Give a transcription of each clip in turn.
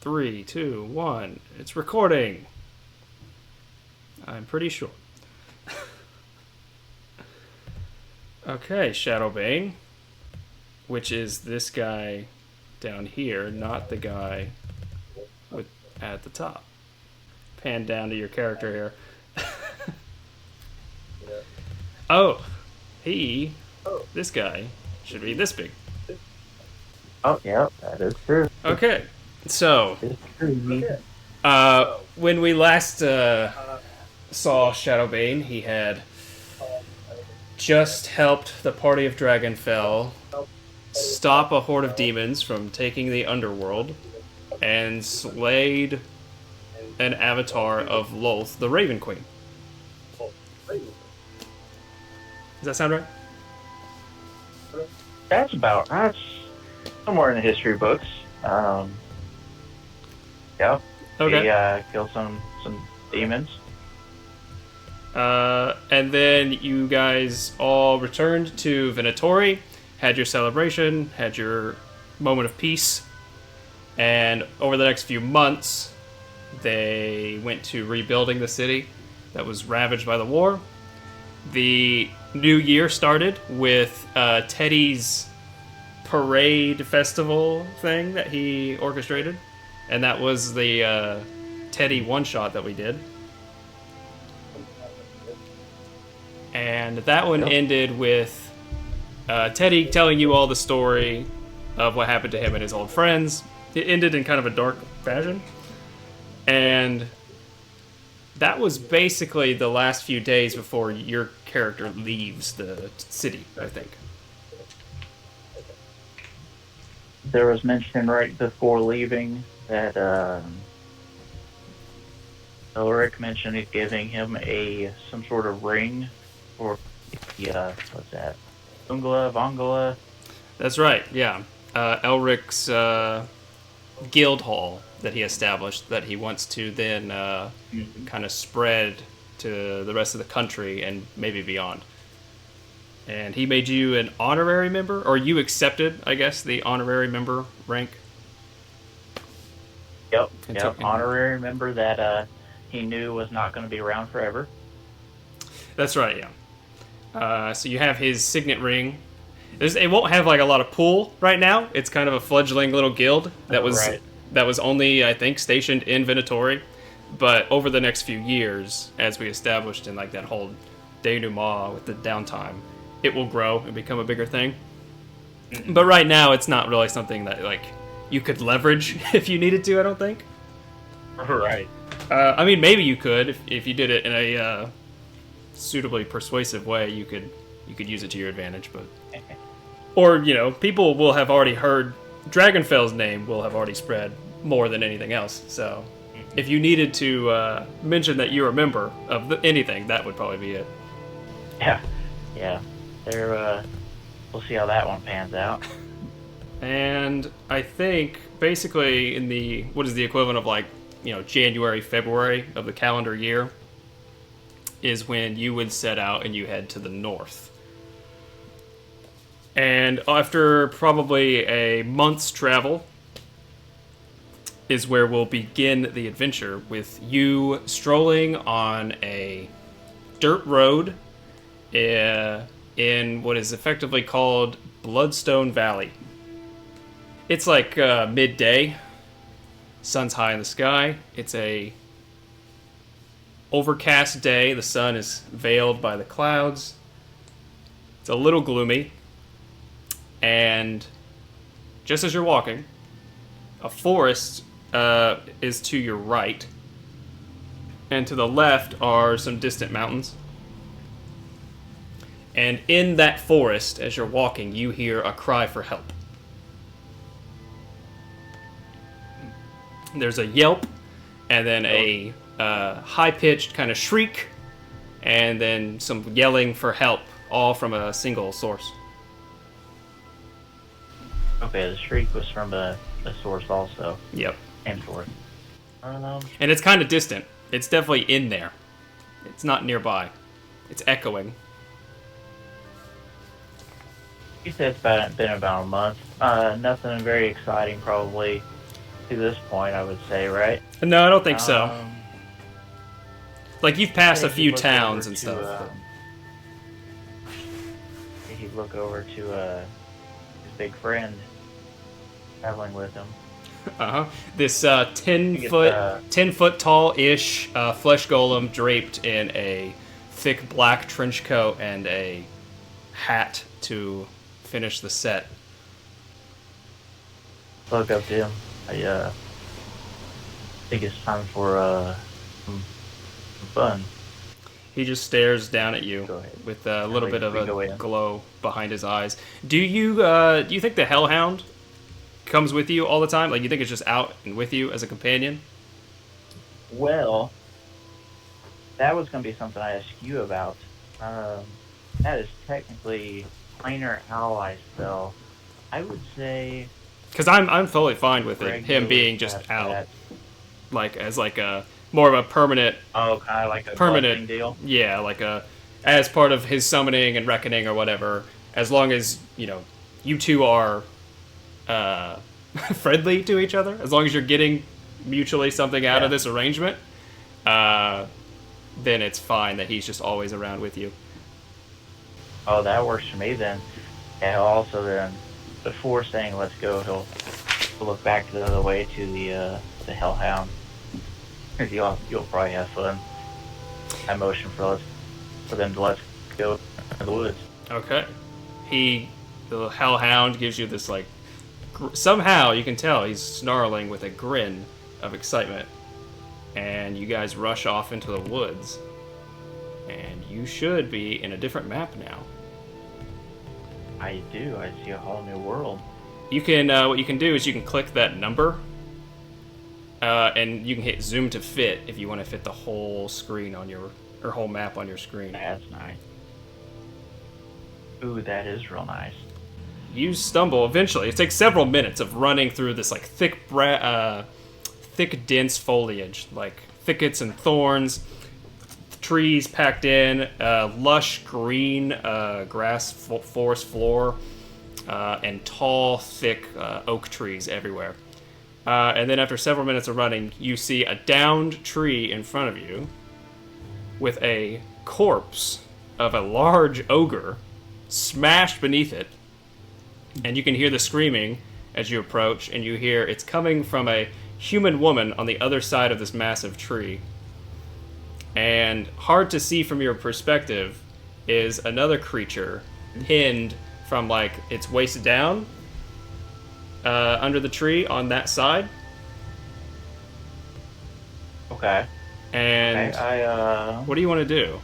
3, 2, 1. It's recording. I'm pretty sure. Okay, Shadowbane, which is this guy down here, not the guy with at the top. Pan down to your character here. Oh, this guy, should be this big. Oh, yeah, that is true. Okay, so when we last saw Shadowbane, he had just helped the party of Dragonfell stop a horde of demons from taking the underworld and slayed an avatar of Lolth, the Raven Queen. Does that sound right? That's somewhere in the history books. Yeah. Okay. He killed some demons. And then you guys all returned to Venatori, had your celebration, had your moment of peace, and over the next few months, they went to rebuilding the city that was ravaged by the war. The new year started with Teddy's parade festival thing that he orchestrated, and that was the Teddy one-shot that we did. And that one ended with Teddy telling you all the story of what happened to him and his old friends. It ended in kind of a dark fashion. And that was basically the last few days before your character leaves the city, I think. There was mention right before leaving that Ulrich mentioned it giving him some sort of ring for what's that? Vongla? That's right, yeah. Elric's guild hall that he established that he wants to then kind of spread to the rest of the country and maybe beyond. And he made you an honorary member, or you accepted, I guess, the honorary member rank. Yep. Honorary member that he knew was not going to be around forever. That's right, yeah. So you have his signet ring. It won't have like a lot of pull right now. It's kind of a fledgling little guild that was only, I think, stationed in Venatori. But over the next few years, as we established in like that whole denouement with the downtime, it will grow and become a bigger thing. But right now, it's not really something that like you could leverage if you needed to. I don't think. Right. I mean, maybe you could if you did it in a suitably persuasive way. You could use it to your advantage, but or people will have already heard Dragonfell's name will have already spread more than anything else. So if you needed to mention that you're a member of anything, that would probably be it. Yeah. We'll see how that one pans out. And I think basically in what is the equivalent of like January, February of the calendar year is when you would set out and you head to the north. And after probably a month's travel is where we'll begin the adventure with you strolling on a dirt road in what is effectively called Bloodstone Valley. It's like midday. Sun's high in the sky. It's a overcast day. The sun is veiled by the clouds. It's a little gloomy. And just as you're walking, a forest is to your right. And to the left are some distant mountains. And in that forest, as you're walking, you hear a cry for help. There's a yelp, and then a high-pitched kind of shriek, and then some yelling for help, all from a single source. Okay, the shriek was from a source also. Yep. And for it. And it's kind of distant. It's definitely in there. It's not nearby. It's echoing. You said it's been about a month. Nothing very exciting, probably. to this point, I would say, right? No, I don't think so. Like, you've passed a He'd few look towns over and to, stuff. He'd look over to his big friend traveling with him. This 10 foot tall-ish flesh golem draped in a thick black trench coat and a hat to finish the set. Look up to him. I think it's time for some fun. He just stares down at you with a little bit of a glow behind his eyes. Do you think the Hellhound comes with you all the time? Like, you think it's just out and with you as a companion? Well, that was going to be something I asked you about. That is technically planar ally spell. I would say... Because I'm fully fine with it, him being just out. That. Like, as like a... More of a permanent... Oh, kind of like a permanent deal? Yeah, like a... As part of his summoning and reckoning or whatever, as long as, you two are friendly to each other, as long as you're getting mutually something out of this arrangement, then it's fine that he's just always around with you. Oh, that works for me then. And also then, before saying let's go, he'll look back the other way to the Hellhound. You'll probably have fun. I motion for them to let's go in the woods. Okay. The Hellhound gives you this, like, somehow you can tell he's snarling with a grin of excitement. And you guys rush off into the woods. And you should be in a different map now. I do. I see a whole new world. You can, what you can do is you can click that number. And you can hit zoom to fit if you want to fit the whole screen on your, or whole map on your screen. That's nice. Ooh, that is real nice. You stumble eventually. It takes several minutes of running through this like thick, dense foliage, like thickets and thorns, trees packed in, lush green grass forest floor, and tall, thick oak trees everywhere. And then after several minutes of running, you see a downed tree in front of you with a corpse of a large ogre smashed beneath it. And you can hear the screaming as you approach, and you hear it's coming from a human woman on the other side of this massive tree. And hard to see from your perspective is another creature pinned from like its waist down under the tree on that side. Okay. And what do you want to do?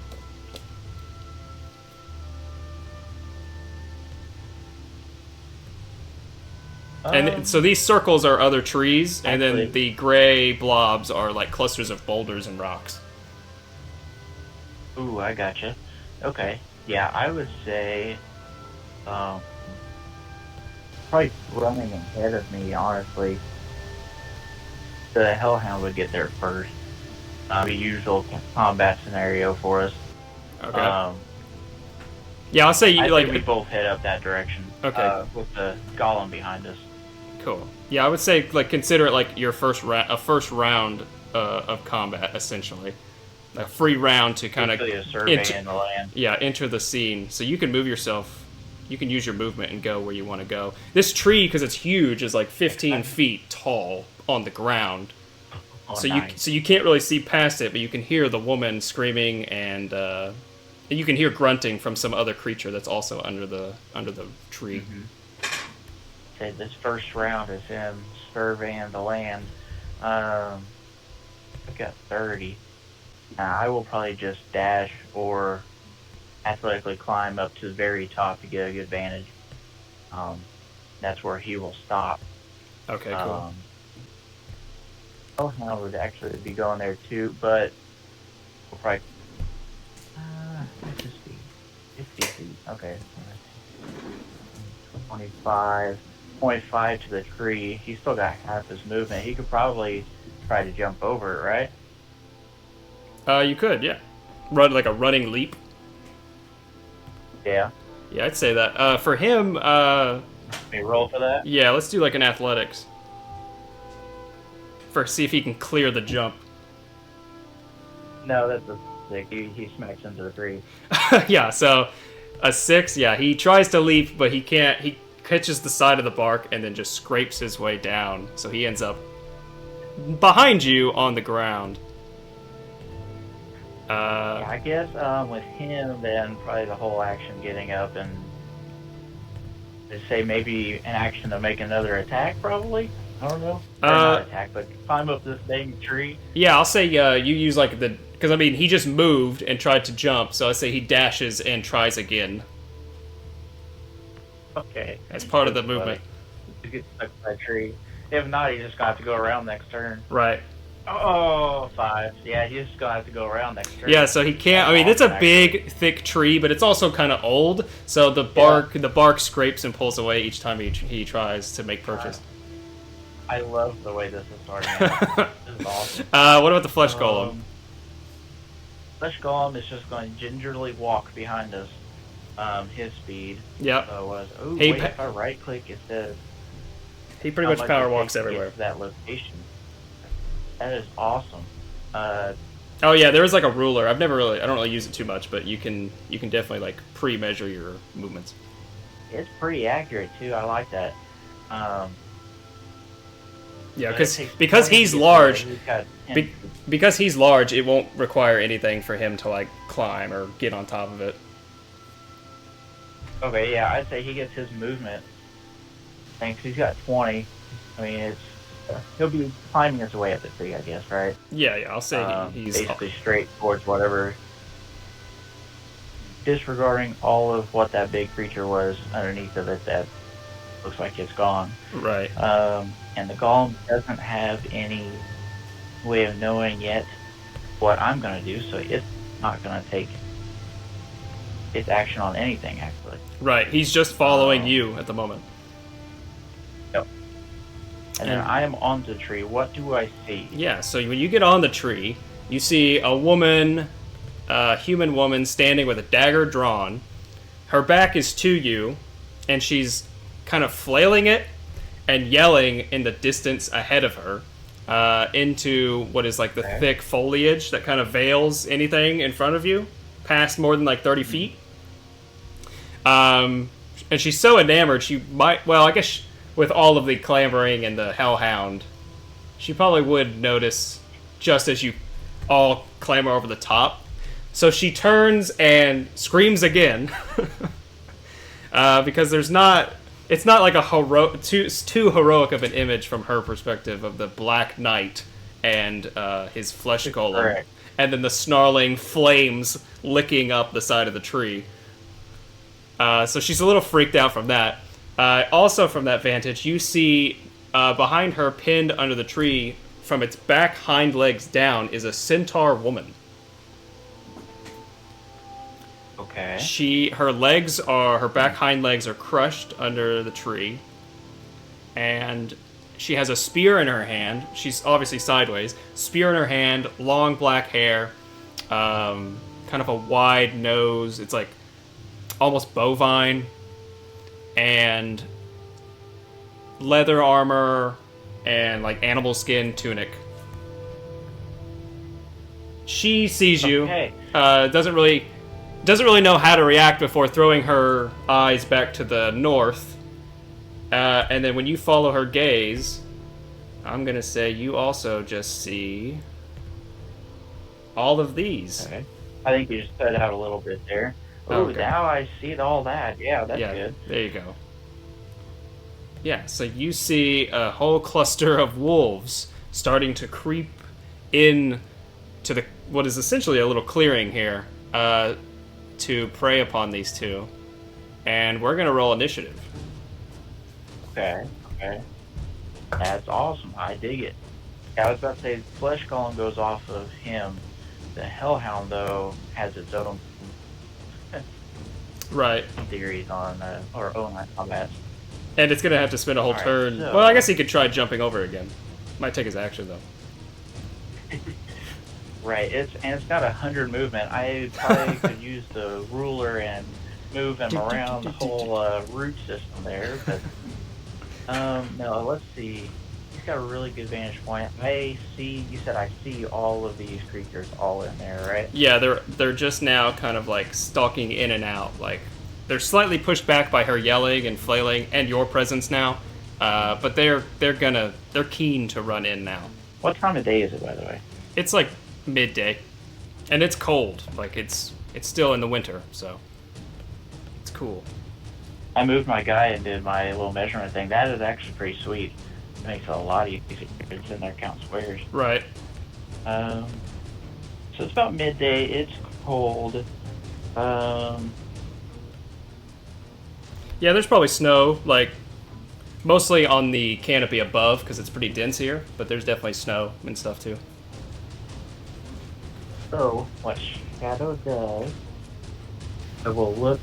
And so these circles are other trees, and then the gray blobs are like clusters of boulders and rocks. Ooh, I gotcha. Okay. Yeah, I would say probably running ahead of me, honestly. The Hellhound would get there first. The usual combat scenario for us. Okay. Yeah, I'll say I think we both head up that direction. Okay. With the golem behind us. Cool. Yeah, I would say like consider it like your first round of combat, essentially. A free round to kind of surveying the land. Yeah, enter the scene. So you can move yourself. You can use your movement and go where you want to go. This tree, because it's huge, is like 15 feet tall on the ground. Oh, so nice. you can't really see past it, but you can hear the woman screaming, and you can hear grunting from some other creature that's also under the tree. Mm-hmm. Okay, this first round is him surveying the land. I've got 30. I will probably just dash or athletically climb up to the very top to get a good vantage. That's where he will stop. Okay, cool. Hellhound would actually be going there too, but we'll probably 50 feet. Okay. 25 to the tree. He's still got half his movement. He could probably try to jump over it, right? You could, yeah. Run like a running leap. Yeah. Yeah, I'd say that. For him, Can we roll for that? yeah, let's do like an athletics. see if he can clear the jump. No, that's a 6. He smacks into the tree. Yeah, so a 6, yeah, he tries to leap, but he can't. He catches the side of the bark and then just scrapes his way down. So he ends up behind you on the ground. Yeah, I guess with him, then probably the whole action getting up and they say maybe an action to make another attack, probably. I don't know. Or not attack, but climb up this dang tree. Yeah, I'll say you use like the... Because, I mean, he just moved and tried to jump, so I say he dashes and tries again. Okay. As part of the movement. To get stuck by a tree. If not, he's just going to have to go around next turn. Right. Oh, 5. Yeah, he's just going to have to go around next turn. Yeah, so he can't... I mean, it's a big, thick tree, but it's also kind of old, so the bark scrapes and pulls away each time he tries to make purchase. I love the way this is starting out. This is awesome. What about the Flesh Golem? Flesh Golem is just going to gingerly walk behind us. His speed. Yep. If I right click, it says... He pretty much power walks everywhere. That location. That is awesome. Oh yeah, there is like a ruler. I don't really use it too much, but you can definitely like pre-measure your movements. It's pretty accurate too. I like that. Yeah, because he's large. Because he's large, it won't require anything for him to like climb or get on top of it. Okay, yeah, I'd say he gets his movement. Thanks, he's got 20. I mean, he'll be climbing his way up the tree, I guess, right? Yeah, I'll say he's basically straight towards whatever. Disregarding all of what that big creature was underneath of it, that looks like it's gone. Right. And the golem doesn't have any way of knowing yet what I'm going to do, so it's not going to take its action on anything, actually. Right, he's just following you at the moment. Yep. And then I am on the tree. What do I see? Yeah, so when you get on the tree, you see a woman, a human woman, standing with a dagger drawn. Her back is to you, and she's kind of flailing it and yelling in the distance ahead of her into what is like the thick foliage that kind of veils anything in front of you past more than like 30 feet. And she's so enamored, she might... Well, I guess with all of the clambering and the hellhound, she probably would notice just as you all clamber over the top. So she turns and screams again. Because there's not... It's not like a too heroic of an image from her perspective of the Black Knight and his flesh golem. Correct. And then the snarling flames licking up the side of the tree. So she's a little freaked out from that. Also from that vantage, you see behind her, pinned under the tree, from its back hind legs down, is a centaur woman. Okay. Her back hind legs are crushed under the tree. And she has a spear in her hand. She's obviously sideways. Spear in her hand, long black hair, kind of a wide nose. It's like almost bovine, and leather armor and like animal skin tunic. She sees you. Okay. Doesn't really know how to react before throwing her eyes back to the north. And then when you follow her gaze, I'm gonna say you also just see all of these. Okay. I think you just spread out a little bit there. Oh, okay. Now I see all that. Yeah, that's good. There you go. Yeah, so you see a whole cluster of wolves starting to creep in to what is essentially a little clearing here to prey upon these two. And we're going to roll initiative. Okay. That's awesome. I dig it. Yeah, I was about to say, the flesh golem goes off of him. The hellhound, though, has its own theories on combat. And it's gonna have to spend a whole turn. So... Well, I guess he could try jumping over again. Might take his action though. Right. It's got 100 movement. I probably could use the ruler and move him around the whole root system there. But no, let's see. got a really good vantage point. You said I see all of these creatures all in there, right? Yeah, they're just now kind of like stalking in and out. Like they're slightly pushed back by her yelling and flailing and your presence now, but they're keen to run in now. What time of day is it, by the way? It's like midday, and it's cold. Like it's still in the winter, so it's cool. I moved my guy and did my little measurement thing. That is actually pretty sweet. It makes it a lot easier. It's in there, count squares. Right. So it's about midday. It's cold. Yeah, there's probably snow, like mostly on the canopy above because it's pretty dense here. But there's definitely snow and stuff too. So what Shadow does, I will look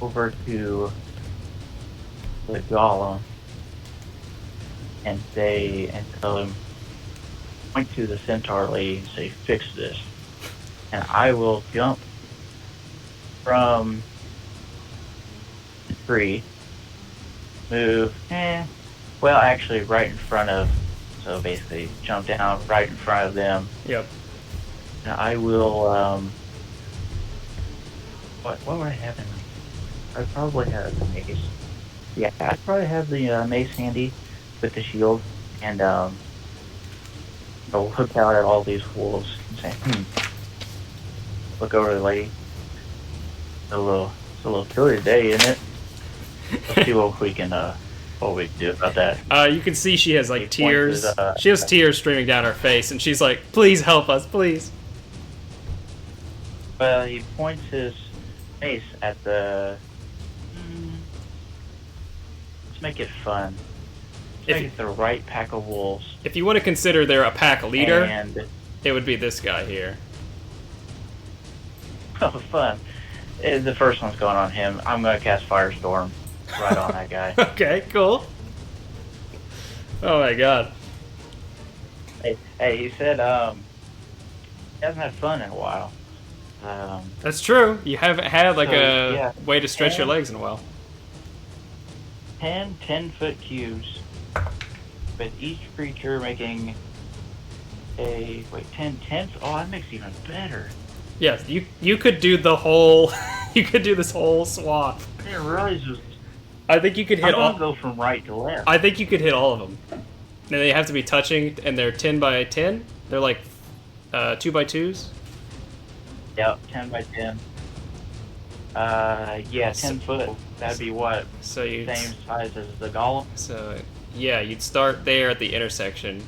over to the golem and tell him, point to the centaur lady and say, fix this. And I will jump from the tree, move, well, actually right in front of, so basically jump down right in front of them. Yep. And I will, what would I have in? I probably have the mace. Yeah, I probably have the mace handy with the shield, and I'll look out at all these wolves and say, look over to the lady. It's a little chilly today, isn't it? Let's see what we can do about that. You can see she has like tears. She has tears streaming down her face, and she's like, "Please help us, please." Well, he points his mace at the. Let's make it fun. Let's make it the right pack of wolves. If you want to consider they're a pack leader, and it would be this guy here. Oh, fun! The first one's going on him. I'm gonna cast Firestorm right on that guy. Okay, cool. Oh my god. Hey, he said he hasn't had fun in a while. That's true. You haven't had like way to stretch your legs in a while. 10 10-foot cubes with each creature making 10 tenths. Oh, that makes it even better. Yes, you could do the whole. You could do this whole swath. I didn't realize I think you could hit all. Go from right to left. I think you could hit all of them. And they have to be touching, and they're 10 by 10. They're like 2 by 2s. Yep, 10 by 10. Yeah, 10 foot. That'd be what? So you same size as the golem. So yeah, you'd start there at the intersection,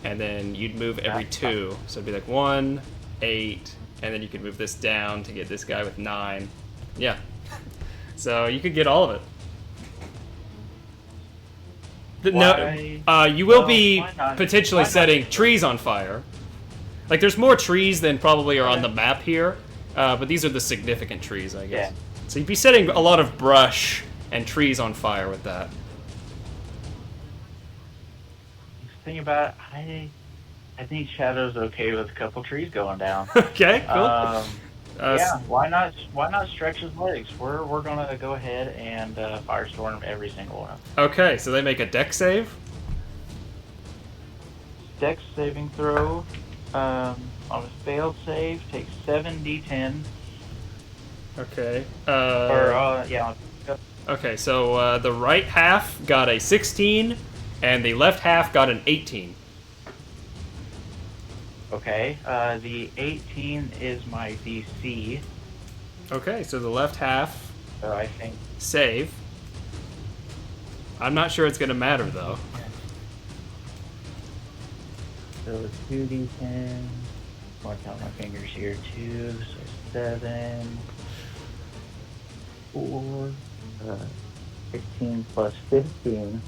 and then you'd move every 2. So it'd be like 1, 8, and then you could move this down to get this guy with 9. Yeah. So you could get all of it. You will be potentially setting trees on fire. Like, there's more trees than probably are on the map here, but these are the significant trees, I guess. Yeah. So you'd be setting a lot of brush and trees on fire with that. Think about it, I think Shadow's okay with a couple trees going down. Okay, cool. Yeah, why not stretch his legs? We're gonna go ahead and firestorm every single one. Okay, so they make a dex save. Dex saving throw. On a failed save, takes 7d10. Okay. Yeah. Okay, so the right half got a 16, and the left half got an 18. Okay, the 18 is my DC. Okay, so the left half. So I think save. I'm not sure it's going to matter though. So it's 2d10. I'll count my fingers here. 2, so 7, 4, 16 plus 15.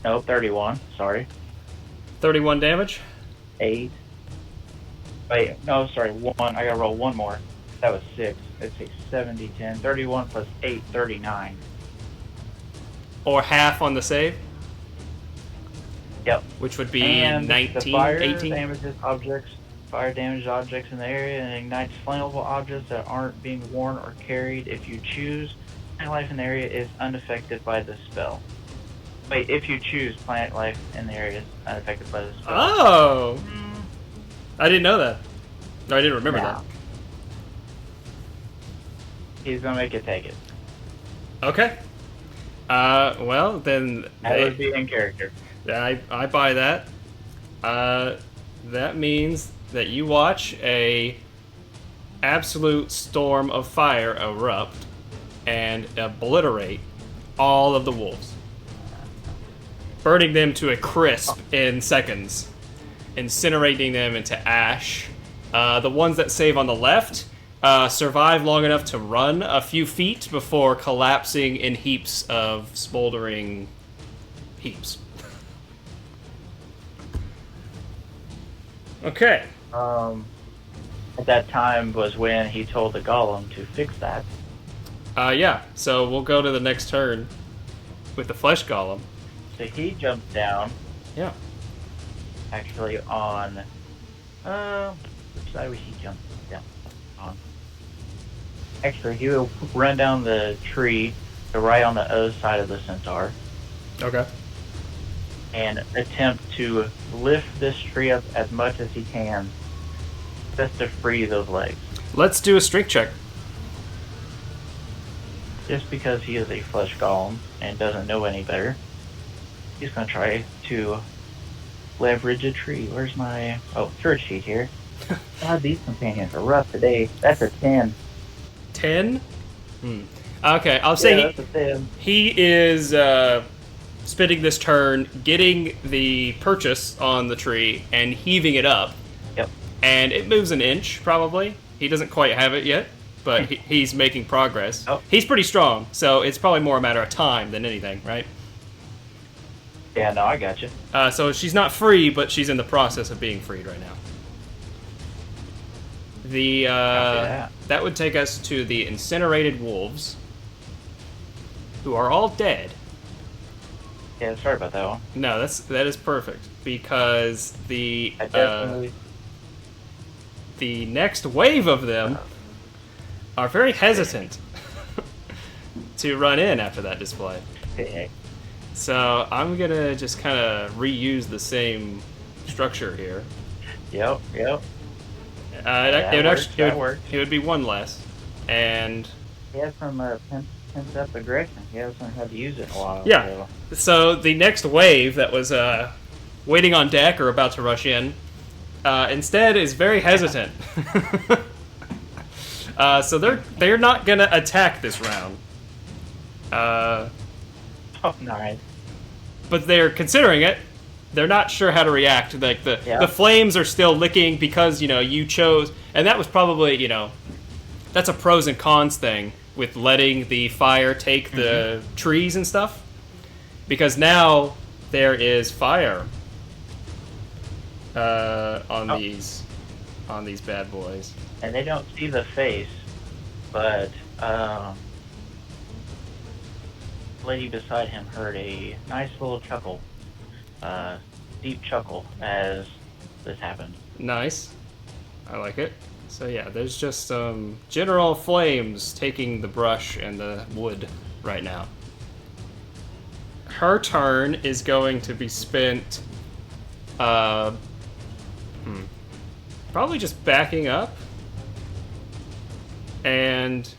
No, 31. Sorry. 31 damage. 8. Wait, no, sorry, 1. I gotta roll 1 more. That was 6. It takes 7d10. 31 plus 8, 39. Or half on the save? Yep. Which would be and 19, the fire 18? Damages objects. Fire damages objects in the area and ignites flammable objects that aren't being worn or carried. If you choose, life in the area is unaffected by the spell. Wait, if you choose planet life in the areas unaffected by this spell. Oh! I didn't know that. No, I didn't remember that. He's gonna make you take it. Okay. Well, then... That would be in character. I buy that. That means that you watch a absolute storm of fire erupt and obliterate all of the wolves, burning them to a crisp in seconds, incinerating them into ash. The ones that save on the left survive long enough to run a few feet before collapsing in heaps of smoldering heaps. Okay. At that time was when he told the golem to fix that. Yeah, so we'll go to the next turn with the flesh golem. So he jumped down. Yeah. Actually on... which side was he jumping down on? Actually, he will run down the tree to right on the other side of the centaur. Okay. And attempt to lift this tree up as much as he can just to free those legs. Let's do a strength check. Just because he is a flesh golem and doesn't know any better, he's going to try to leverage a tree. Where's my... Oh, third sheet here. God, these companions are rough today. That's a 10. 10? Okay, I'll say that's a 10. he is spending this turn, getting the purchase on the tree, and heaving it up. Yep. And it moves an inch, probably. He doesn't quite have it yet, but he's making progress. Oh. He's pretty strong, so it's probably more a matter of time than anything, right? Yeah, no, I got you. So she's not free, but she's in the process of being freed right now. That would take us to the incinerated wolves, who are all dead. Yeah, sorry about that one. No, that is perfect, because the next wave of them are very hesitant to run in after that display. So I'm gonna just kind of reuse the same structure here. Yep. It would be one less, and he has some pent up aggression. He hasn't had to use it in a while. Yeah. So the next wave that was waiting on deck or about to rush in, instead is very hesitant. So they're not gonna attack this round. Oh, nice. But they're considering it. They're not sure how to react. Like the flames are still licking because you chose, and that was probably that's a pros and cons thing with letting the fire take the trees and stuff, because now there is fire on these bad boys. And they don't see the face, but lady beside him heard a nice little chuckle, deep chuckle as this happened. Nice. I like it. So yeah, there's just some general flames taking the brush and the wood right now. Her turn is going to be spent probably just backing up and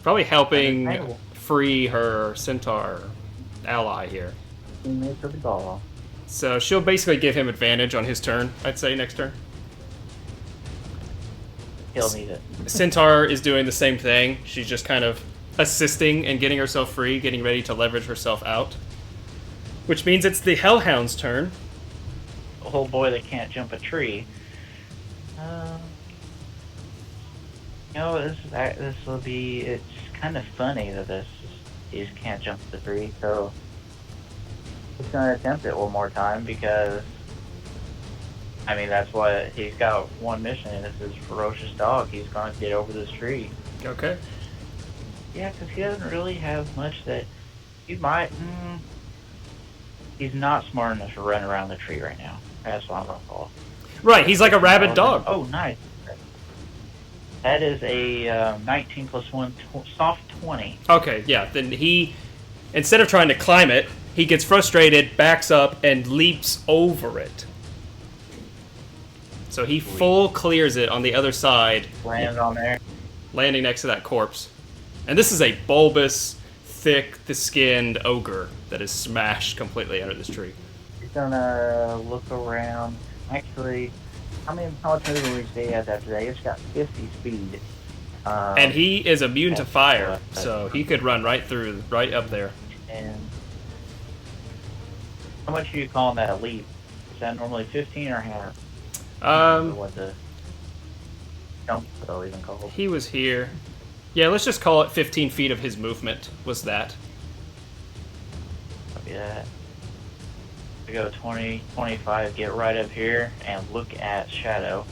probably helping free her centaur ally here. So she'll basically give him advantage on his turn, I'd say, next turn. He'll need it. Centaur is doing the same thing. She's just kind of assisting and getting herself free, getting ready to leverage herself out. Which means it's the Hellhound's turn. A whole boy that can't jump a tree. This will be... It's kind of funny that he just can't jump the tree, so... He's going to attempt it one more time because... I mean, that's why he's got one mission, and it's his ferocious dog. He's going to get over this tree. Okay. Yeah, because he doesn't really have much that... He might... He's not smart enough to run around the tree right now. That's what I'm going to call. Right, he's like a rabid dog. Oh, nice. That is a 19 plus 1, soft 20. Okay, yeah. Then he, instead of trying to climb it, he gets frustrated, backs up, and leaps over it. So he full clears it on the other side. Land on there. Landing next to that corpse. And this is a bulbous, thick-skinned ogre that is smashed completely under this tree. He's gonna look around. Actually, how much movement he has after that? He's got 50 speed. And he is immune to fire, so he could run right up there. And how much are you calling that a leap? Is that normally 15 or half? What the jump though even called? He was here. Yeah, let's just call it 15 feet of his movement was that. Copy that. We go 20, 25, get right up here and look at Shadow.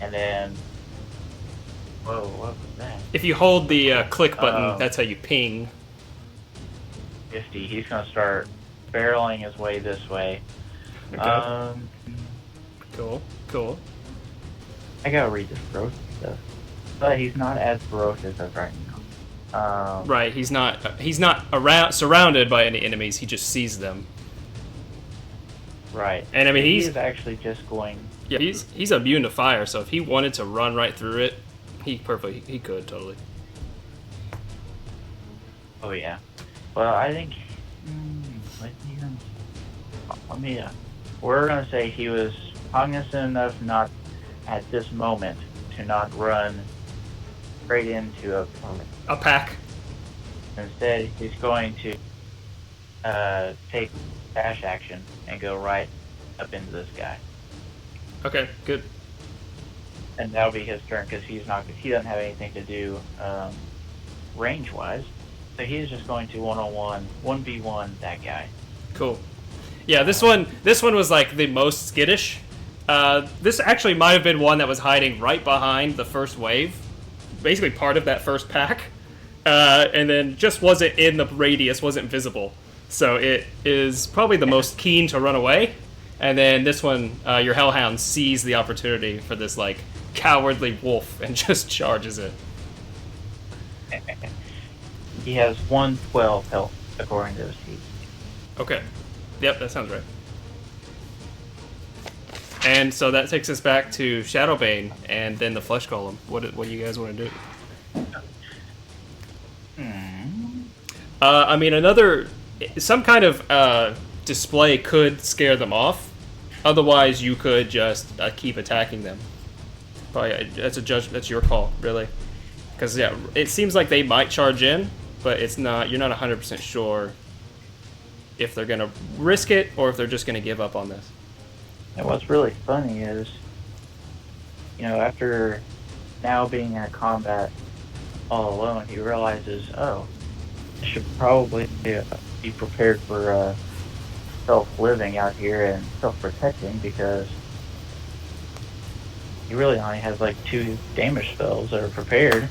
And then, whoa, what was that? If you hold the click button, that's how you ping. 50, he's gonna start barreling his way this way. Okay. Cool. I gotta read this ferocious stuff. But he's not as ferocious as right now. Right, he's not surrounded by any enemies, he just sees them. Right. And I mean he's actually just going. Yeah, he's immune to fire, so if he wanted to run right through it, he could totally. Oh yeah. Well, I think we're gonna say he was cognizant enough not at this moment to not run straight into a pack. Instead, he's going to take dash action and go right up into this guy. Okay, good. And that'll be his turn because he doesn't have anything to do range wise. So he's just going to 1-on-1, 1v1 that guy. Cool. Yeah, this one was like the most skittish. This actually might have been one that was hiding right behind the first wave, basically part of that first pack, and then just wasn't in the radius, wasn't visible. So it is probably the most keen to run away. And then this one, your hellhound sees the opportunity for this like cowardly wolf and just charges it. He has 112 health according to his sheet. Okay. Yep, that sounds right. And so that takes us back to Shadowbane and then the Flesh Golem. What do you guys want to do? I mean, some kind of display could scare them off. Otherwise, you could just keep attacking them. Probably that's your call, really. Because yeah, it seems like they might charge in, but it's not. You're not 100% sure if they're gonna risk it or if they're just gonna give up on this. And what's really funny is, after now being in combat all alone, he realizes, I should probably be prepared for self-living out here and self-protecting because he really only has like 2 damage spells that are prepared.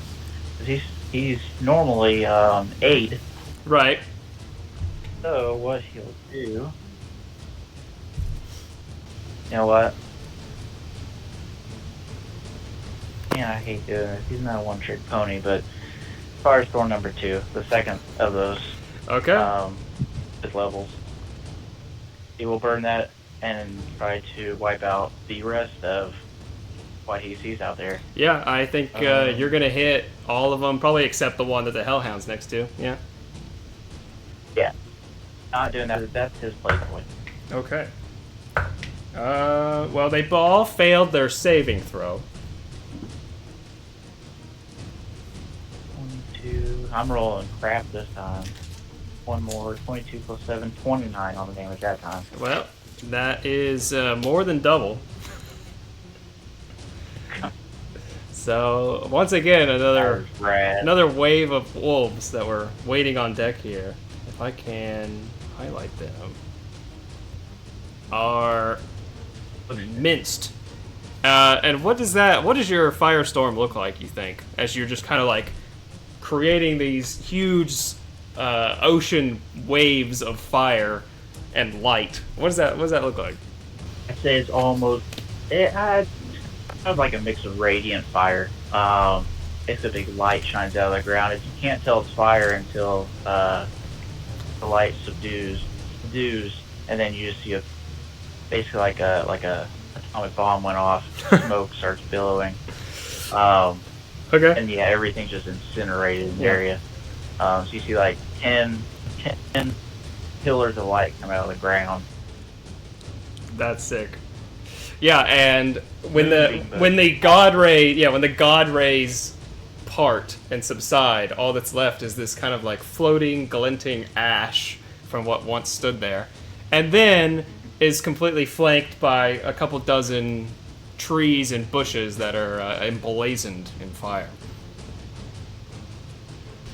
He's normally 8. Right. So what he'll do... You know what? Yeah, I hate doing this. He's not a one-trick pony, but Firestorm number 2, the second of those his levels. He will burn that and try to wipe out the rest of what he sees out there. Yeah, I think you're going to hit all of them, probably except the one that the Hellhound's next to. Yeah. Yeah. Not doing that. That's his play point. Okay. Well, they all failed their saving throw. 22. I'm rolling crap this time. One more. 22 plus 7, 29 on the damage that time. Well, that is more than double. So, once again, another wave of wolves that were waiting on deck here. If I can highlight them. Are minced. And what does your firestorm look like, you think? As you're just kind of like creating these huge ocean waves of fire and light. What does that look like? I'd say it's almost like a mix of radiant fire. It's a big light shines out of the ground. You can't tell it's fire until the light subdues, and then you just see basically like a atomic bomb went off. Smoke starts billowing. Okay. And yeah, everything's just incinerated in the area. So you see like 10 pillars of light come out of the ground. That's sick. Yeah, and when the god rays part and subside, all that's left is this kind of like floating, glinting ash from what once stood there, and then is completely flanked by a couple dozen trees and bushes that are emblazoned in fire.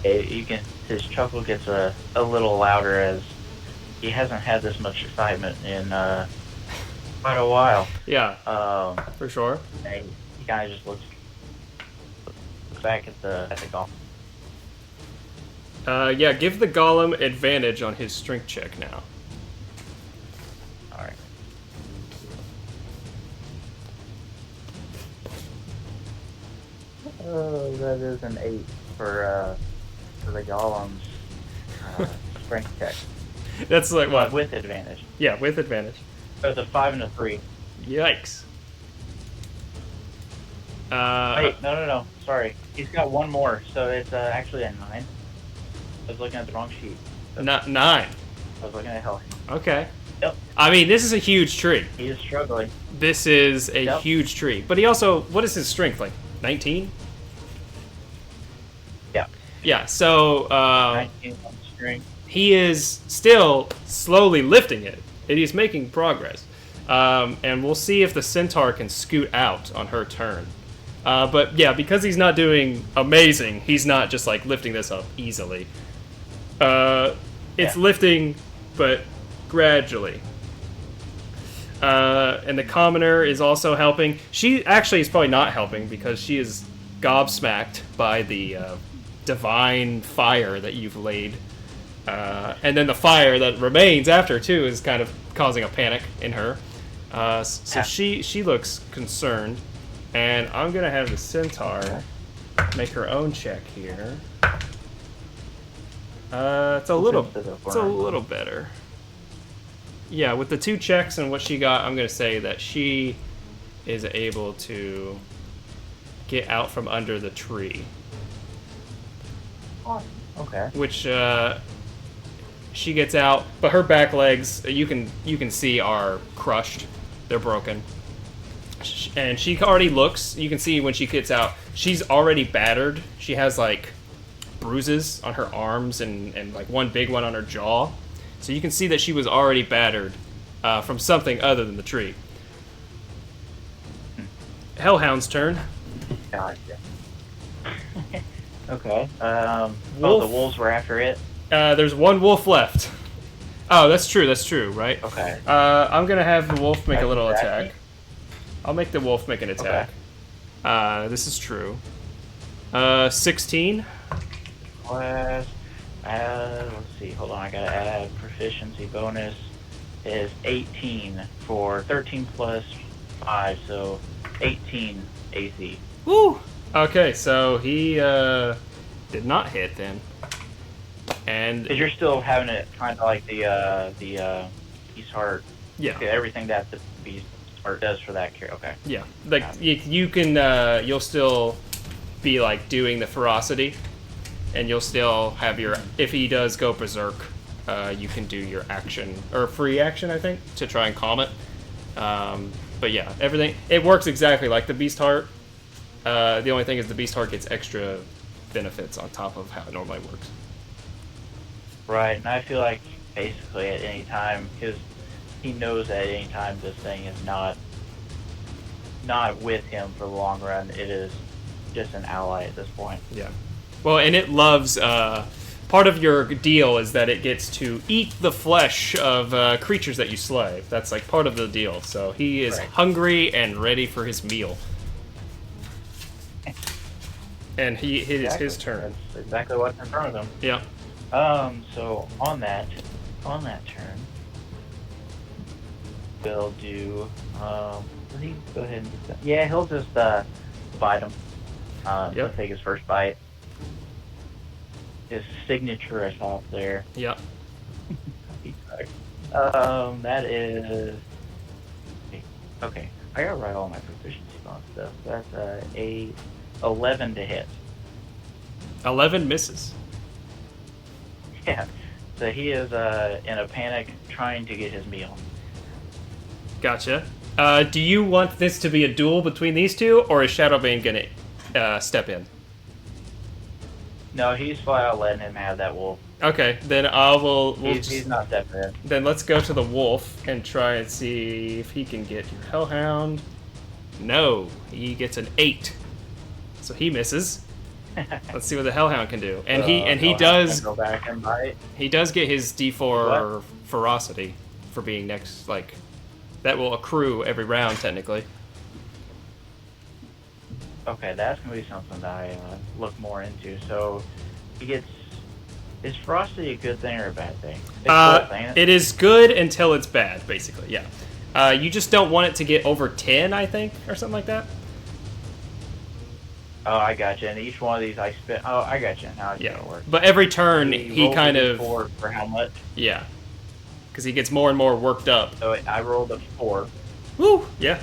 His chuckle gets a little louder as he hasn't had this much excitement in quite a while. Yeah, for sure. And he kind of just looks back at the golem. Yeah, give the golem advantage on his strength check now. All right. Oh, that is an 8 for the golem's strength check. That's like what? With advantage. Yeah, with advantage. So it's a 5 and a 3. Yikes. Wait, no. Sorry. He's got one more, so it's actually a 9. I was looking at the wrong sheet. Not 9. I was looking at hell. Okay. Yep. I mean, this is a huge tree. He is struggling. This is a huge tree. But he also, what is his strength, like 19? Yeah. Yeah, so 19 on strength. he is still slowly lifting it. It is making progress. And we'll see if the Centaur can scoot out on her turn. But yeah, because he's not doing amazing, he's not just like lifting this up easily. It's lifting, but gradually. And the commoner is also helping. She actually is probably not helping because she is gobsmacked by the divine fire that you've laid. And then the fire that remains after, too, is kind of causing a panic in her. So she looks concerned. And I'm going to have the Centaur make her own check here. It's a little better. Yeah, with the 2 checks and what she got, I'm going to say that she is able to get out from under the tree. Awesome. Okay. Which she gets out, but her back legs you can see are crushed. They're broken. And she already looks, you can see when she gets out, she's already battered. She has like bruises on her arms and like one big one on her jaw. So you can see that she was already battered from something other than the tree. Hellhound's turn. Gotcha. Okay. The wolves were after it. There's one wolf left. Oh, that's true, right? Okay. I'm gonna have the wolf make a little attack. I'll make the wolf make an attack. Okay. This is true. 16. Let's see. Hold on. I gotta add proficiency bonus. Is 18 for 13 plus 5, so 18 AC. Woo! Okay, so he did not hit then. And because you're still having it kind of like the beast heart. Yeah. Okay, everything that the beast heart does for that character. Okay. Yeah, like you can you'll still be like doing the ferocity, and you'll still have your if he does go berserk, you can do your action or free action I think to try and calm it. But yeah, everything it works exactly like the beast heart. The only thing is the beast heart gets extra benefits on top of how it normally works. Right, and I feel like basically at any time, because he knows that at any time this thing is not with him for the long run, it is just an ally at this point. Yeah. Well, and it loves, part of your deal is that it gets to eat the flesh of creatures that you slay. That's like part of the deal. So he is hungry and ready for his meal. And it is his turn. That's exactly what's in front of him. Yeah. So on that turn, we'll do. Will he go ahead and do that? Yeah, he'll just bite him. He'll take his first bite. His signature is off there. Yep. That is okay. I gotta write all my proficiency on stuff. That's a 11 to hit. 11 misses. Yeah. So he is in a panic, trying to get his meal. Gotcha. Do you want this to be a duel between these two, or is Shadowbane gonna step in? No, he's flat out letting him have that wolf. Okay, then we'll He's not stepping in. Then let's go to the wolf and try and see if he can get your hellhound. No, he gets an 8, so he misses. Let's see what the hellhound can do. And he does go back and bite. He does get his D4 ferocity for being next. Like that will accrue every round technically. Okay, that's gonna be something that I look more into. So he gets. Is ferocity a good thing or a bad thing? It's both, ain't it? It is good until it's bad, basically. Yeah. You just don't want it to get over 10, I think, or something like that. Oh, I gotcha. And each one of these I spit. Oh, I gotcha. Now it's Yeah. gonna work. But every turn he kind of for how much? Yeah. Because he gets more and more worked up. So I rolled a 4. Woo! Yeah.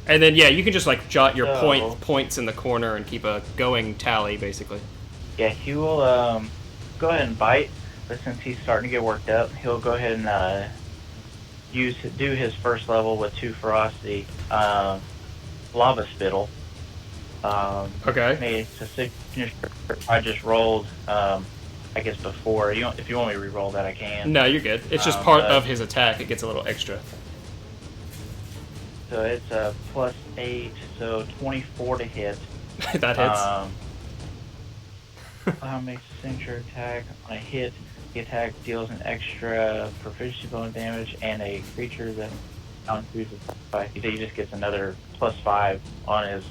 And then yeah, you can just like jot your So- points in the corner and keep a going tally, basically. Yeah, he will go ahead and bite, but since he's starting to get worked up, he'll go ahead and do his first level with 2 ferocity, lava spittle. Okay. Made a signature. I just rolled, I guess before. If you want me to re-roll that, I can. No, you're good. It's just part of his attack. It gets a little extra. So it's a +8, so 24 to hit. That hits. Makes a signature attack. On a hit, the attack deals an extra proficiency bonus damage, and a creature that constitutes he just gets another +5 on his.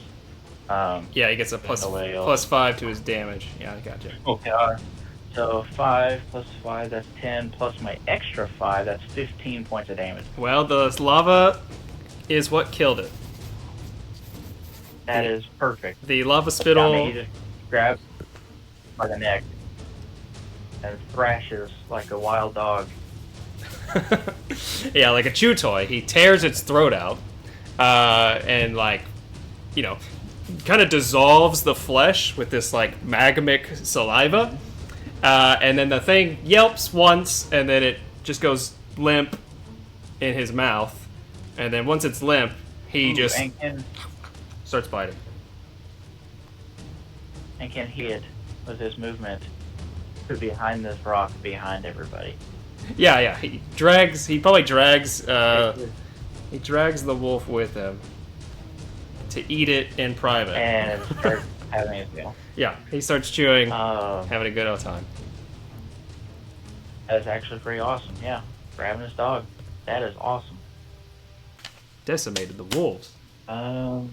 Yeah, he gets a +5 to his damage. Yeah, I gotcha. Okay. So 5 plus 5, that's 10, plus my extra 5, that's 15 points of damage. Well, the lava is what killed it. That is perfect. The lava spittle. He just grabs by the neck and thrashes like a wild dog. Yeah, like a chew toy. He tears its throat out, and like, kind of dissolves the flesh with this like magmic saliva, and then the thing yelps once, and then it just goes limp in his mouth, and then once it's limp, he just starts biting. And can hit with his movement to behind this rock, behind everybody. Yeah. He probably drags the wolf with him to eat it in private. And starts having his meal. Yeah, he starts chewing, having a good old time. That is actually pretty awesome, yeah. Grabbing his dog. That is awesome. Decimated the wolves. That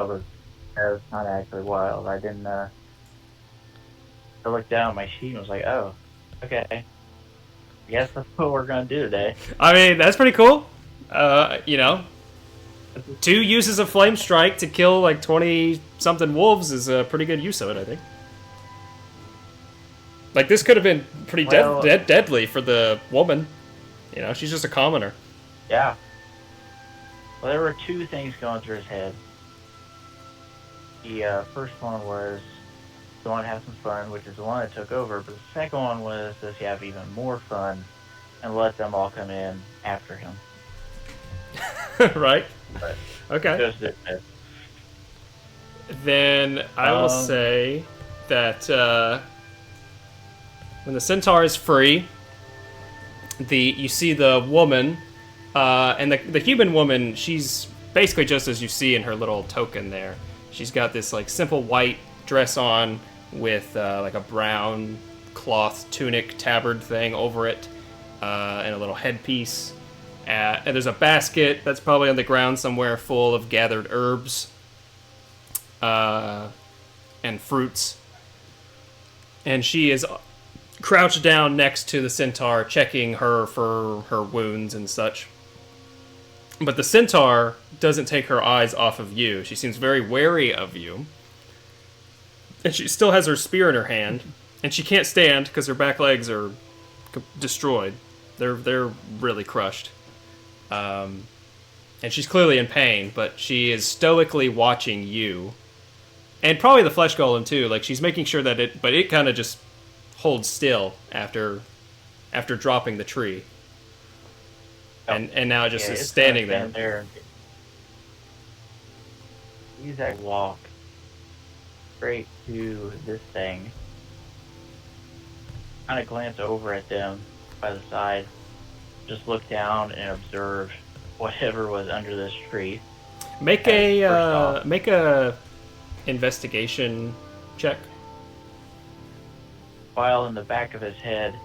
was not actually wild. I didn't, I looked down at my sheet and was like, oh, okay. I guess that's what we're gonna do today. I mean, that's pretty cool. 2 uses of Flame Strike to kill like 20-something wolves is a pretty good use of it, I think. Like, this could have been pretty deadly for the woman. She's just a commoner. Yeah. Well, there were 2 things going through his head. The first one was, he wanted to have some fun, which is the one that took over, but the second one was, does he have even more fun and let them all come in after him? Right? But Okay. just did it. Then I will say that when the centaur is free, you see the woman, and the human woman, she's basically just as you see in her little token there. She's got this like simple white dress on with like a brown cloth tunic tabard thing over it, and a little headpiece. And there's a basket that's probably on the ground somewhere full of gathered herbs and fruits. And she is crouched down next to the centaur, checking her for her wounds and such. But the centaur doesn't take her eyes off of you. She seems very wary of you. And she still has her spear in her hand. And she can't stand because her back legs are destroyed. They're really crushed. And she's clearly in pain, but she is stoically watching you. And probably the flesh golem too. Like, she's making sure that it kind of just holds still after dropping the tree. And now it just is standing there. You guys walk straight to this thing. Kind of glance over at them by the side. Just look down and observe whatever was under this tree. Make a investigation check. While in the back of his head,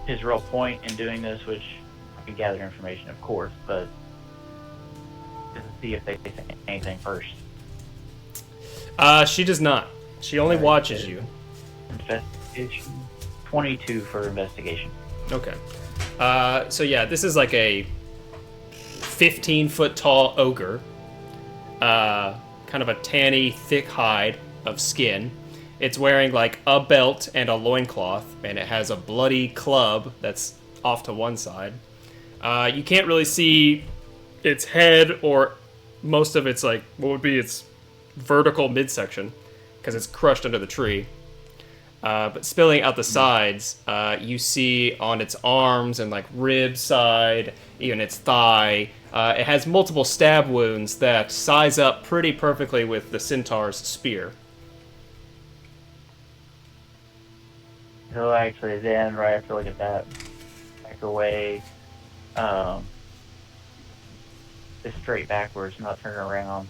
his real point in doing this, which I can gather information, of course, but to see if they say anything first. She does not. She only watches you. Investigation. 22 for investigation. Okay. So yeah, this is like a 15-foot tall ogre. Kind of a tanny, thick hide of skin. It's wearing like a belt and a loincloth, and it has a bloody club that's off to one side. You can't really see its head or most of its, like, what would be its vertical midsection, because it's crushed under the tree. But spilling out the sides, you see on its arms and like rib side, even its thigh, it has multiple stab wounds that size up pretty perfectly with the Centaur's spear. He'll actually then, right after looking at that, back away, just straight backwards, not turning around.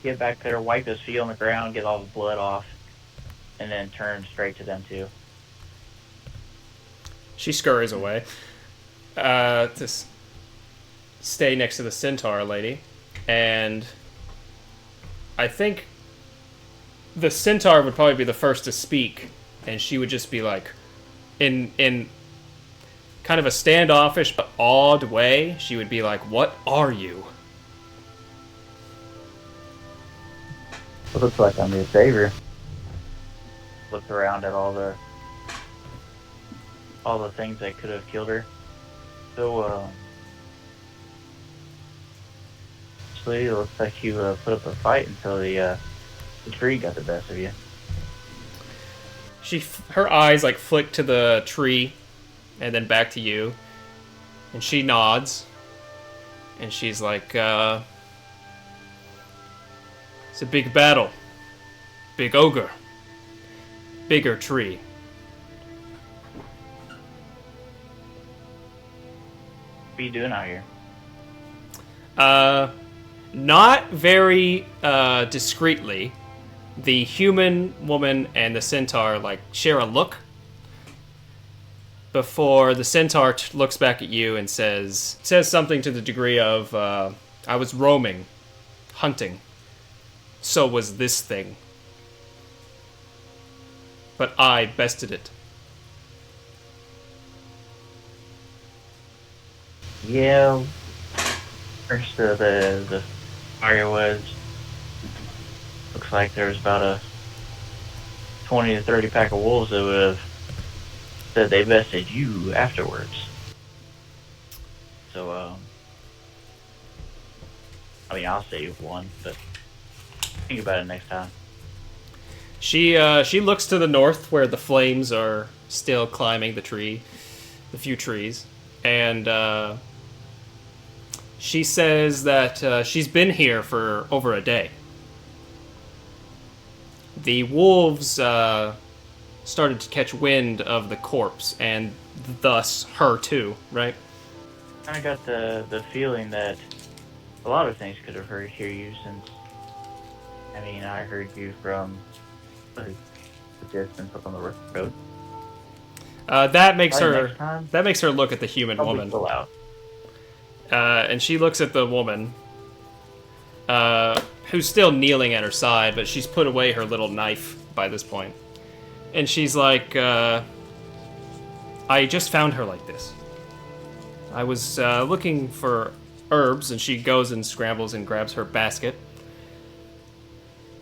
Get back there, wipe his feet on the ground, get all the blood off, and then turn straight to them too. She scurries away to stay next to the centaur lady, and I think the centaur would probably be the first to speak, and she would just be like, in kind of a standoffish but awed way, she would be like, "What are you?" It looks like I'm your savior. Looked around at all the things that could have killed her. So, actually, it looks like you put up a fight until the tree got the best of you. Her eyes like flick to the tree, and then back to you, and she nods, and she's like, "It's a big battle, big ogre, bigger tree." What are you doing out here? Not very discreetly. The human woman and the centaur like share a look before the centaur looks back at you and says something to the degree of, "I was roaming, hunting. So was this thing. But I bested it." Yeah. First, the firewoods. Looks like there's about a 20 to 30 pack of wolves that would have said they bested you afterwards. So, I mean, I'll save one, but think about it next time. She looks to the north where the flames are still climbing the few trees, and she says that she's been here for over a day. The wolves started to catch wind of the corpse, and thus her too, right? I got the feeling that a lot of things could have heard you since, I mean, I heard you from the distance up on the road. That makes her look at the human woman. Pull out. And she looks at the woman, who's still kneeling at her side, but she's put away her little knife by this point. And she's like, "I just found her like this. I was looking for herbs," and she goes and scrambles and grabs her basket.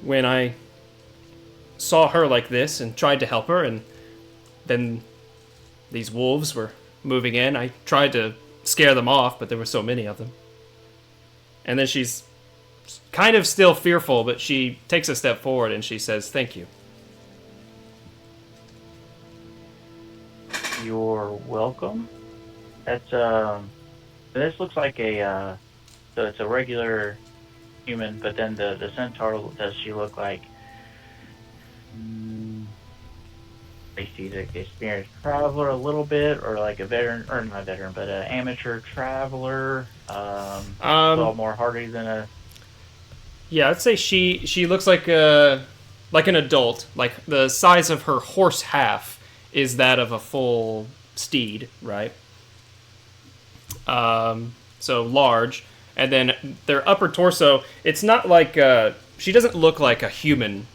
"When I saw her like this and tried to help her, and then these wolves were moving in. I tried to scare them off, but there were so many of them. And then she's kind of still fearful, but she takes a step forward and she says, "Thank you." You're welcome. That's this looks like a so it's a regular human, but then the centaur, does she look like she's an experienced traveler a little bit, or like a veteran, or not a veteran, but an amateur traveler, a little more hardy than a... Yeah, I'd say she looks like an adult. Like the size of her horse half is that of a full steed, right? So large, and then their upper torso. It's not like she doesn't look like a human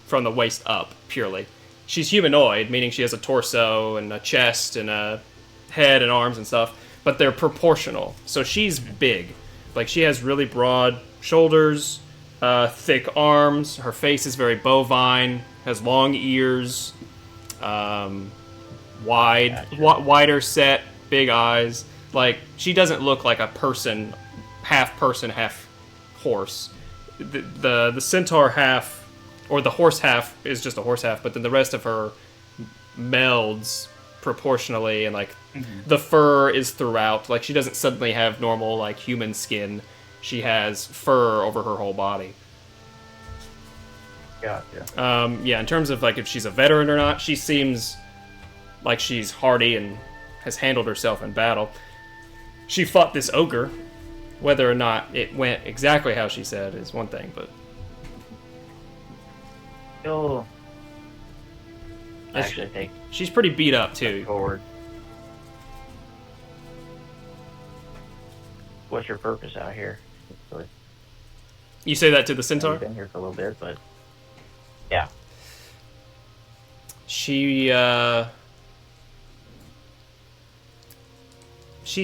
from the waist up purely. She's humanoid, meaning she has a torso and a chest and a head and arms and stuff, but they're proportional. So she's big. Like, she has really broad shoulders, thick arms. Her face is very bovine, has long ears, wider set, big eyes. Like, she doesn't look like a person, half horse. The centaur half, or the horse half, is just a horse half, but then the rest of her melds proportionally, and like the fur is throughout. Like, she doesn't suddenly have normal like human skin. She has fur over her whole body. Gotcha. Yeah, in terms of like if she's a veteran or not, she seems like she's hardy and has handled herself in battle. She fought this ogre. Whether or not it went exactly how she said is one thing, but Still, actually take she's pretty beat up too. forward. What's your purpose out here? You say that to the centaur? I've been here for a little bit, but yeah. She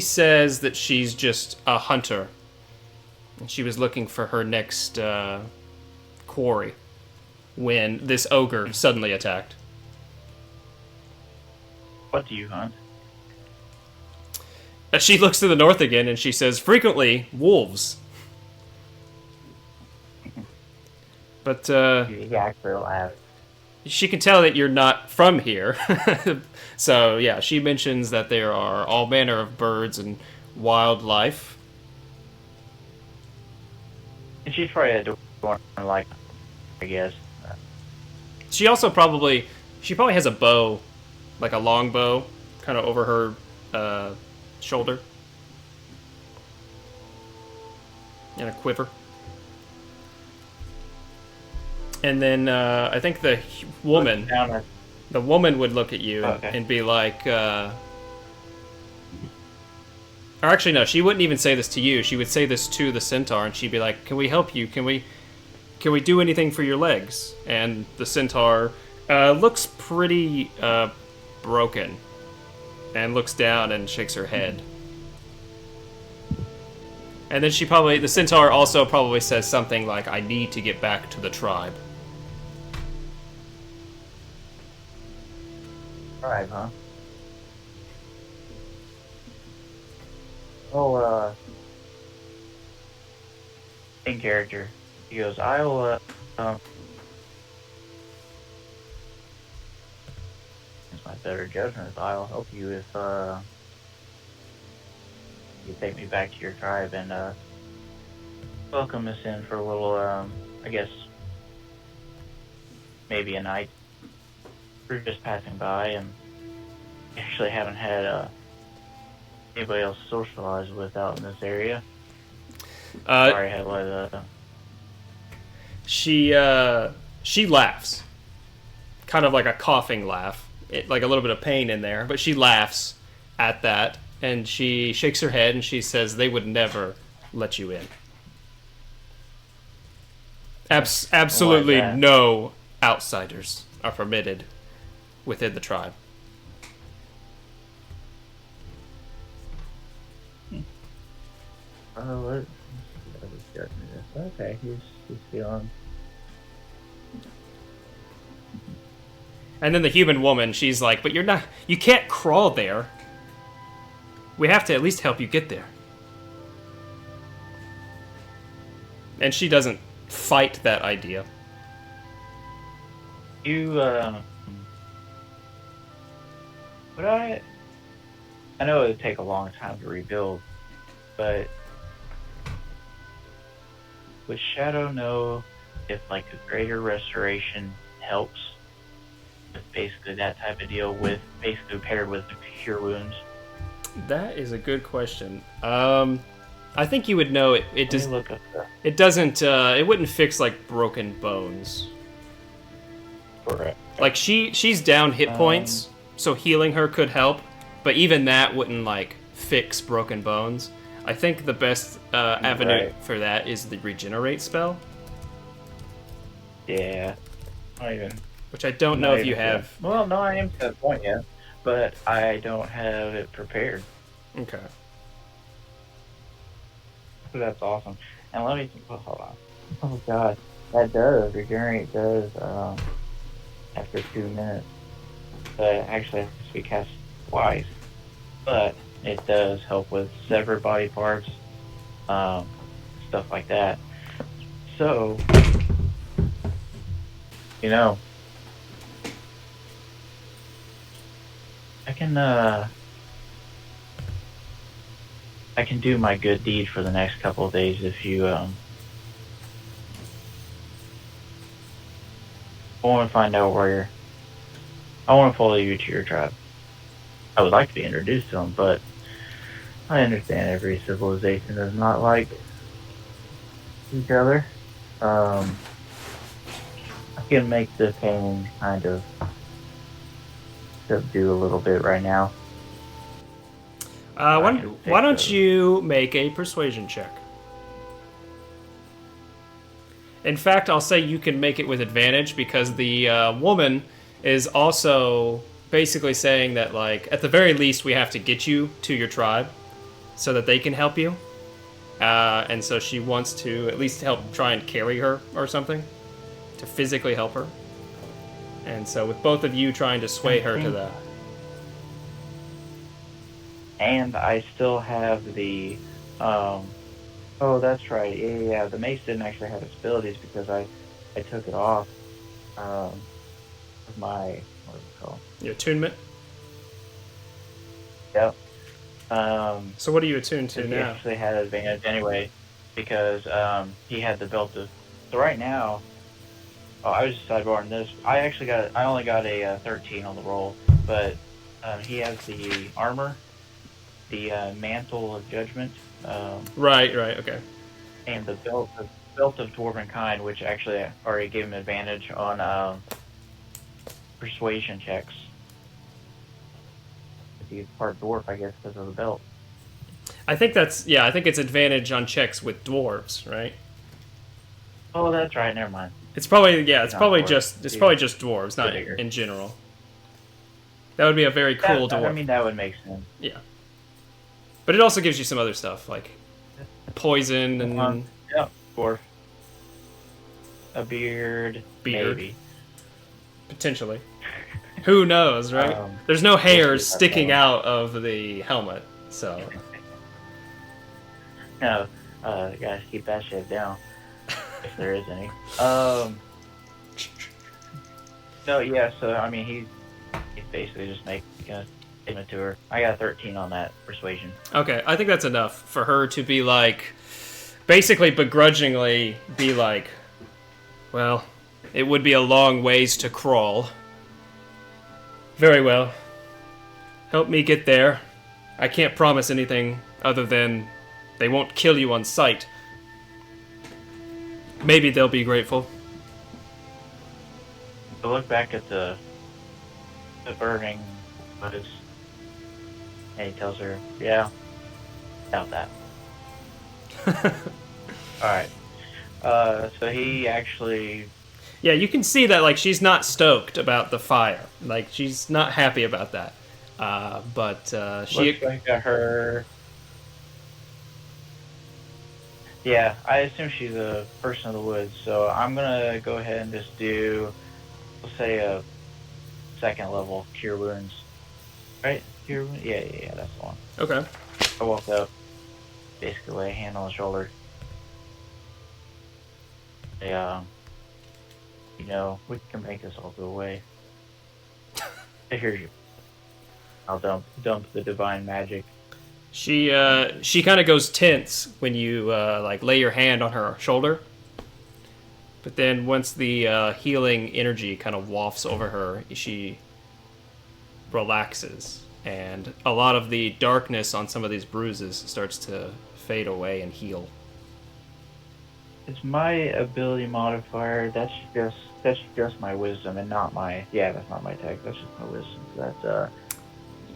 says that she's just a hunter. And she was looking for her next quarry when this ogre suddenly attacked. What do you hunt? She looks to the north again and she says, frequently, wolves. But You actually laugh. she can tell that you're not from here. So, yeah, she mentions that there are all manner of birds and wildlife. And she's probably a dwarf, like, I guess. She also probably has a bow, like a long bow, kind of over her shoulder. And a quiver. And then I think the woman would look at you and be like, or actually no, she wouldn't even say this to you. She would say this to the centaur, and she'd be like, "Can we help you? Can we do anything for your legs?" And the centaur looks pretty broken, and looks down and shakes her head. And then the centaur also probably says something like, "I need to get back to the tribe." Alright, huh? Oh, in character. He goes, I'll, it's my better judgment. I'll help you if, you take me back to your tribe and, welcome us in for a little, I guess, maybe a night. We're just passing by and actually haven't had, anybody else socialize with out in this area. Sorry, I had a She laughs, kind of like a coughing laugh, like a little bit of pain in there, but she laughs at that, and she shakes her head and she says, "They would never let you in. Absolutely no outsiders are permitted within the tribe." Oh, okay, he's feeling. And then the human woman, she's like, but you can't crawl there. We have to at least help you get there. And she doesn't fight that idea. Would I know it would take a long time to rebuild, but would Shadow know if like a greater restoration helps with basically that type of deal, with basically paired with the cure wounds? That is a good question. I think you would know it. It does. Look up that. It doesn't. It wouldn't fix like broken bones. Correct. Like she's down hit points, so healing her could help, but even that wouldn't like fix broken bones. I think the best avenue for that is the regenerate spell. Yeah. Not even. Which I don't know if you have. Well, no, I am to that point yet, but I don't have it prepared. Okay. So that's awesome. And let me hold on. Oh god, that does regenerate after 2 minutes. But actually, it has to be cast twice. But it does help with severed body parts, stuff like that. So, you know, I can do my good deed for the next couple of days if you I want to find out where I want to follow you to your tribe. I would like to be introduced to them, but I understand every civilization does not like each other. I can make the pain kind of subdue a little bit right now. Why don't you make a persuasion check? In fact, I'll say you can make it with advantage because the woman is also basically saying that, like, at the very least, we have to get you to your tribe so that they can help you. And so she wants to at least help try and carry her or something to physically help her. And so with both of you trying to sway her to that. And I still have the, oh, that's right. Yeah. The mace didn't actually have its abilities because I took it off, of my, what is it called? Your attunement? Yep. So what are you attuned to he now? actually had advantage anyway because, he had the belt of, so right now, I was just sidebarring this. I only got a 13 on the roll, but, he has the armor, the mantle of judgment, Right, okay. and the belt of dwarven kind, which actually already gave him advantage on persuasion checks. He's part dwarf, I guess, because of the belt. I think it's advantage on checks with dwarves, right? Oh, that's right. Never mind. It's probably dwarves. just dwarves, not in general. That would be a very cool dwarf. I mean, that would make sense. Yeah. But it also gives you some other stuff, like poison and... Yeah, dwarf. A beard. Maybe. Potentially. Who knows, right? There's no hairs sticking out of the helmet, so... No, guys, keep that shit down. If there is any. No, yeah, so, I mean, he's basically just making a statement to her. I got 13 on that persuasion. Okay, I think that's enough for her to be like, basically begrudgingly be like, well, it would be a long ways to crawl. Very well. Help me get there. I can't promise anything other than they won't kill you on sight. Maybe they'll be grateful. To look back at the burning buttocks, and he tells her, yeah, doubt that. Alright. So he actually... Yeah, you can see that, like, she's not stoked about the fire. Like, she's not happy about that. But she... Looks like her... Yeah, I assume she's a person of the woods, so I'm gonna go ahead and just do, let's say, a second level Cure Wounds. Right? Cure Wounds? Yeah, that's the one. Okay. I walk up, basically lay a hand on the shoulder. Say, we can make this all go away. Here's you. I'll dump the divine magic. She kind of goes tense when you lay your hand on her shoulder. But then once the healing energy kind of wafts over her, she relaxes, and a lot of the darkness on some of these bruises starts to fade away and heal. It's my ability modifier. That's just my wisdom and not my. Yeah, that's not my tech. That's just my wisdom. So that's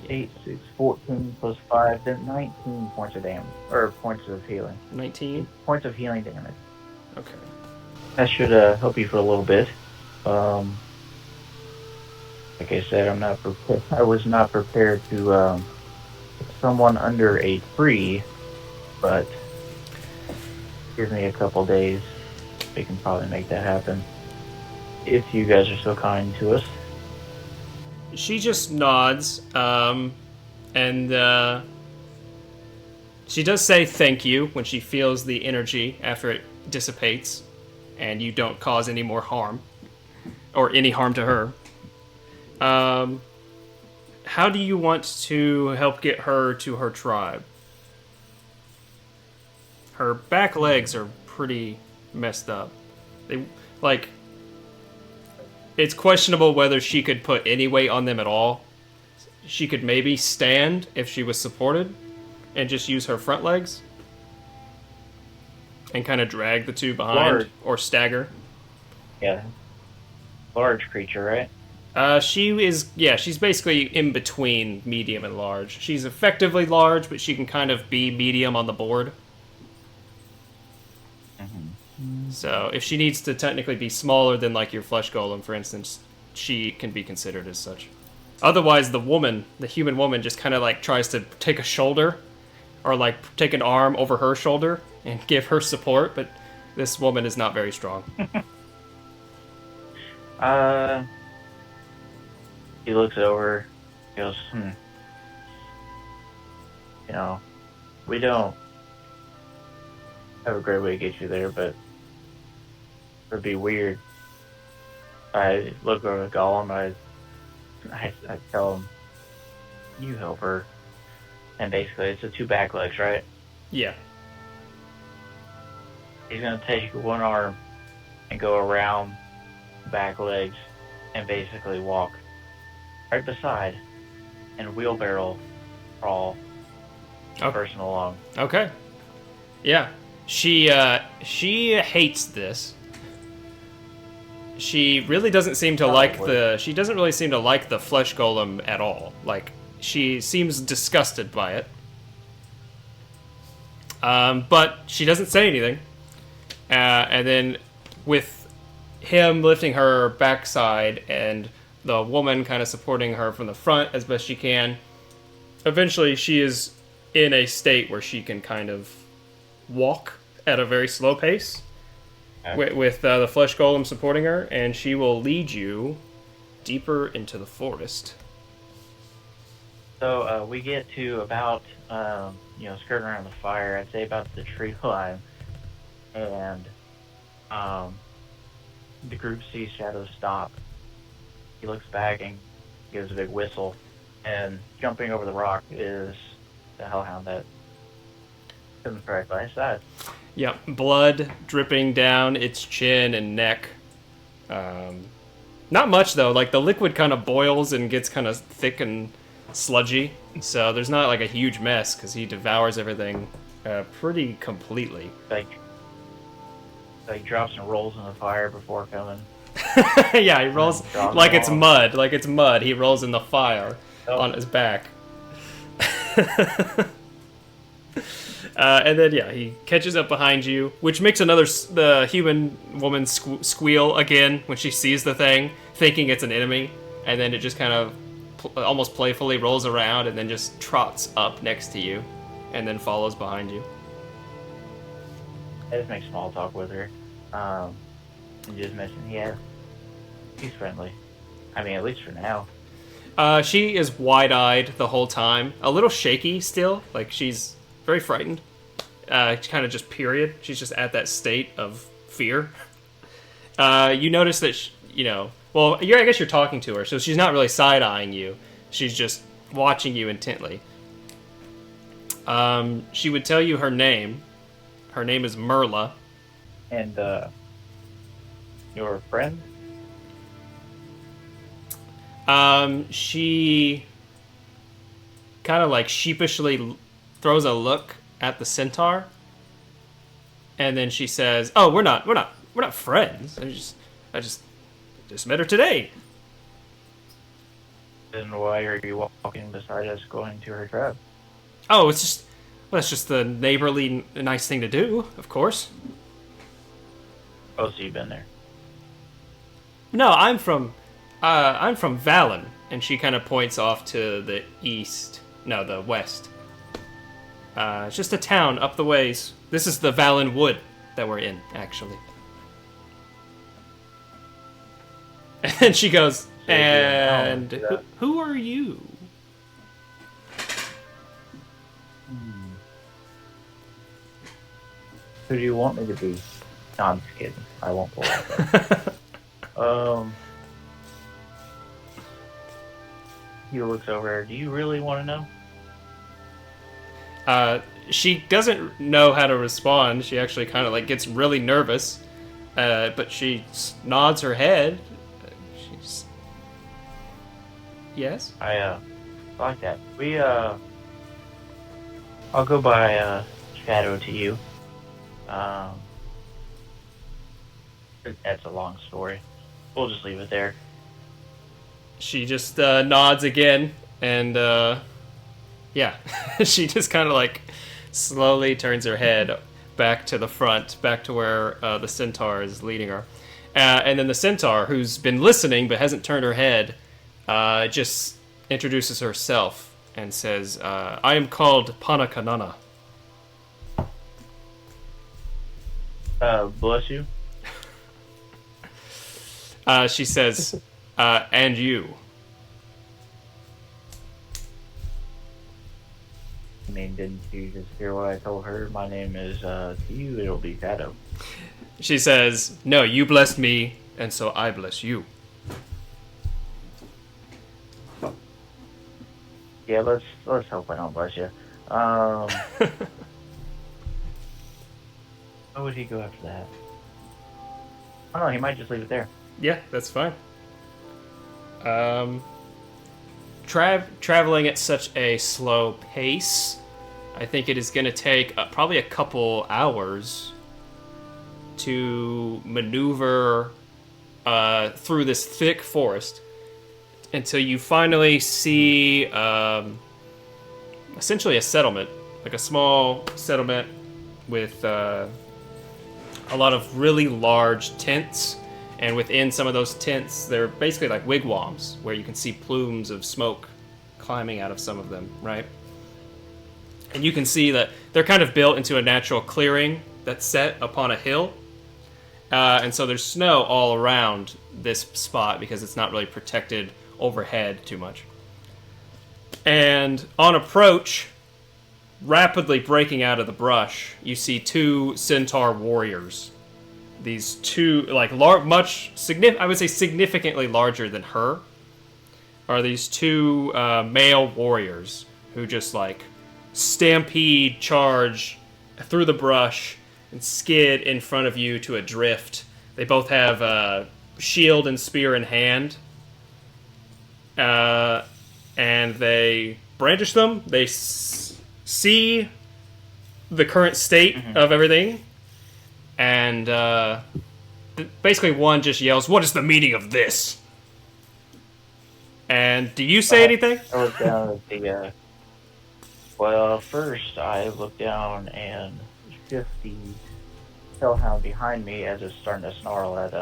8, 6, 14 plus 5, then 19 points of damage or points of healing. 19 points of healing damage. Okay. That should help you for a little bit. Like I said, I'm not prepared. I was not prepared to put someone under a tree, but give me a couple days. We can probably make that happen. If you guys are so kind to us. She just nods, and she does say thank you when she feels the energy after it dissipates, and you don't cause any more harm, or any harm to her. How do you want to help get her to her tribe? Her back legs are pretty messed up. It's questionable whether she could put any weight on them at all. She could maybe stand if she was supported and just use her front legs and kind of drag the two behind or stagger. Yeah. Large creature, right? She's basically in between medium and large. She's effectively large, but she can kind of be medium on the board. So if she needs to technically be smaller than like your flesh golem, for instance, she can be considered as such. Otherwise, the human woman, just kind of like tries to take a shoulder or like take an arm over her shoulder and give her support, but this woman is not very strong. He looks over, goes, we don't have a great way to get you there, but it'd be weird. I look over at Golem, I tell him, you help her. And basically, it's the two back legs, right? Yeah. He's going to take one arm and go around the back legs and basically walk right beside and wheelbarrow crawl the person along. Okay. Yeah. She hates this. She really doesn't seem to she doesn't really seem to like the flesh golem at all. Like, she seems disgusted by it. But she doesn't say anything. And then with him lifting her backside and the woman kind of supporting her from the front as best she can, eventually she is in a state where she can kind of walk at a very slow pace. With the flesh golem supporting her, and she will lead you deeper into the forest. So we get to about, skirting around the fire, I'd say about the tree line, and the group sees Shadow stop. He looks back and gives a big whistle, and jumping over the rock is the hellhound that comes right by his side. Yep, blood dripping down its chin and neck. Not much, though. Like, the liquid kind of boils and gets kind of thick and sludgy. So there's not, like, a huge mess, because he devours everything pretty completely. Like drops and rolls in the fire before coming. Yeah, he rolls like it's mud. Like it's mud. He rolls in the fire on his back. And then, he catches up behind you, which makes the human woman squeal again when she sees the thing, thinking it's an enemy, and then it just kind of almost playfully rolls around and then just trots up next to you, and then follows behind you. I just make small talk with her, and just mention, he's friendly. I mean, at least for now. She is wide-eyed the whole time, a little shaky still, like she's very frightened. Kind of just period. She's just at that state of fear. You notice that, I guess you're talking to her, so she's not really side-eyeing you. She's just watching you intently. She would tell you her name. Her name is Merla. And, your friend? She kind of like sheepishly throws a look at the centaur, and then she says, "Oh, we're not friends. I just met her today." Then why are you walking beside us going to her tribe? Oh, that's just the neighborly nice thing to do, of course. Oh, so you've been there. No, I'm from Vallen, and she kind of points off to the the west. It's just a town up the ways. This is the Vallen Wood that we're in, actually. And then she goes, and who are you? Who do you want me to be? No, I'm just kidding. I won't pull that. He looks over. Do you really want to know? She doesn't know how to respond. She actually kind of like gets really nervous, but she nods her head. She's yes. I like that. I'll go by Shadow to you. That's a long story. We'll just leave it there. She just nods again, and yeah, she just kind of like slowly turns her head back to the front, back to where the centaur is leading her. And then the centaur, who's been listening but hasn't turned her head, just introduces herself and says, I am called Panaka. Bless you. She says, and you. I mean, didn't you just hear what I told her? My name is, to you, it'll be Shadow. She says, no, you blessed me, and so I bless you. Yeah, let's hope I don't bless you. What would he go after that? I don't know, he might just leave it there. Yeah, that's fine. Traveling at such a slow pace, I think it is going to take probably a couple hours to maneuver through this thick forest until you finally see essentially a settlement, like a small settlement with a lot of really large tents. And within some of those tents, they're basically like wigwams, where you can see plumes of smoke climbing out of some of them, right? And you can see that they're kind of built into a natural clearing that's set upon a hill. And so there's snow all around this spot because it's not really protected overhead too much. And on approach, rapidly breaking out of the brush, you see two centaur warriors. These two, like, I would say significantly larger than her, are these two male warriors who just, like, stampede charge through the brush and skid in front of you to a drift. They both have shield and spear in hand, and they brandish them. They see the current state of everything. And basically one just yells, "What is the meaning of this?" And do you say anything? I look down at the, well, first I look down and just the hellhound behind me as it's starting to snarl at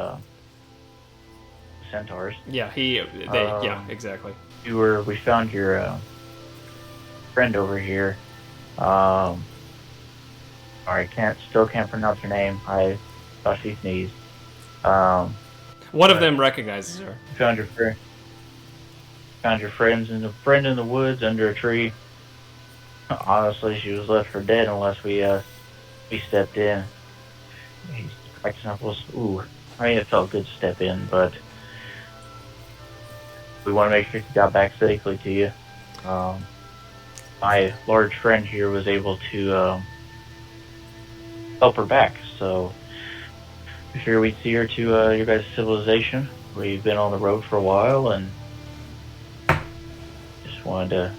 centaurs. Yeah, yeah, exactly. We found your friend over here. I still can't pronounce her name. I thought she sneezed. One of them recognizes her. Found her friend. found your friend in the woods under a tree. Honestly, she was left for dead unless we stepped in. He's cracking up. Ooh, I mean, it felt good to step in, but we want to make sure she got back safely to you. My large friend here was able to help her back, so we figured we'd see her to your guys' civilization. We've been on the road for a while, and just wanted to,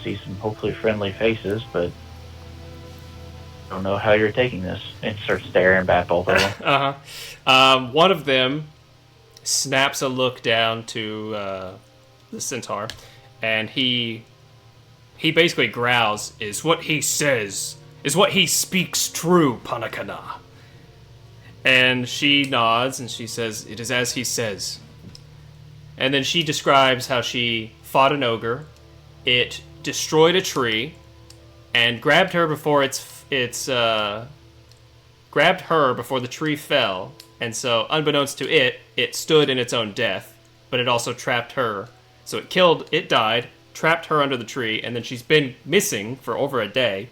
see some hopefully friendly faces, but don't know how you're taking this. And start staring at both of them. One of them snaps a look down to the centaur, and he basically growls, "Is what he says, is what he speaks true, Panaka?" And she nods, and she says, "It is as he says." And then she describes how she fought an ogre, it destroyed a tree, and grabbed her before grabbed her before the tree fell. And so, unbeknownst to it, it stood in its own death, but it also trapped her. So it died, trapped her under the tree, and then she's been missing for over a day.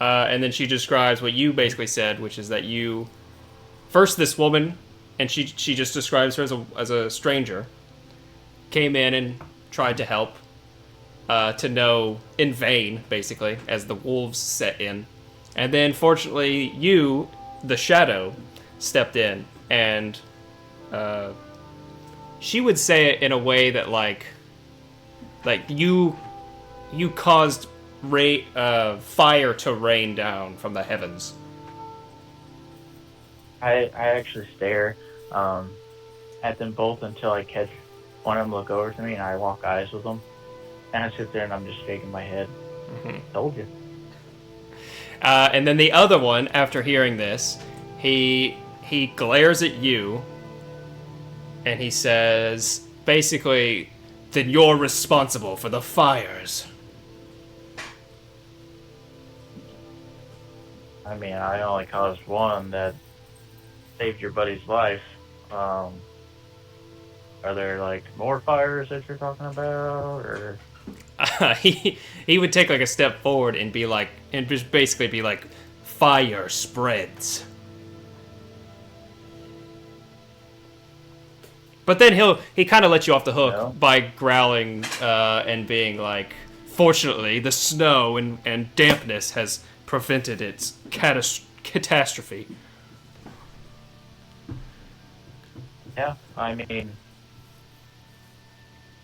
And then she describes what you basically said, which is that first this woman, and she just describes her as a stranger, came in and tried to help, to no in vain, basically, as the wolves set in. And then, fortunately, you, the shadow, stepped in, and she would say it in a way that, like you caused fire to rain down from the heavens. I actually stare at them both until I catch one of them look over to me, and I lock eyes with them. And I sit there and I'm just shaking my head. Mm-hmm. Told you. And then the other one, after hearing this, he glares at you, and he says, basically, "Then you're responsible for the fires." I mean, I only caused one that saved your buddy's life. Are there, more fires that you're talking about, or...? He would take, a step forward and be like, and just basically be like, "Fire spreads." But then he kind of lets you off the hook by growling and being like, "Fortunately, the snow and dampness has prevented its catastrophe." Yeah, I mean,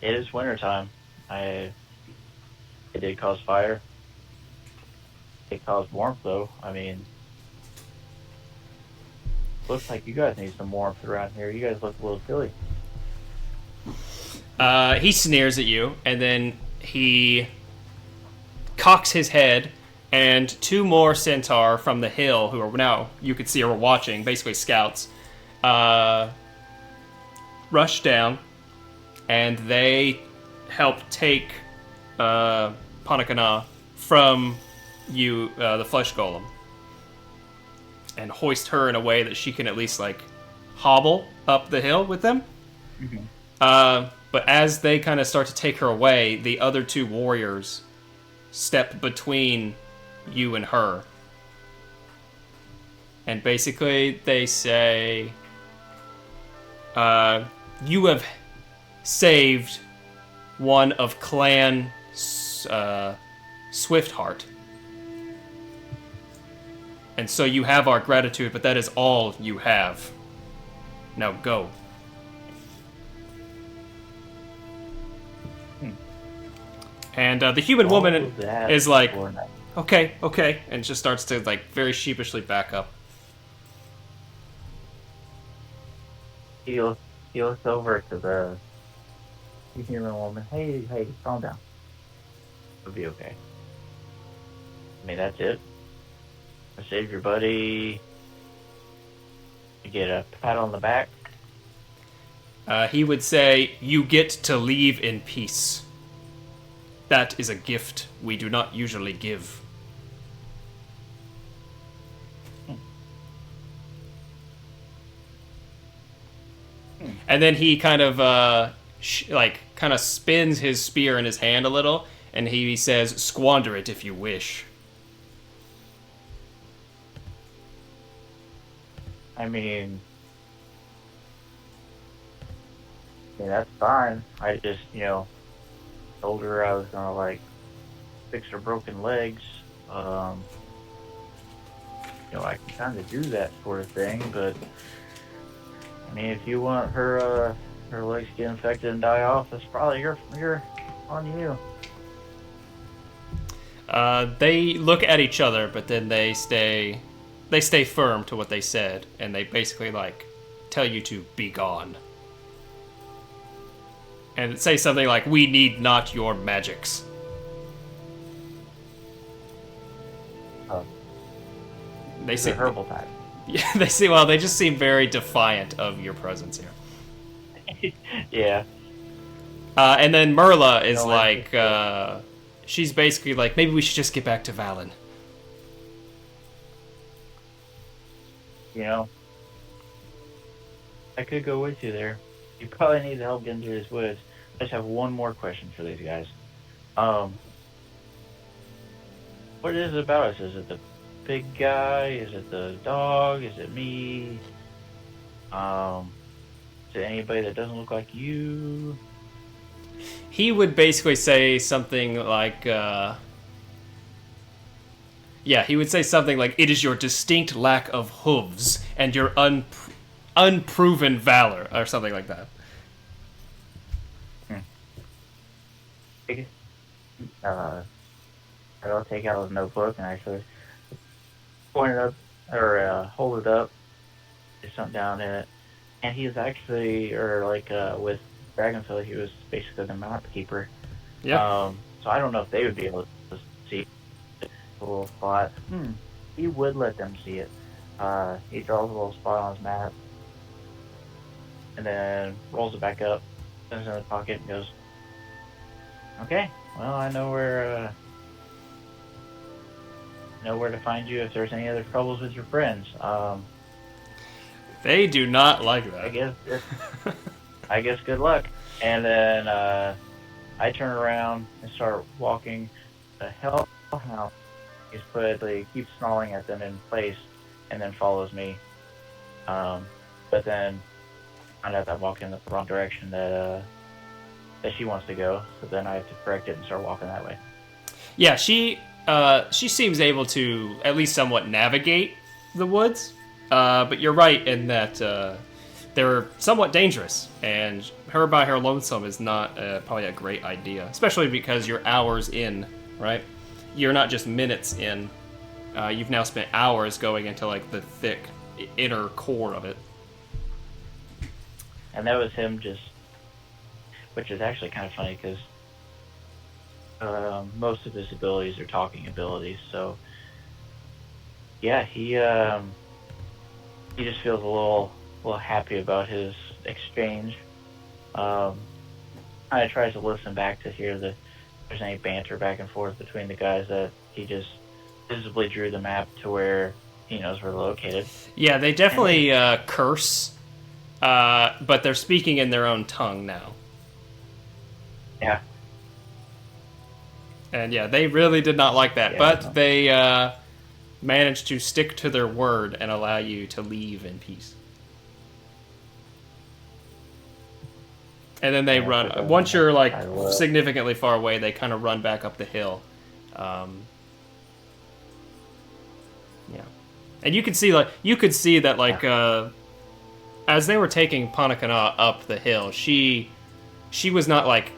it is wintertime. It did cause fire. It caused warmth, though. I mean, looks like you guys need some warmth around here. You guys look a little chilly. He sneers at you, and then he cocks his head, and two more centaur from the hill, who are now, you could see, are watching, basically scouts, rush down, and they help take Panaka from you, the flesh golem, and hoist her in a way that she can at least hobble up the hill with them. Mm-hmm. But as they kind of start to take her away, the other two warriors step between you and her, and basically they say, "You have saved one of Clan Swiftheart, and so you have our gratitude, but that is all you have. Now go." And the human woman is like, okay, and just starts to very sheepishly back up. He looks over to the human woman. Hey, calm down. It'll be okay. I mean, that's it. I saved your buddy. You get a pat on the back. He would say, "You get to leave in peace. That is a gift we do not usually give." And then he kind of like kind of spins his spear in his hand a little, and he says, "Squander it if you wish." I mean, yeah, that's fine. I just, told her I was gonna like fix her broken legs. I can kind of do that sort of thing, but I mean, if you want her legs to get infected and die off, that's probably your on you. They look at each other, but then they stay firm to what they said, and they basically like tell you to be gone. And say something like, "We need not your magics." They say herbal type. Yeah, they say. Well, they just seem very defiant of your presence here. Yeah. And then Merla is she's basically like, maybe we should just get back to Vallen. I could go with you there. You probably need help getting through these woods. I just have one more question for these guys. What is it about us? Is it the big guy? Is it the dog? Is it me? Is it anybody that doesn't look like you? He would basically say something like, he would say something like, "It is your distinct lack of hooves and your unproven valor," or something like that. I'll take out his notebook and actually point it up, or hold it up. There's something down in it. And he's actually, with Dragonfell, he was basically the map keeper. Yeah. So I don't know if they would be able to see the little spot. He would let them see it. He draws a little spot on his map, and then rolls it back up, puts it in the pocket, and goes, "Okay, well, I know where to find you if there's any other troubles with your friends." They do not like that. I guess good luck. And then I turn around and start walking the hell out. He keeps snarling at them in place and then follows me. But then I find out that I'm walking in the wrong direction that she wants to go. So then I have to correct it and start walking that way. Yeah, she seems able to at least somewhat navigate the woods. But you're right in that they're somewhat dangerous, and her by her lonesome is not probably a great idea, especially because you're hours in, right? You're not just minutes in. You've now spent hours going into like the thick inner core of it. And that was him which is actually kind of funny because most of his abilities are talking abilities, so yeah, he just feels a little happy about his exchange. Kind of tries to listen back to hear if there's any banter back and forth between the guys, that he just visibly drew the map to where he knows we're located. Yeah, they definitely curse, but they're speaking in their own tongue now. Yeah. And yeah, they really did not like that, but they managed to stick to their word and allow you to leave in peace. And then they run. Once you're like significantly far away, they kind of run back up the hill. Yeah, and you could see that as they were taking Panaka up the hill, she was not like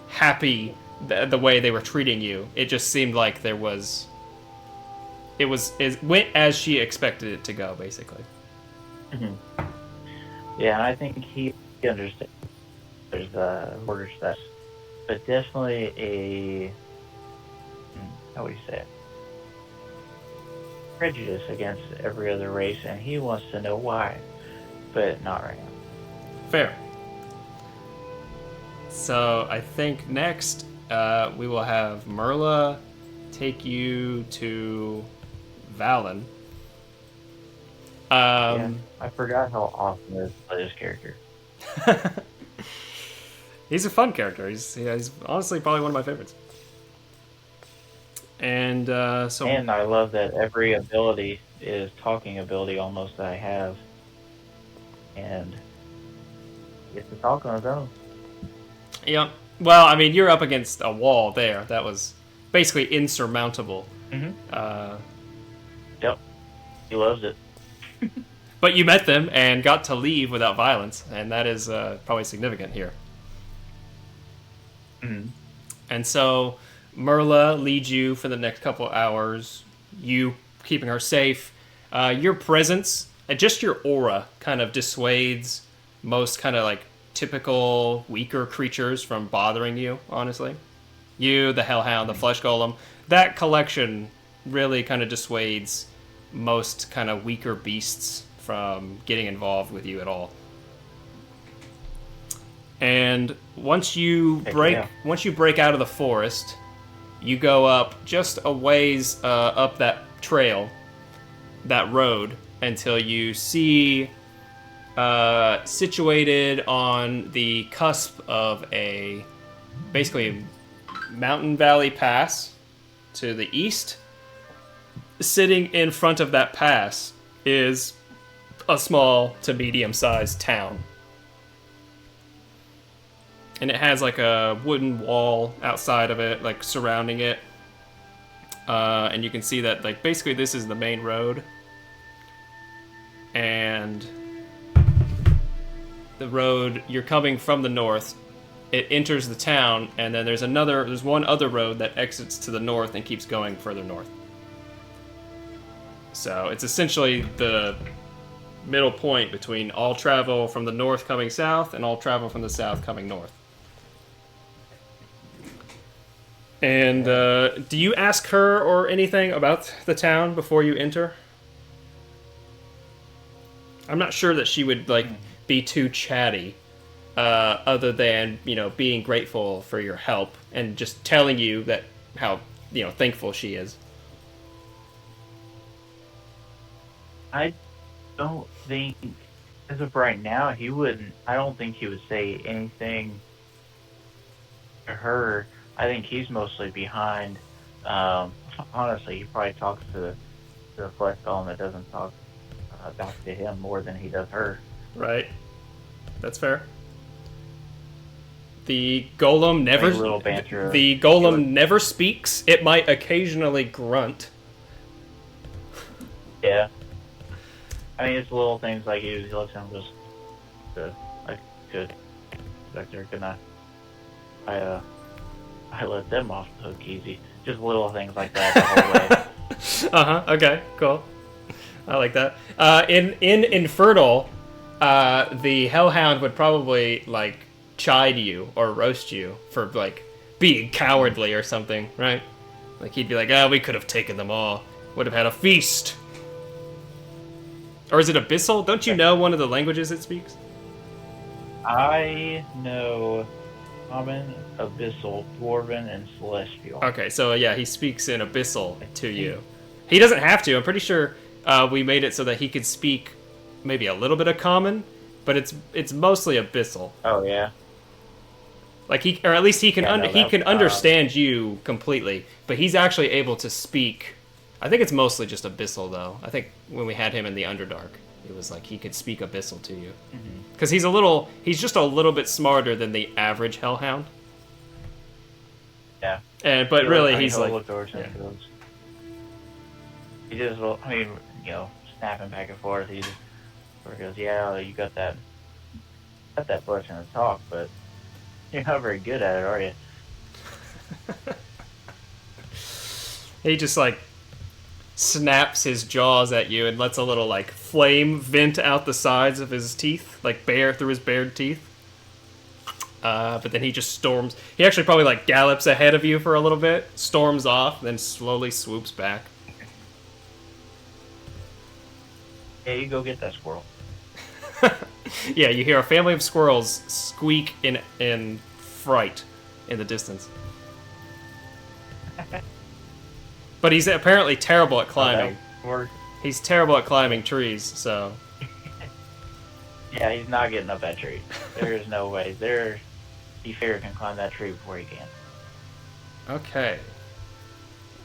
happy the way they were treating you. It just seemed like it went as she expected it to go, basically. Mm-hmm. Yeah, and I think he understands there's orders that, but definitely how would you say it? Prejudice against every other race, and he wants to know why, but not right now. Fair. So I think next we will have Merla take you to Vallen. Yeah, I forgot how awesome it is to play this character. He's a fun character. He's honestly probably one of my favorites. And And I love that every ability is talking ability almost that I have. And gets to talk on his own. yeah. Well, I mean, you're up against a wall there. That was basically insurmountable. Yep. He loves it. But you met them and got to leave without violence, and that is probably significant here. And so Merla leads you for the next couple hours, you keeping her safe. Your presence, just your aura, kind of dissuades most kind of like typical weaker creatures from bothering you, honestly. You, the Hellhound, the Flesh Golem, that collection really kind of dissuades most kind of weaker beasts from getting involved with you at all. And once you break out of the forest, you go up just a ways up that trail, that road, until you see situated on the cusp of basically mountain valley pass to the east. Sitting in front of that pass is a small to medium-sized town. And it has like a wooden wall outside of it, like surrounding it. And you can see that like basically this is the main road. And the road, you're coming from the north, it enters the town, and then there's one other road that exits to the north and keeps going further north. So it's essentially the middle point between all travel from the north coming south and all travel from the south coming north. And do you ask her or anything about the town before you enter? I'm not sure that she would like be too chatty, other than being grateful for your help and just telling you that how thankful she is. I don't think, as of right now, I don't think he would say anything to her. I think he's mostly behind. Honestly, he probably talks to the flesh golem that doesn't talk back to him more than he does her. Right. That's fair. The golem never. Maybe a little banter. The golem never speaks. It might occasionally grunt. Yeah. I mean, it's little things like he looks at him and goes, "Good, like good, back there, good night." I let them off the hook easy. Just little things like that the whole way. Okay. Cool. I like that. In Infernal, the Hellhound would probably like chide you or roast you for like being cowardly or something, right? Like he'd be like, we could have taken them all. Would have had a feast. Or is it Abyssal? Don't you know one of the languages it speaks? I know Common, Abyssal, Dwarven, and Celestial. Okay, so yeah, he speaks in Abyssal to you. He doesn't have to. I'm pretty sure we made it so that he could speak maybe a little bit of Common, but it's mostly Abyssal. Oh yeah. Like or at least he can understand you completely, but he's actually able to speak. I think it's mostly just Abyssal though. I think when we had him in the Underdark, it was like he could speak Abyssal to you. Because he's just a little bit smarter than the average Hellhound. Yeah. But really, he's like. Look over to those. He just, snapping back and forth. He goes, "Yeah, you got that portion of talk, but you're not very good at it, are you?" He just like snaps his jaws at you and lets a little like flame vent out the sides of his teeth, like through his bared teeth. But then he just storms. He actually probably like gallops ahead of you for a little bit, storms off, then slowly swoops back. Yeah, you go get that squirrel. Yeah, you hear a family of squirrels squeak in fright in the distance. But he's apparently terrible at climbing. He's terrible at climbing trees, so... Yeah, he's not getting up that tree. There is no way. Be fair, can climb that tree before he can. Okay.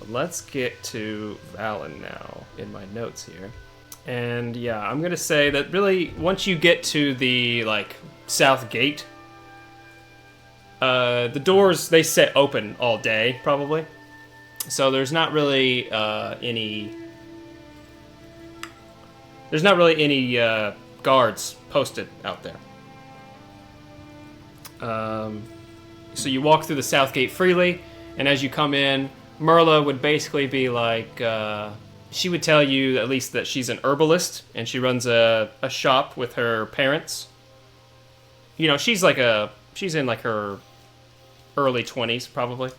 Let's get to Vallen now in my notes here. And yeah, I'm gonna say that really once you get to the like south gate, the doors they sit open all day probably, so there's not really any guards posted out there. So you walk through the south gate freely, and as you come in, Merla would basically be like, she would tell you at least that she's an herbalist, and she runs a shop with her parents. You know, she's in like her early 20s probably.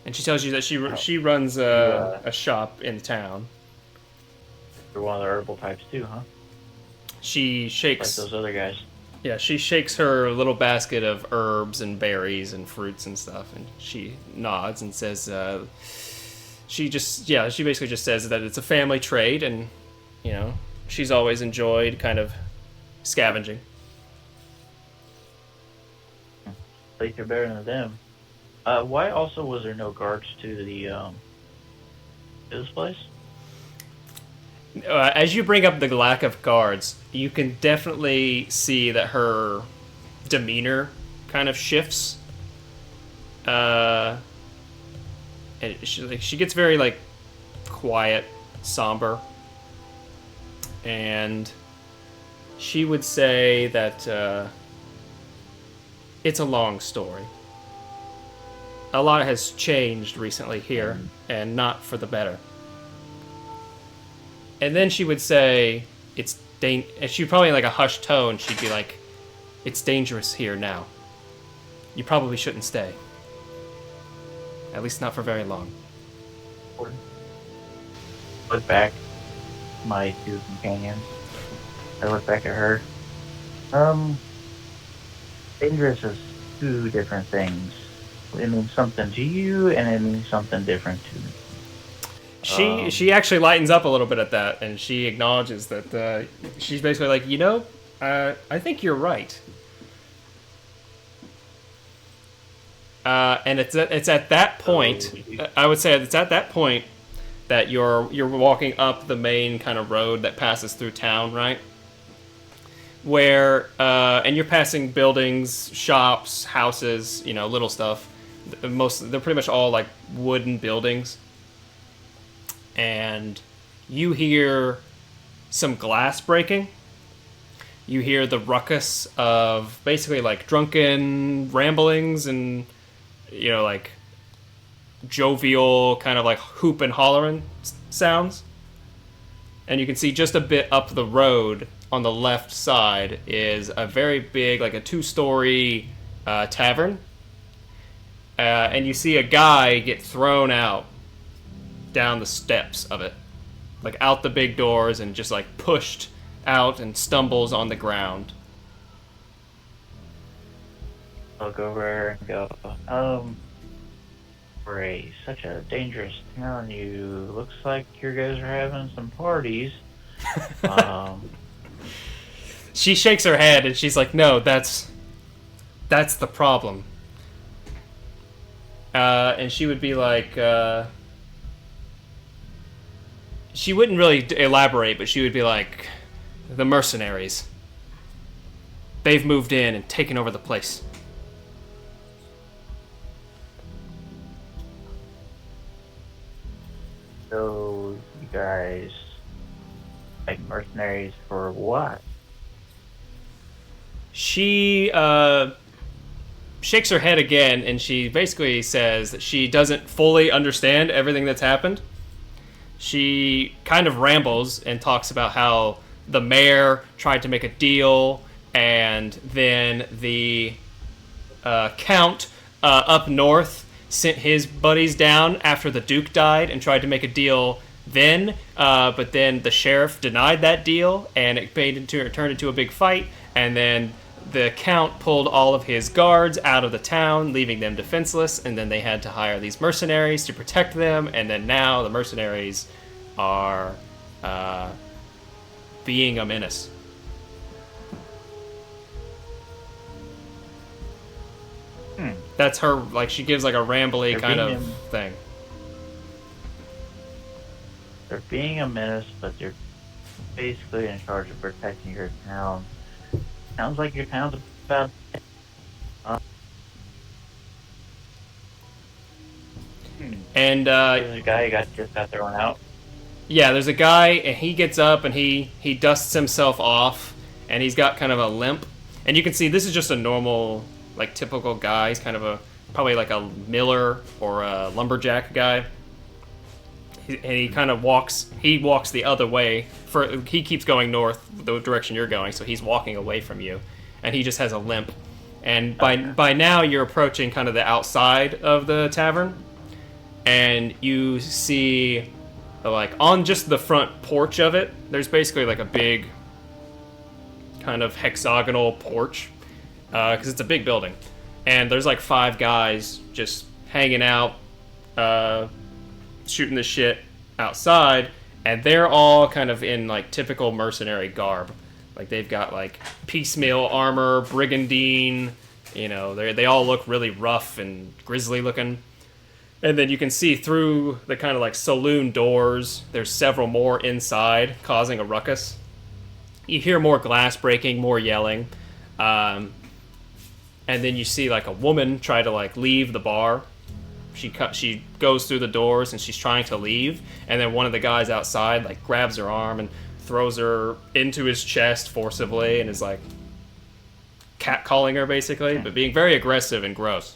And she tells you that she runs a shop in town. You're one of the herbal types too, huh? She shakes... Like those other guys. Yeah, she shakes her little basket of herbs and berries and fruits and stuff, and she nods and says, she basically just says that it's a family trade, and, you know, she's always enjoyed kind of scavenging. At least you're better than them. Why also was there no guards to this place? As you bring up the lack of guards, you can definitely see that her demeanor kind of shifts. And she gets very like quiet, somber, and she would say that it's a long story. A lot has changed recently here, and not for the better. And then she would say, and she'd probably in like a hushed tone, she'd be like, it's dangerous here now. You probably shouldn't stay. At least not for very long. Look back, my two companions. I look back at her. Dangerous is two different things. It means something to you, and it means something different to me. She actually lightens up a little bit at that, and she acknowledges that she's basically like, you know, I think you're right. And it's at that point, I would say it's at that point that you're walking up the main kind of road that passes through town, right? Where and you're passing buildings, shops, houses, you know, little stuff. They're pretty much all like wooden buildings. And you hear some glass breaking. You hear the ruckus of basically like drunken ramblings and, you know, like jovial kind of like hoop and hollering sounds. And you can see just a bit up the road on the left side is a very big, like a 2-story tavern. And you see a guy get thrown out down the steps of it, like out the big doors, and just like pushed out and stumbles on the ground. I'll go over and go, for such a dangerous town, looks like you guys are having some parties. She shakes her head and she's like, no, that's the problem. And she would be like, she wouldn't really elaborate, but she would be like, the mercenaries. They've moved in and taken over the place. So, you guys, like mercenaries for what? She shakes her head again, and she basically says that she doesn't fully understand everything that's happened. She kind of rambles and talks about how the mayor tried to make a deal, and then the count up north sent his buddies down after the Duke died and tried to make a deal then, but then the sheriff denied that deal, and it turned into a big fight, and then the count pulled all of his guards out of the town, leaving them defenseless, and then they had to hire these mercenaries to protect them, and then now the mercenaries are being a menace. That's her, like, she gives like a rambly kind of thing. They're being a menace, but they're basically in charge of protecting your town. Sounds like your town's about... And, there's a guy who just got thrown out. Yeah, there's a guy, and he gets up, and he dusts himself off, and he's got kind of a limp. And you can see this is just a normal, like, typical guy. He's kind of probably like a miller or a lumberjack guy. And he kind of walks the other way. He keeps going north, the direction you're going, so he's walking away from you. And he just has a limp. And by now, you're approaching kind of the outside of the tavern. And you see, like, on just the front porch of it, there's basically like a big kind of hexagonal porch, because it's a big building. And there's like 5 guys just hanging out, shooting the shit outside, and they're all kind of in like typical mercenary garb. Like, they've got like piecemeal armor, brigandine, you know, they all look really rough and grisly looking. And then you can see through the kind of like saloon doors, there's several more inside, causing a ruckus. You hear more glass breaking, more yelling. And then you see like a woman try to like leave the bar. She goes through the doors and she's trying to leave. And then one of the guys outside like grabs her arm and throws her into his chest forcibly and is like catcalling her basically, but being very aggressive and gross.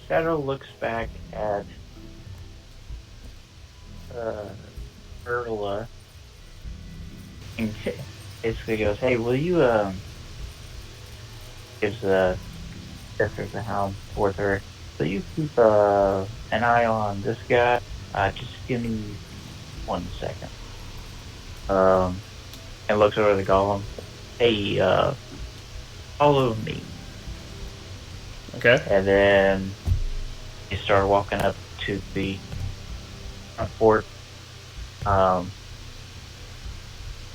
Shadow looks back at Merla and basically goes, "Hey, will you gives the there's a hound for her. Will you keep an eye on this guy? Just give me 1 second." And looks over the golem. "Hey, follow me." Okay. And then he started walking up to the front port.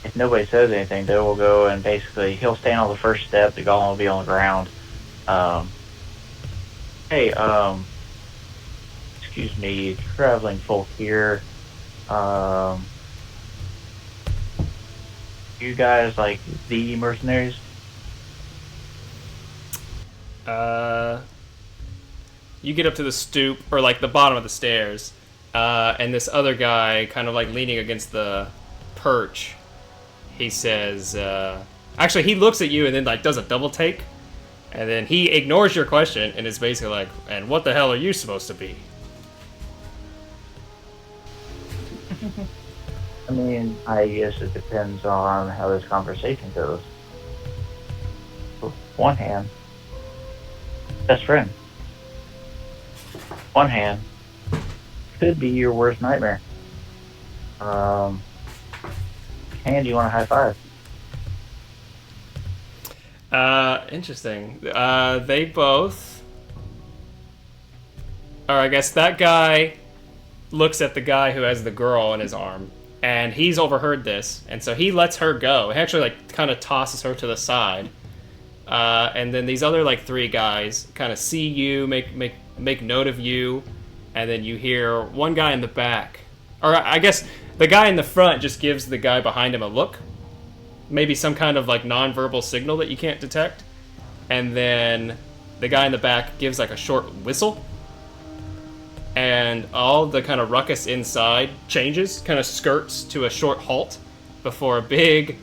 If nobody says anything, they will go and basically he'll stand on the first step. The golem will be on the ground. Hey, excuse me, traveling folk here. You guys like the mercenaries? You get up to the stoop, or like the bottom of the stairs, and this other guy, kind of like leaning against the perch, he says, actually he looks at you and then like does a double take, and then he ignores your question and is basically like, "And what the hell are you supposed to be?" I mean, I guess it depends on how this conversation goes. With one hand, best friend. One hand, could be your worst nightmare. And you want a high five? Interesting. They both... Or I guess that guy looks at the guy who has the girl in his arm, and he's overheard this, and so he lets her go. He actually like kind of tosses her to the side. And then these other like 3 guys kind of see you, make note of you, and then you hear one guy in the back, or I guess the guy in the front just gives the guy behind him a look, maybe some kind of like nonverbal signal that you can't detect, and then the guy in the back gives like a short whistle, and all the kind of ruckus inside changes, kind of skirts to a short halt before a big,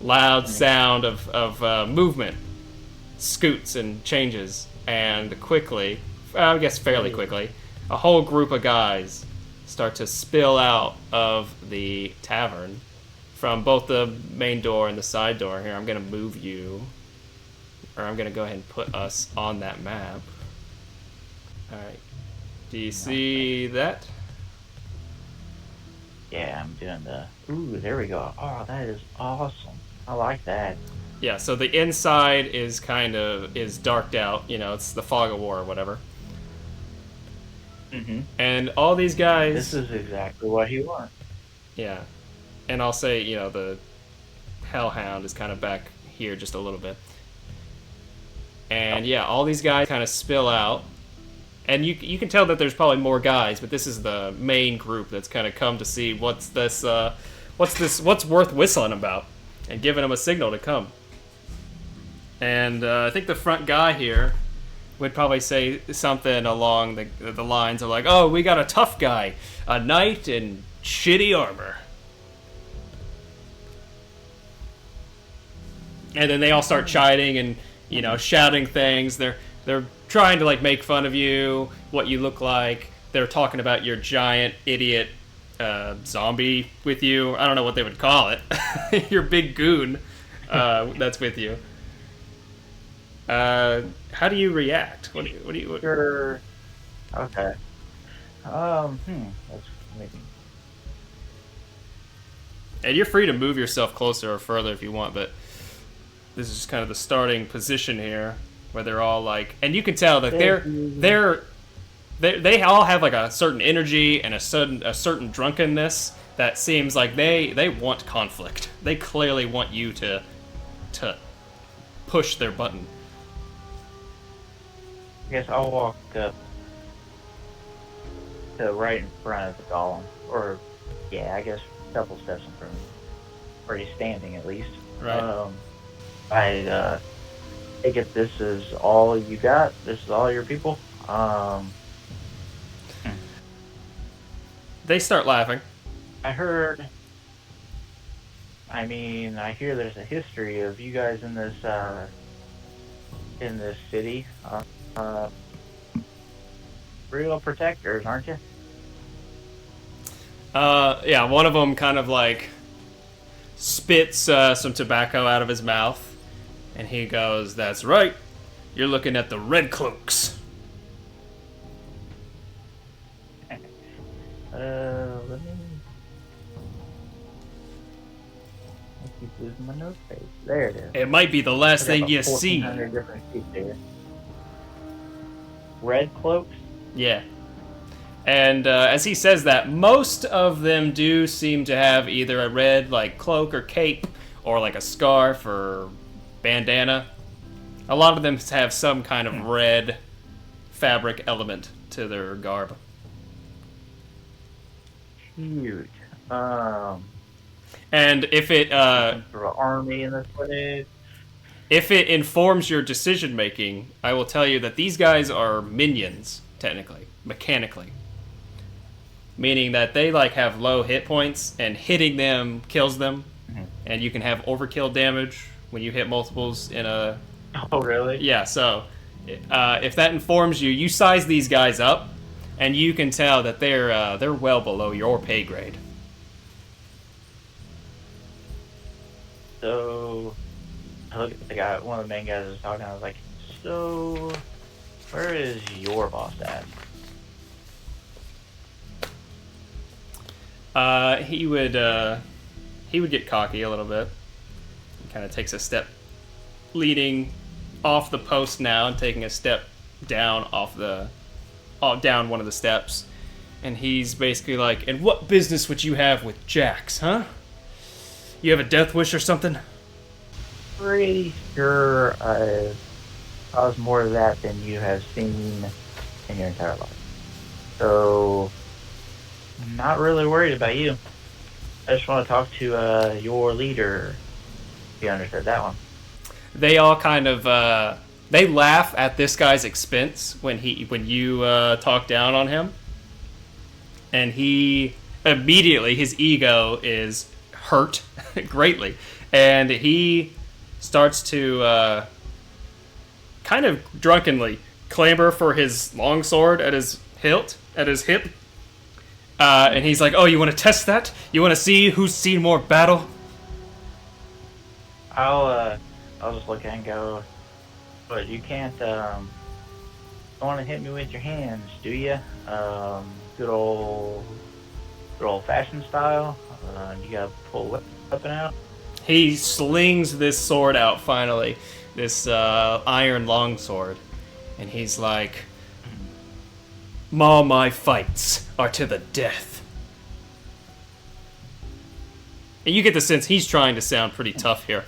loud sound of movement scoots and changes, and quickly, I guess fairly quickly, a whole group of guys start to spill out of the tavern from both the main door and the side door. Here, I'm going to move you, or I'm going to go ahead and put us on that map. Alright. Do you see that? Yeah, I'm doing the... Ooh, there we go. Oh, that is awesome. I like that. Yeah, so the inside is is darked out. You know, it's the fog of war or whatever. Mm-hmm. And all these guys... This is exactly what he wants. Yeah. And I'll say, you know, the Hellhound is kind of back here just a little bit. And yeah, all these guys kind of spill out. And you can tell that there's probably more guys, but this is the main group that's kind of come to see what's worth whistling about, and giving them a signal to come. And I think the front guy here would probably say something along the lines of like, "Oh, we got a tough guy, a knight in shitty armor." And then they all start chiding and shouting things. They're trying to like make fun of you, what you look like. They're talking about your giant idiot zombie with you. I don't know what they would call it. Your big goon that's with you. How do you react? What do you? Sure. Okay. That's maybe. And you're free to move yourself closer or further if you want, but this is just kind of the starting position here, where they're all like, and you can tell that they all have like a certain energy and a certain drunkenness that seems like they want conflict. They clearly want you to push their button. I guess I'll walk up to right in front of the golem, or I guess a couple steps in front of him, where he's standing at least. Right. I take it this is all you got. This is all your people. They start laughing. I heard. I hear there's a history of you guys in this city. Real protectors, aren't you? Yeah, one of them kind of like spits some tobacco out of his mouth, and he goes, "That's right, you're looking at the Red Cloaks." Let me. I keep losing my note page. There it is. It might be the last thing you see. 1,400 different sheets here. Red cloaks? Yeah. And as he says that, most of them do seem to have either a red like cloak or cape, or like a scarf or bandana. A lot of them have some kind of red fabric element to their garb. Huge. And if it Some sort of army in this footage. if it informs your decision making, I will tell you that these guys are minions, technically, mechanically. Meaning that they like have low hit points, and hitting them kills them, and you can have overkill damage when you hit multiples in a. Oh, really? Yeah. So, if that informs you, you size these guys up, and you can tell that they're well below your pay grade. So, I look at the guy, one of the main guys was talking, I was like, so, where is your boss at? He would get cocky a little bit. He kind of takes a step, leading off the post now and taking a step down down one of the steps, and he's basically like, "And what business would you have with Jax, huh? You have a death wish or something?" Pretty sure I've caused more of that than you have seen in your entire life. So, I'm not really worried about you. I just want to talk to your leader. If you understood that one. They all kind of they laugh at this guy's expense when you talk down on him, and he immediately, his ego is hurt greatly, and he starts to kind of drunkenly clamber for his longsword at his hip. And he's like, "Oh, you want to test that? You want to see who's seen more battle?" I'll just look at it and go, but you can't don't want to hit me with your hands, do you? Good old fashioned style. You gotta pull a weapon out. He slings this sword out finally, this iron longsword, and he's like, "All my fights are to the death." And you get the sense he's trying to sound pretty tough here.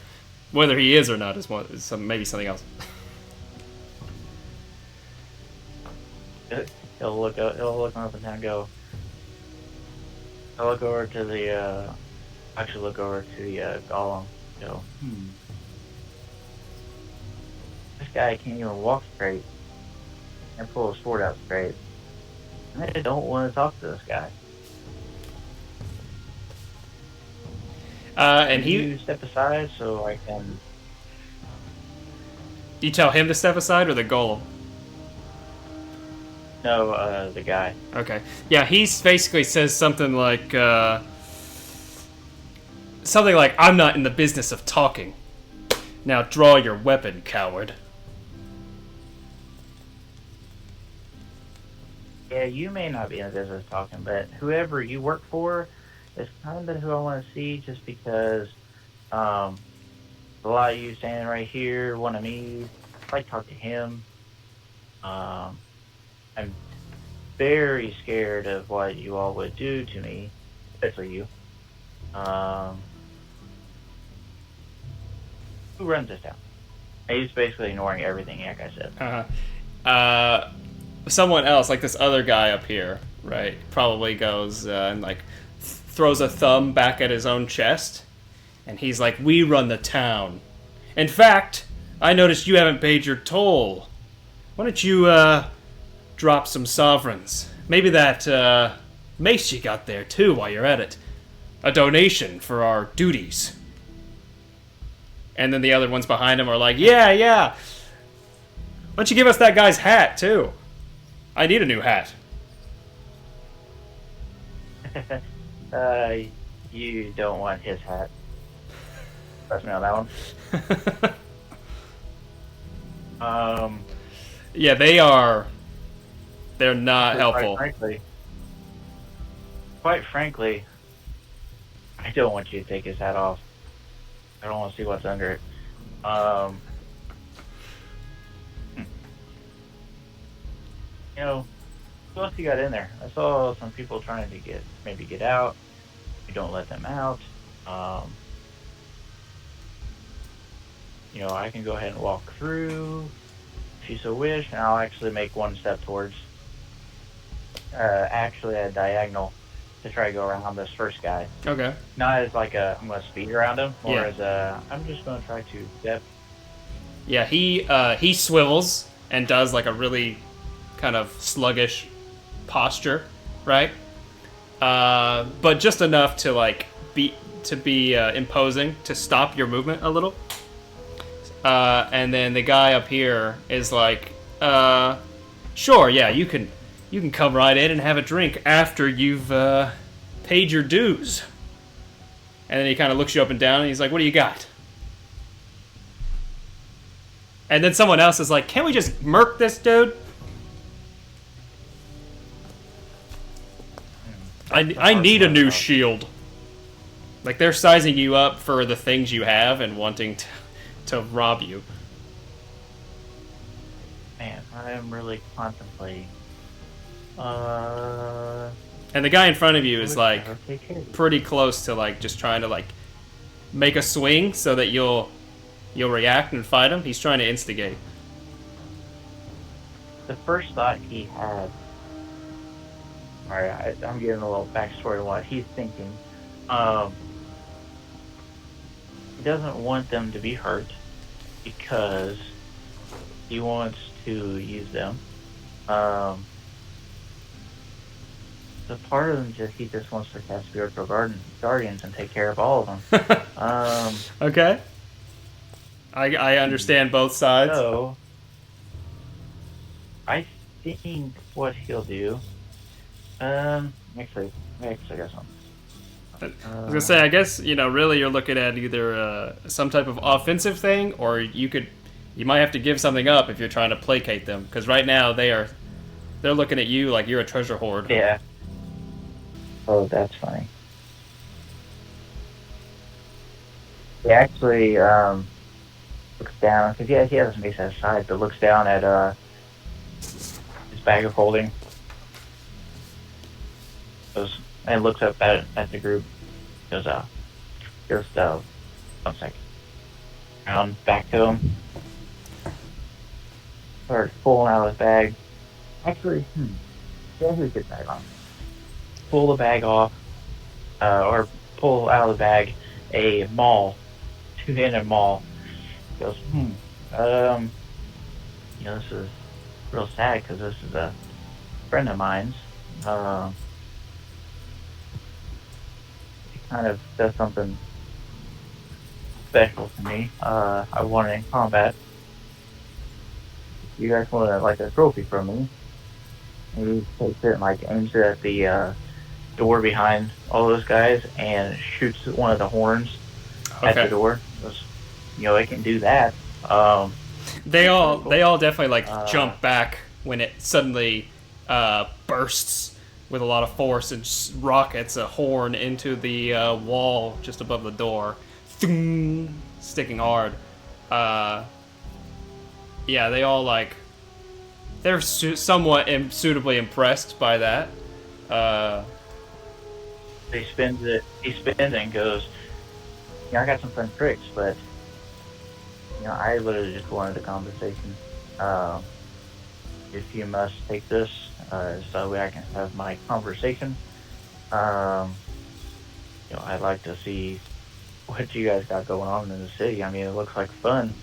Whether he is or not is maybe something else. He'll look up and down and go. I'll look over to the, actually look over to the, golem. Go, This guy can't even walk straight. And pull his sword out straight. I don't want to talk to this guy. And you step aside so I can... You tell him to step aside or the golem? No, the guy. Okay. Yeah, he basically says something like, I'm not in the business of talking. Now draw your weapon, coward. Yeah, you may not be in the business of talking, but whoever you work for is kind of who I want to see, just because a lot of you standing right here want to meet. I'd like to talk to him. I'm very scared of what you all would do to me, especially you. Who runs this town? He's basically ignoring everything, like I said. Someone else, like this other guy up here, right, probably goes and like throws a thumb back at his own chest, and he's like, "We run the town. In fact, I noticed you haven't paid your toll. Why don't you drop some sovereigns? Maybe that mace you got there too while you're at it. A donation for our duties." And then the other ones behind him are like, yeah. Why don't you give us that guy's hat too? I need a new hat. You don't want his hat. Trust me on that one. Yeah, they're not helpful. Quite frankly, I don't want you to take his hat off. I don't want to see what's under it. You know, what else you got in there? I saw some people trying to get out. You don't let them out. You know, I can go ahead and walk through if you so wish, and I'll actually make one step towards actually a diagonal to try to go around this first guy. Okay. Not as like I'm going to speed around him, more as I'm just going to try to step. Yeah, he swivels and does like a really kind of sluggish posture, right? But just enough to like be imposing to stop your movement a little. And then the guy up here is like, sure, yeah, you can come right in and have a drink after you've paid your dues. And then he kind of looks you up and down, and he's like, what do you got? And then someone else is like, can we just murk this dude? I need a new shield. Like, they're sizing you up for the things you have and wanting to rob you. Man, I am really contemplating. And the guy in front of you is like pretty close to like just trying to like make a swing so that you'll react and fight him. He's trying to instigate. The first thought he had. Alright, I'm giving a little backstory on what he's thinking. He doesn't want them to be hurt because he wants to use them. The part of him he just wants to cast spiritual guardians and take care of all of them. Okay. I understand both sides. So, I think what he'll do. Actually, I got something. I was gonna say, I guess really you're looking at either some type of offensive thing, or you might have to give something up if you're trying to placate them. Because right now they're looking at you like you're a treasure hoard. Yeah. Oh, that's funny. He actually looks down, because he has a mace at his side, but looks down at his bag of holding. And looks up at the group. Goes, 1 second. around back to him. Starts pulling out his bag. Actually, yeah, he get bag on. Pull the bag off, or pull out of the bag a maul, two-handed maul. Goes, this is real sad because this is a friend of mine's. He kind of does something special to me. I won it in combat. You guys want like a trophy from me? He takes it and like aims it at the door behind all those guys and shoots one of the horns at the door. Goes, I can do that. They all definitely like jump back when it suddenly bursts with a lot of force and rockets a horn into the wall just above the door, sticking hard. Yeah, they all like they're somewhat suitably impressed by that. He spins it and goes, I got some fun tricks, but I literally just wanted a conversation. If you must take this, so I can have my conversation. I'd like to see what you guys got going on in the city. I mean, it looks like fun.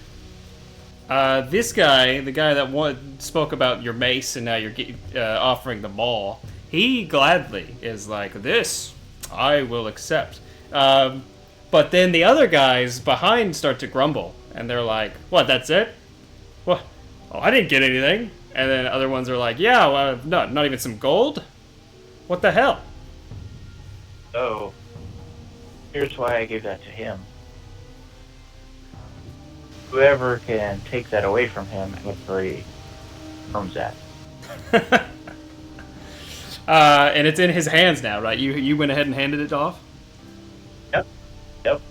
This guy, the guy that spoke about your mace and now you're offering the maul, he gladly is like, this, I will accept. But then the other guys behind start to grumble, and they're like, what, that's it? What? Oh, I didn't get anything. And then other ones are like, yeah, well, not even some gold? What the hell? Oh, here's why I gave that to him. Whoever can take that away from him actually owns that. And it's in his hands now, right? You went ahead and handed it off? Yep.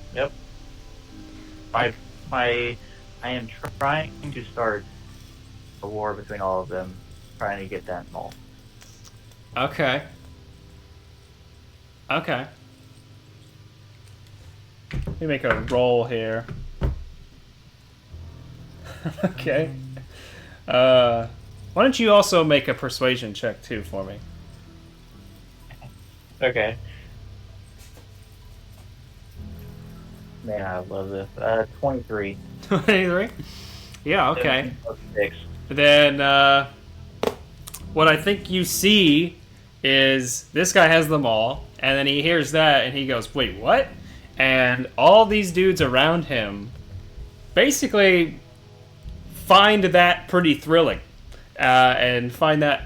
I am trying to start a war between all of them, trying to get that maul. Okay. Let me make a roll here. Okay. Why don't you also make a persuasion check too for me? Okay. Man, I love this. 23. 23? Yeah, okay. 6. Then, what I think you see is this guy has them all, and then he hears that, and he goes, wait, what? And all these dudes around him basically find that pretty thrilling, and find that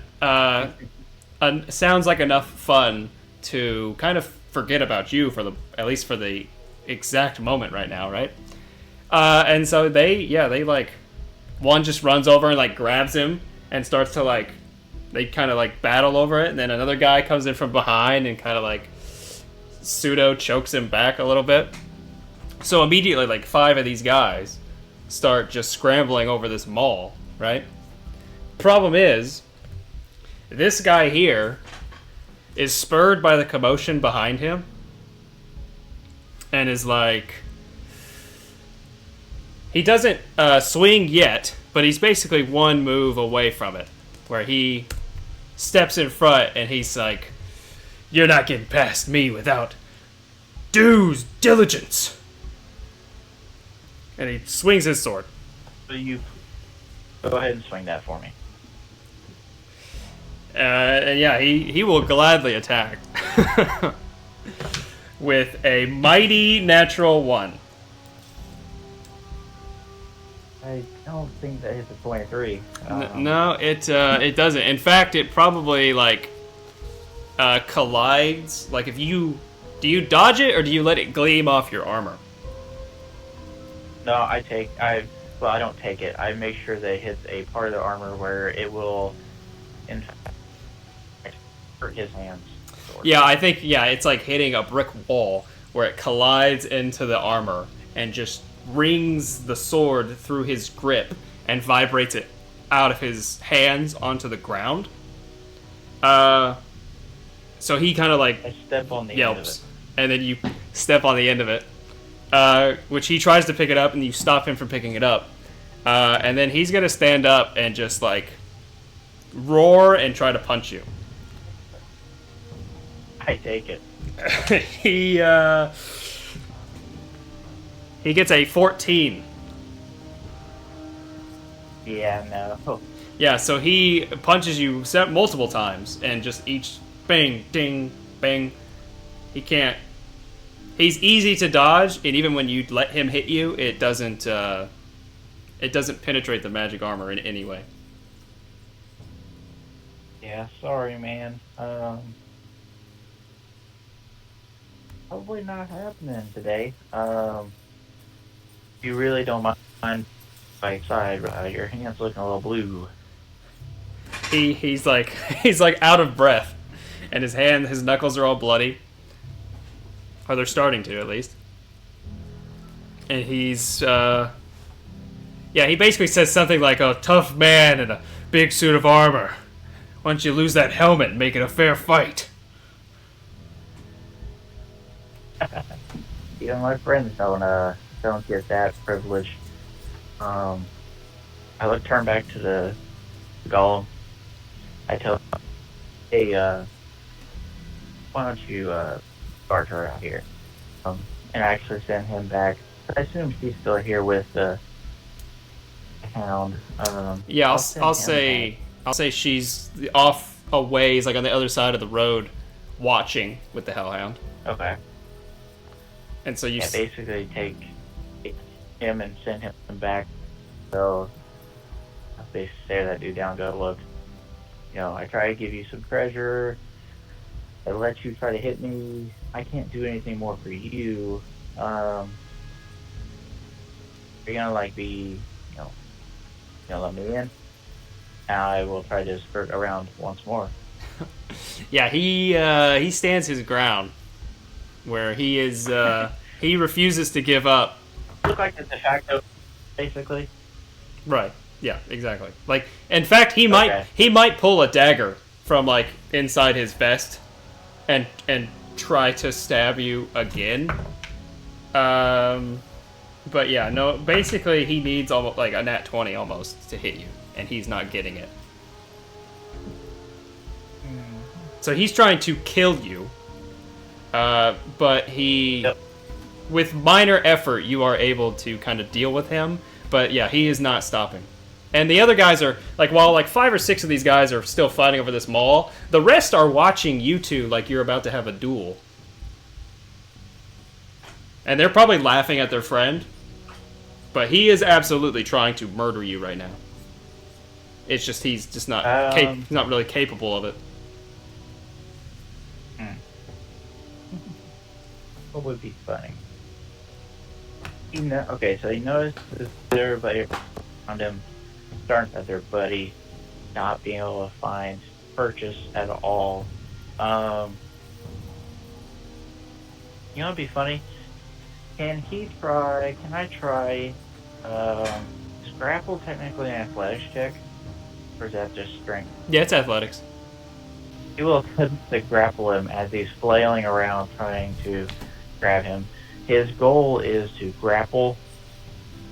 sounds like enough fun to kind of forget about you at least for the exact moment right now, right? And so they like, one just runs over and like grabs him and starts to like, they kind of like battle over it, and then another guy comes in from behind and kind of like pseudo chokes him back a little bit. So immediately like 5 of these guys start just scrambling over this maul, right? Problem is, this guy here is spurred by the commotion behind him and is like, he doesn't swing yet, but he's basically one move away from it, where he steps in front and he's like, you're not getting past me without due diligence. And he swings his sword. So you go ahead and swing that for me. And yeah, he will gladly attack. With a mighty natural 1. I don't think that hits a 23. No, it doesn't. In fact, it probably like collides. Like, do you dodge it or do you let it gleam off your armor? No, I don't take it. I make sure that it hits a part of the armor where it will, in fact, hurt his hands. Yeah, I think, it's like hitting a brick wall where it collides into the armor and just rings the sword through his grip and vibrates it out of his hands onto the ground. So he kind of like I step on the yelps, end of it. and then you step on the end of it, which he tries to pick it up, and you stop him from picking it up. And then he's gonna stand up and just like roar and try to punch you. I take it. He gets a 14. Yeah, no. Yeah, so he punches you multiple times, and just each bang, ding, bang. He can't. He's easy to dodge, and even when you let him hit you, it doesn't penetrate the magic armor in any way. Yeah, sorry, man. Probably not happening today. You really don't mind by side, your hand's looking a little blue. He's like out of breath, and his knuckles are all bloody. Or they're starting to, at least. And he's he basically says something like, a tough man in a big suit of armor. Why don't you lose that helmet and make it a fair fight? Even my friends don't get that privilege. I turn back to the golem. I tell him, hey, why don't you guard her out here? And I actually send him back. I assume he's still here with the hound. Yeah, I'll say she's off a ways, like on the other side of the road, watching with the hellhound. Okay. And so you basically take him and send him back. So they stare that dude down. Go, look. I try to give you some treasure. I let you try to hit me. I can't do anything more for you. You're gonna be, let me in. Now I will try to skirt around once more. Yeah, he stands his ground, where he is. He refuses to give up. Look like a de facto, basically. Right. Yeah. Exactly. Like, in fact, he might pull a dagger from like inside his vest, and try to stab you again. But yeah, no. Basically, he needs almost like a nat 20 almost to hit you, and he's not getting it. So he's trying to kill you, but with minor effort, you are able to kind of deal with him. But yeah, he is not stopping. And the other guys are, like, while like 5 or 6 of these guys are still fighting over this mall, the rest are watching you two like you're about to have a duel. And they're probably laughing at their friend, but he is absolutely trying to murder you right now. It's just he's just not he's not really capable of it. What would be funny? Okay, so he notices everybody around him starts at their buddy not being able to find purchase at all. It'd be funny. Can I try, is grapple technically an athletics check? Or is that just strength? Yeah, it's athletics. He will attempt to grapple him as he's flailing around trying to grab him. His goal is to grapple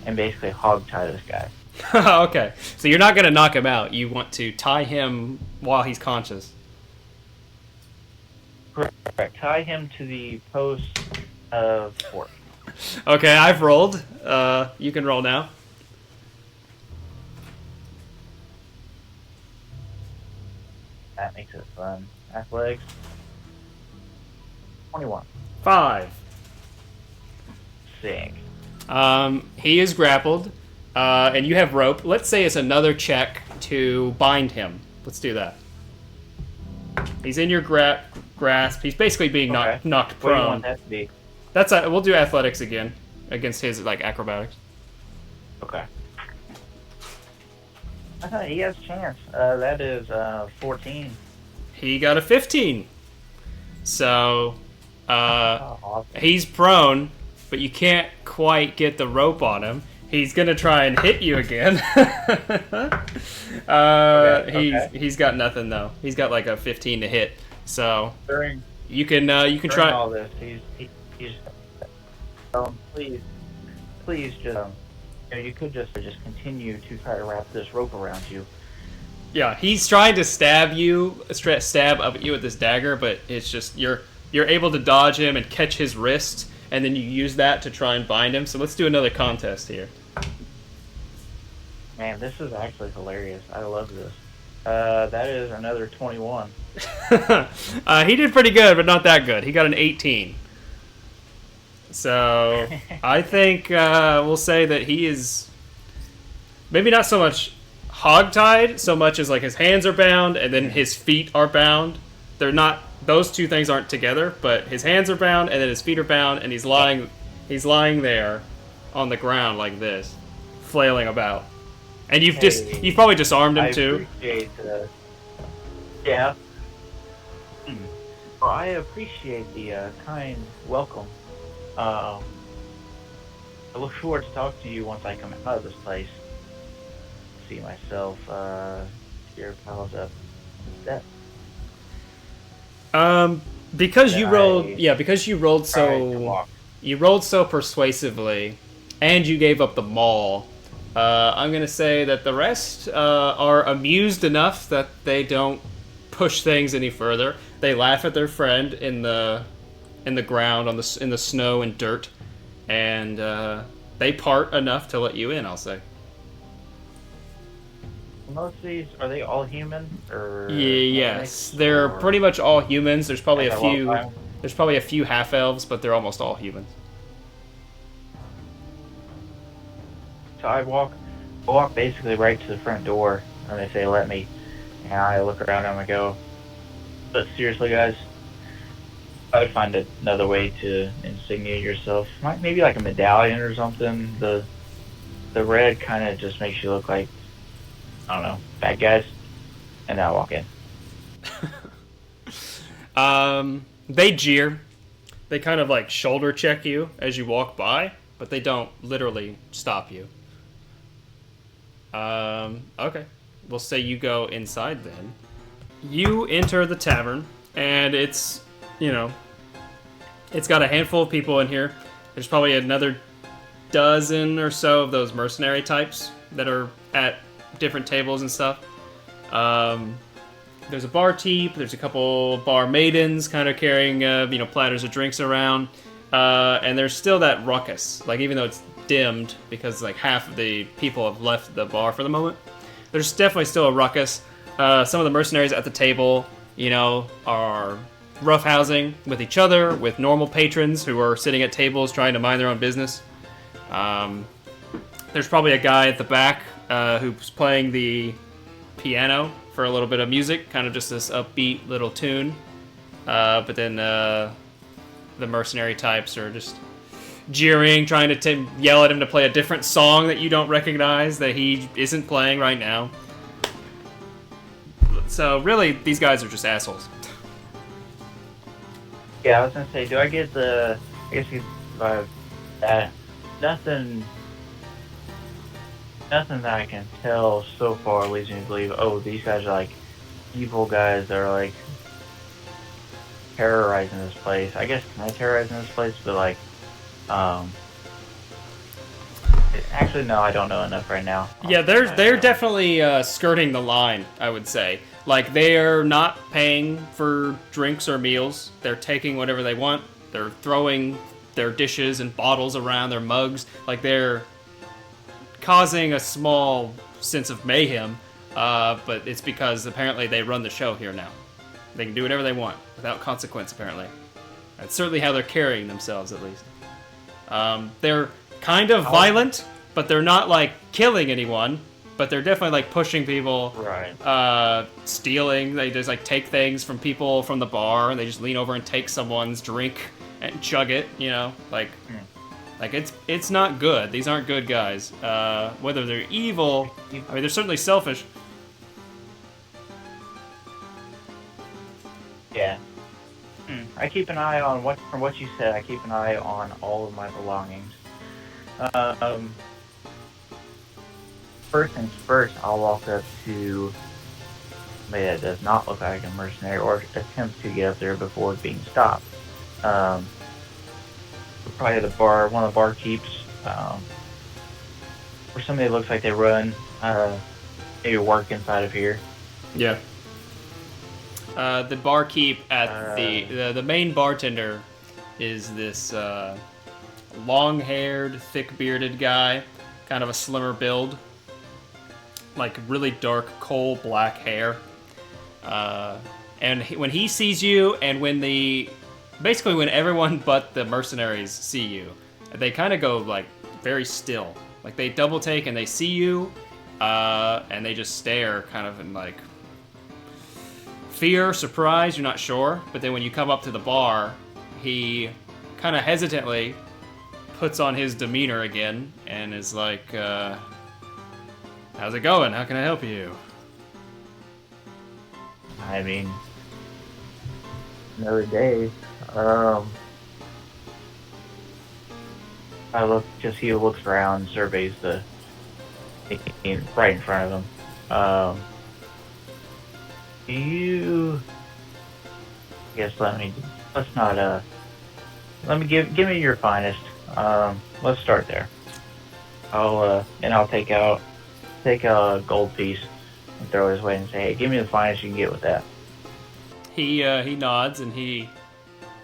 and basically hog-tie this guy. Okay, so you're not going to knock him out. You want to tie him while he's conscious. Correct. Tie him to the post of fort. Okay, I've rolled. You can roll now. That makes it fun. Athletics. 21. 5. Sick. He is grappled, and you have rope. Let's say it's another check to bind him. Let's do that. He's in your grasp. He's basically being knocked prone. What do you want that to be? We'll do athletics again against his like acrobatics. Okay. He has a chance. That is 14. He got a 15. So Awesome. he's prone, but you can't quite get the rope on him. He's gonna try and hit you again. He's got nothing though. He's got like a 15 to hit. So you can try. All this, he's please, please just, you could just continue to try to wrap this rope around you. Yeah, he's trying to stab up at you with this dagger, but it's just you're able to dodge him and catch his wrist, and then you use that to try and bind him. So let's do another contest here. Man, this is actually hilarious. I love this. That is another 21. He did pretty good, but not that good. He got an 18. So I think we'll say that he is maybe not so much hogtied so much as like his hands are bound and then his feet are bound. They're not; those two things aren't together. But his hands are bound and then his feet are bound, and he's lying there on the ground like this, flailing about. And you've probably disarmed him too. Yeah. Well, I appreciate the kind welcome. I look forward to talking to you once I come out of this place. See myself your pals up. That. Because you rolled so persuasively, and you gave up the maul. I'm gonna say that the rest are amused enough that they don't push things any further. They laugh at their friend in the ground in the snow and dirt, and they part enough to let you in. I'll say. Most of these, are they all human or? Yes, they're pretty much all humans. There's probably a few. There's probably a few half elves, but they're almost all humans. So I walk basically right to the front door, and they say, "Let me." And I look around and I go, "But seriously, guys, I would find another way to insignate yourself. Maybe like a medallion or something. The red kind of just makes you look like, I don't know, bad guys." And then I walk in. They jeer. They kind of like shoulder check you as you walk by, but they don't literally stop you. Okay. We'll say you go inside then. You enter the tavern, and it's got a handful of people in here. There's probably another dozen or so of those mercenary types that are at different tables and stuff. There's a barkeep. There's a couple bar maidens kind of carrying platters of drinks around, and there's still that ruckus. Like, even though it's dimmed because like half of the people have left the bar for the moment, there's definitely still a ruckus. Some of the mercenaries at the table, are roughhousing with each other, with normal patrons who are sitting at tables trying to mind their own business. There's probably a guy at the back who's playing the piano for a little bit of music, kind of just this upbeat little tune. But then the mercenary types are just jeering, trying to yell at him to play a different song that you don't recognize, that he isn't playing right now. So really, these guys are just assholes. Yeah, I was gonna say, do I get the? I guess you nothing that I can tell so far leads me to believe, oh, these guys are like evil guys that are like terrorizing this place. I guess can I terrorizing this place, but like, actually no, I don't know enough right now. Yeah, they're definitely skirting the line, I would say. Like, they're not paying for drinks or meals. They're taking whatever they want. They're throwing their dishes and bottles around, their mugs. Like, they're causing a small sense of mayhem, but it's because apparently they run the show here now. They can do whatever they want without consequence, apparently. That's certainly how they're carrying themselves, at least. They're kind of violent, but they're not, like, killing anyone. But they're definitely, like, pushing people, right? Stealing. They just, like, take things from people from the bar, and they just lean over and take someone's drink and chug it, Like, it's not good. These aren't good guys. Whether they're evil, I mean, they're certainly selfish. Yeah. I keep an eye on from what you said, I keep an eye on all of my belongings. First things first, I'll walk up to somebody that does not look like a mercenary or attempt to get up there before being stopped. probably the bar, one of the barkeeps, or somebody that looks like they run, maybe work inside of here. Yeah. The barkeep at the main bartender is this long-haired, thick-bearded guy, kind of a slimmer build, like really dark coal black hair. And when he sees you, and when when everyone but the mercenaries see you, they kind of go like very still. Like they double take and they see you, and they just stare, kind of in like fear, surprise. You're not sure, but then when you come up to the bar, he kind of hesitantly puts on his demeanor again and is like, "How's it going? How can I help you?" I mean, another day. He looks around, surveys the right in front of him. Give me your finest. Let's start there. I'll take a gold piece and throw it his way and say, hey, give me the finest you can get with that. He nods and he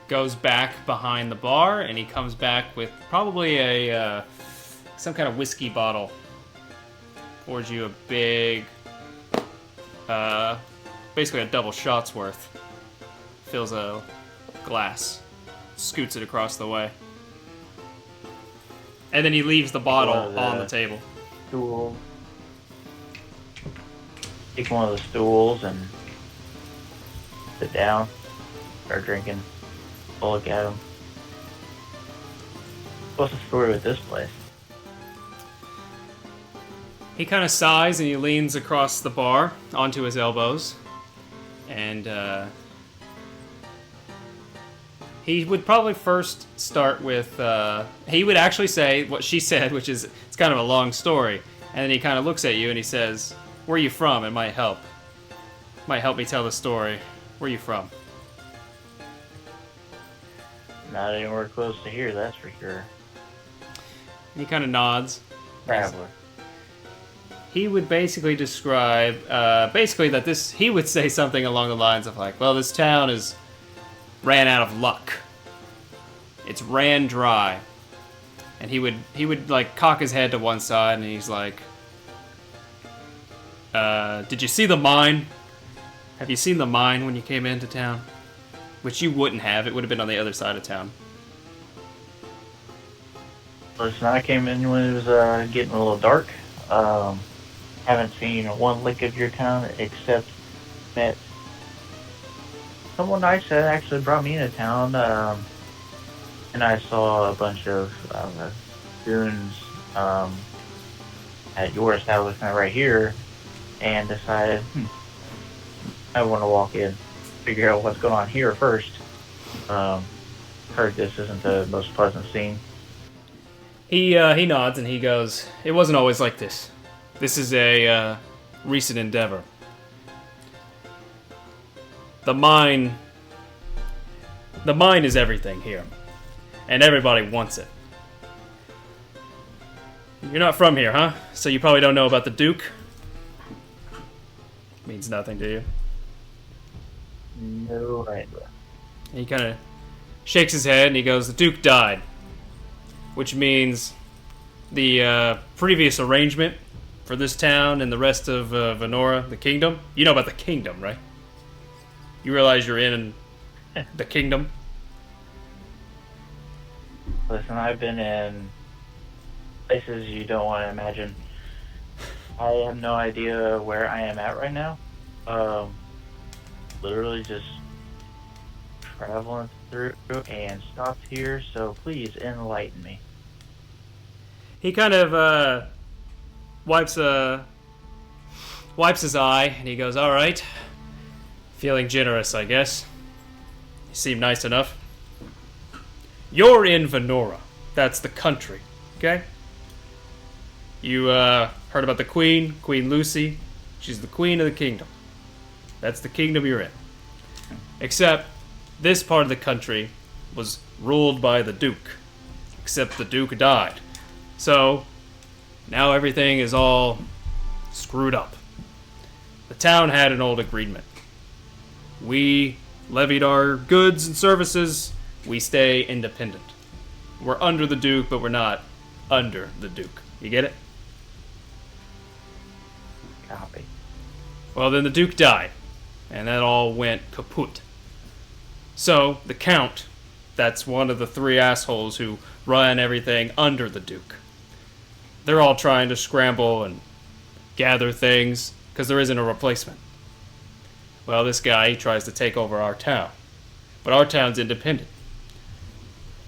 goes back behind the bar and he comes back with probably some kind of whiskey bottle. Pours you a big, basically a double shot's worth. Fills a glass, scoots it across the way. And then he leaves the bottle on the table. Stool. Take one of the stools and sit down. Start drinking. I'll look at him. What's the story with this place? He kind of sighs and he leans across the bar onto his elbows. And he would probably first start with, he would actually say what she said, which is, it's kind of a long story. And then he kind of looks at you and he says, where are you from? It might help. Might help me tell the story. Where are you from? Not anywhere close to here, that's for sure. He kind of nods. Traveler. He would basically describe, that he would say something along the lines of like, well, this town is ran out of luck. It's ran dry. And he would like cock his head to one side and he's like, did you see the mine? Have you seen the mine when you came into town? Which you wouldn't have. It would have been on the other side of town. Listen, I came in when it was getting a little dark. Haven't seen one lick of your town except met someone nice that actually brought me into town. And I saw a bunch of goons at your establishment right here and decided I want to walk in, figure out what's going on here first. Heard this isn't the most pleasant scene. He nods and he goes, it wasn't always like this. This is a recent endeavor. The mine is everything here. And everybody wants it. You're not from here, huh? So you probably don't know about the Duke? Means nothing to you. No idea. He kind of shakes his head and he goes, the Duke died. Which means the previous arrangement for this town and the rest of Venora, the kingdom. You know about the kingdom, right? You realize you're in the kingdom? Listen, I've been in places you don't want to imagine. I have no idea where I am at right now. Literally just traveling through and stopped here, so please enlighten me. He kind of wipes his eye and he goes, all right. Feeling generous, I guess. You seem nice enough. You're in Venora. That's the country, okay? You heard about the Queen Lucy. She's the queen of the kingdom. That's the kingdom you're in. Except this part of the country was ruled by the Duke. except the Duke died. So, now everything is all screwed up. The town had an old agreement. We levied our goods and services. We stay independent. We're under the Duke, but we're not under the Duke. You get it? Copy. Well, then the Duke died, and that all went kaput. So, the Count, that's one of the three assholes who run everything under the Duke. They're all trying to scramble and gather things, because there isn't a replacement. Well, this guy, he tries to take over our town. But our town's independent.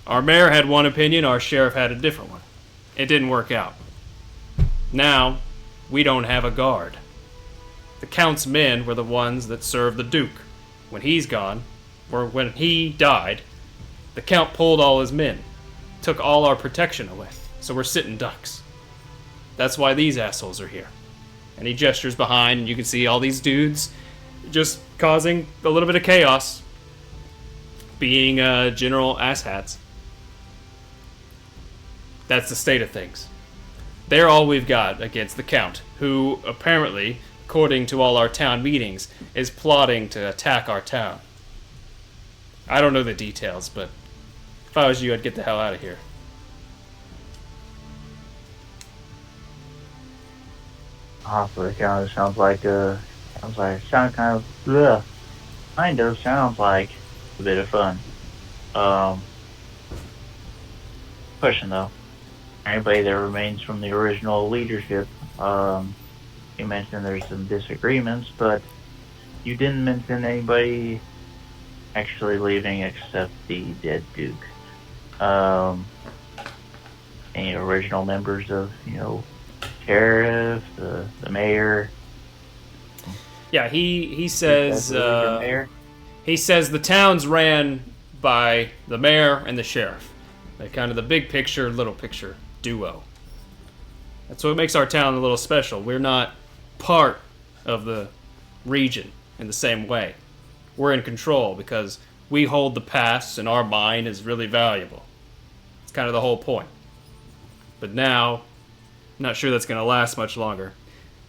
Our mayor had one opinion, our sheriff had a different one. It didn't work out. Now, we don't have a guard. The Count's men were the ones that served the Duke. When he's gone, or when he died, the Count pulled all his men, took all our protection away, so we're sitting ducks. That's why these assholes are here. And he gestures behind, and you can see all these dudes just causing a little bit of chaos, being general asshats. That's the state of things. They're all we've got against the Count, who apparently, according to all our town meetings, is plotting to attack our town. I don't know the details, but if I was you, I'd get the hell out of here. Honestly, it kind of sounds like kind of sounds like a bit of fun. Question though, anybody that remains from the original leadership, you mentioned there's some disagreements, but you didn't mention anybody actually leaving except the dead Duke. Any original members of, sheriff, the mayor? Yeah, he says he says the town's ran by the mayor and the sheriff. They're kind of the big picture, little picture duo. That's what makes our town a little special. We're not part of the region in the same way. We're in control because we hold the past and our mind is really valuable. It's kind of the whole point. But now, I'm not sure that's going to last much longer.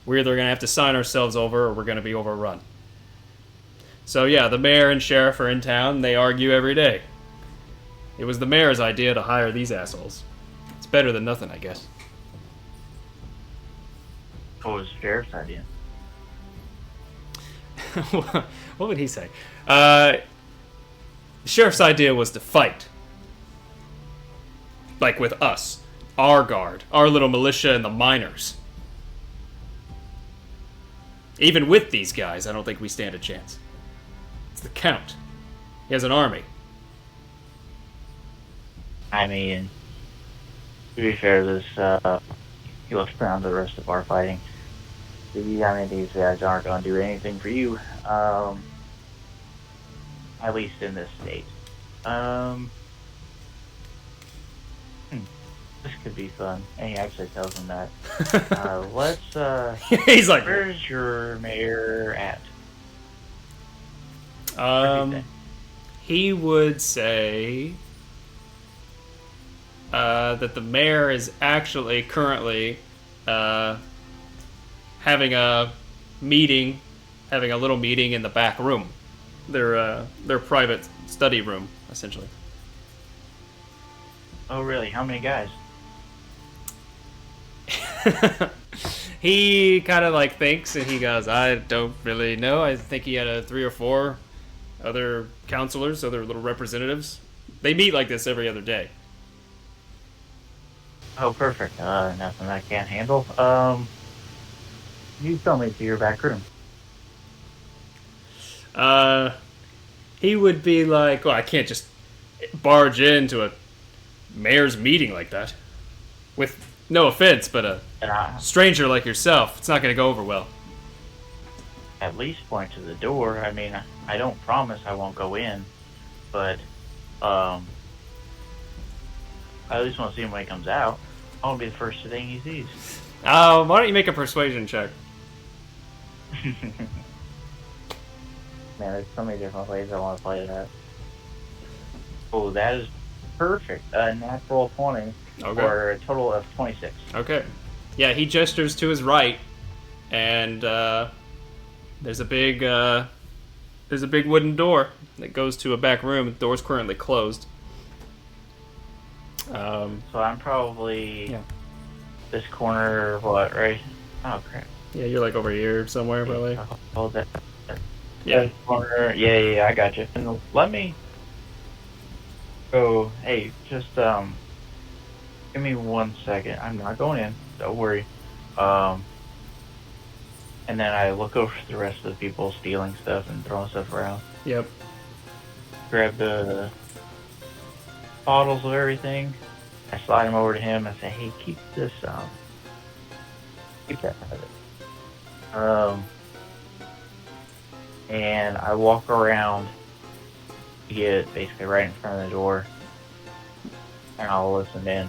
We're either going to have to sign ourselves over or we're going to be overrun. So yeah, the mayor and sheriff are in town and they argue every day. It was the mayor's idea to hire these assholes. It's better than nothing, I guess. What was the sheriff's idea? What would he say? The sheriff's idea was to fight. Like with us. Our guard. Our little militia and the miners. Even with these guys, I don't think we stand a chance. It's the Count. He has an army. I mean, to be fair, he looks around the rest of our fighting. These guys aren't going to do anything for you. At least in this state. This could be fun. And he actually tells him that. He's like, where's your mayor at? He would say that the mayor is actually currently having a little meeting in the back room, their private study room, essentially. Oh, really? How many guys? He kind of like thinks and he goes, I don't really know. I think he had 3 or 4 other counselors, other little representatives. They meet like this every other day. Oh, perfect. Nothing I can't handle. You tell me to your back room. He would be like, well, I can't just barge into a mayor's meeting like that. With no offense, but a stranger like yourself, it's not going to go over well. At least point to the door. I mean, I don't promise I won't go in, but I at least want to see him when he comes out. I want to be the first thing he sees. Why don't you make a persuasion check? Man, there's so many different ways I want to play that. Oh, that is Perfect. A natural 20 Okay. for a total of 26. Okay. Yeah, he gestures to his right, and there's a big wooden door that goes to a back room. The door's currently closed. So I'm probably Yeah. this corner, what, right? Oh, crap. Yeah, you're like over here somewhere, probably. Hold that. Yeah. This corner. Yeah, I got you. And let me go. Hey, just, give me 1 second. I'm not going in. Don't worry. And then I look over the rest of the people stealing stuff and throwing stuff around. Yep. Grab the bottles of everything. I slide them over to him and say, "Hey, keep this. Keep that out of it." And I walk around to get basically right in front of the door, and I'll listen in,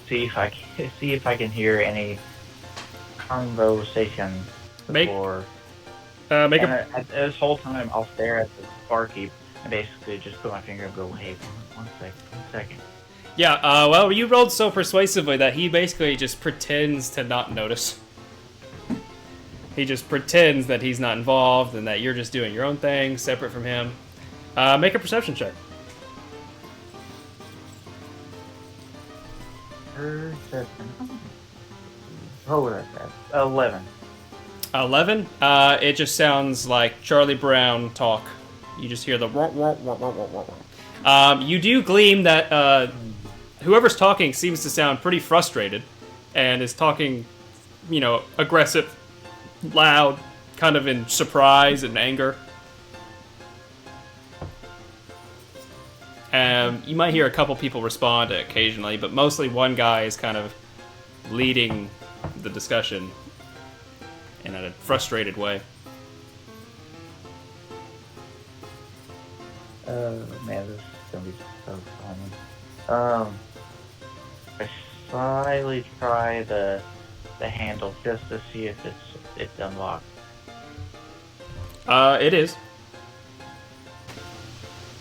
see if I can hear any conversation before. This whole time I'll stare at the barkeep and basically just put my finger and go, "Hey, one second." Yeah, well, you rolled so persuasively that he basically just pretends to not notice. He just pretends that he's not involved and that you're just doing your own thing, separate from him. Make a perception check. Perception. What was that? 11. 11? It just sounds like Charlie Brown talk. You just hear the... you do gleam that whoever's talking seems to sound pretty frustrated and is talking, aggressive, loud, kind of in surprise and anger. You might hear a couple people respond occasionally, but mostly one guy is kind of leading the discussion in a frustrated way. Man, this is gonna be so funny. I slyly try the handle just to see if it's unlocked. It is.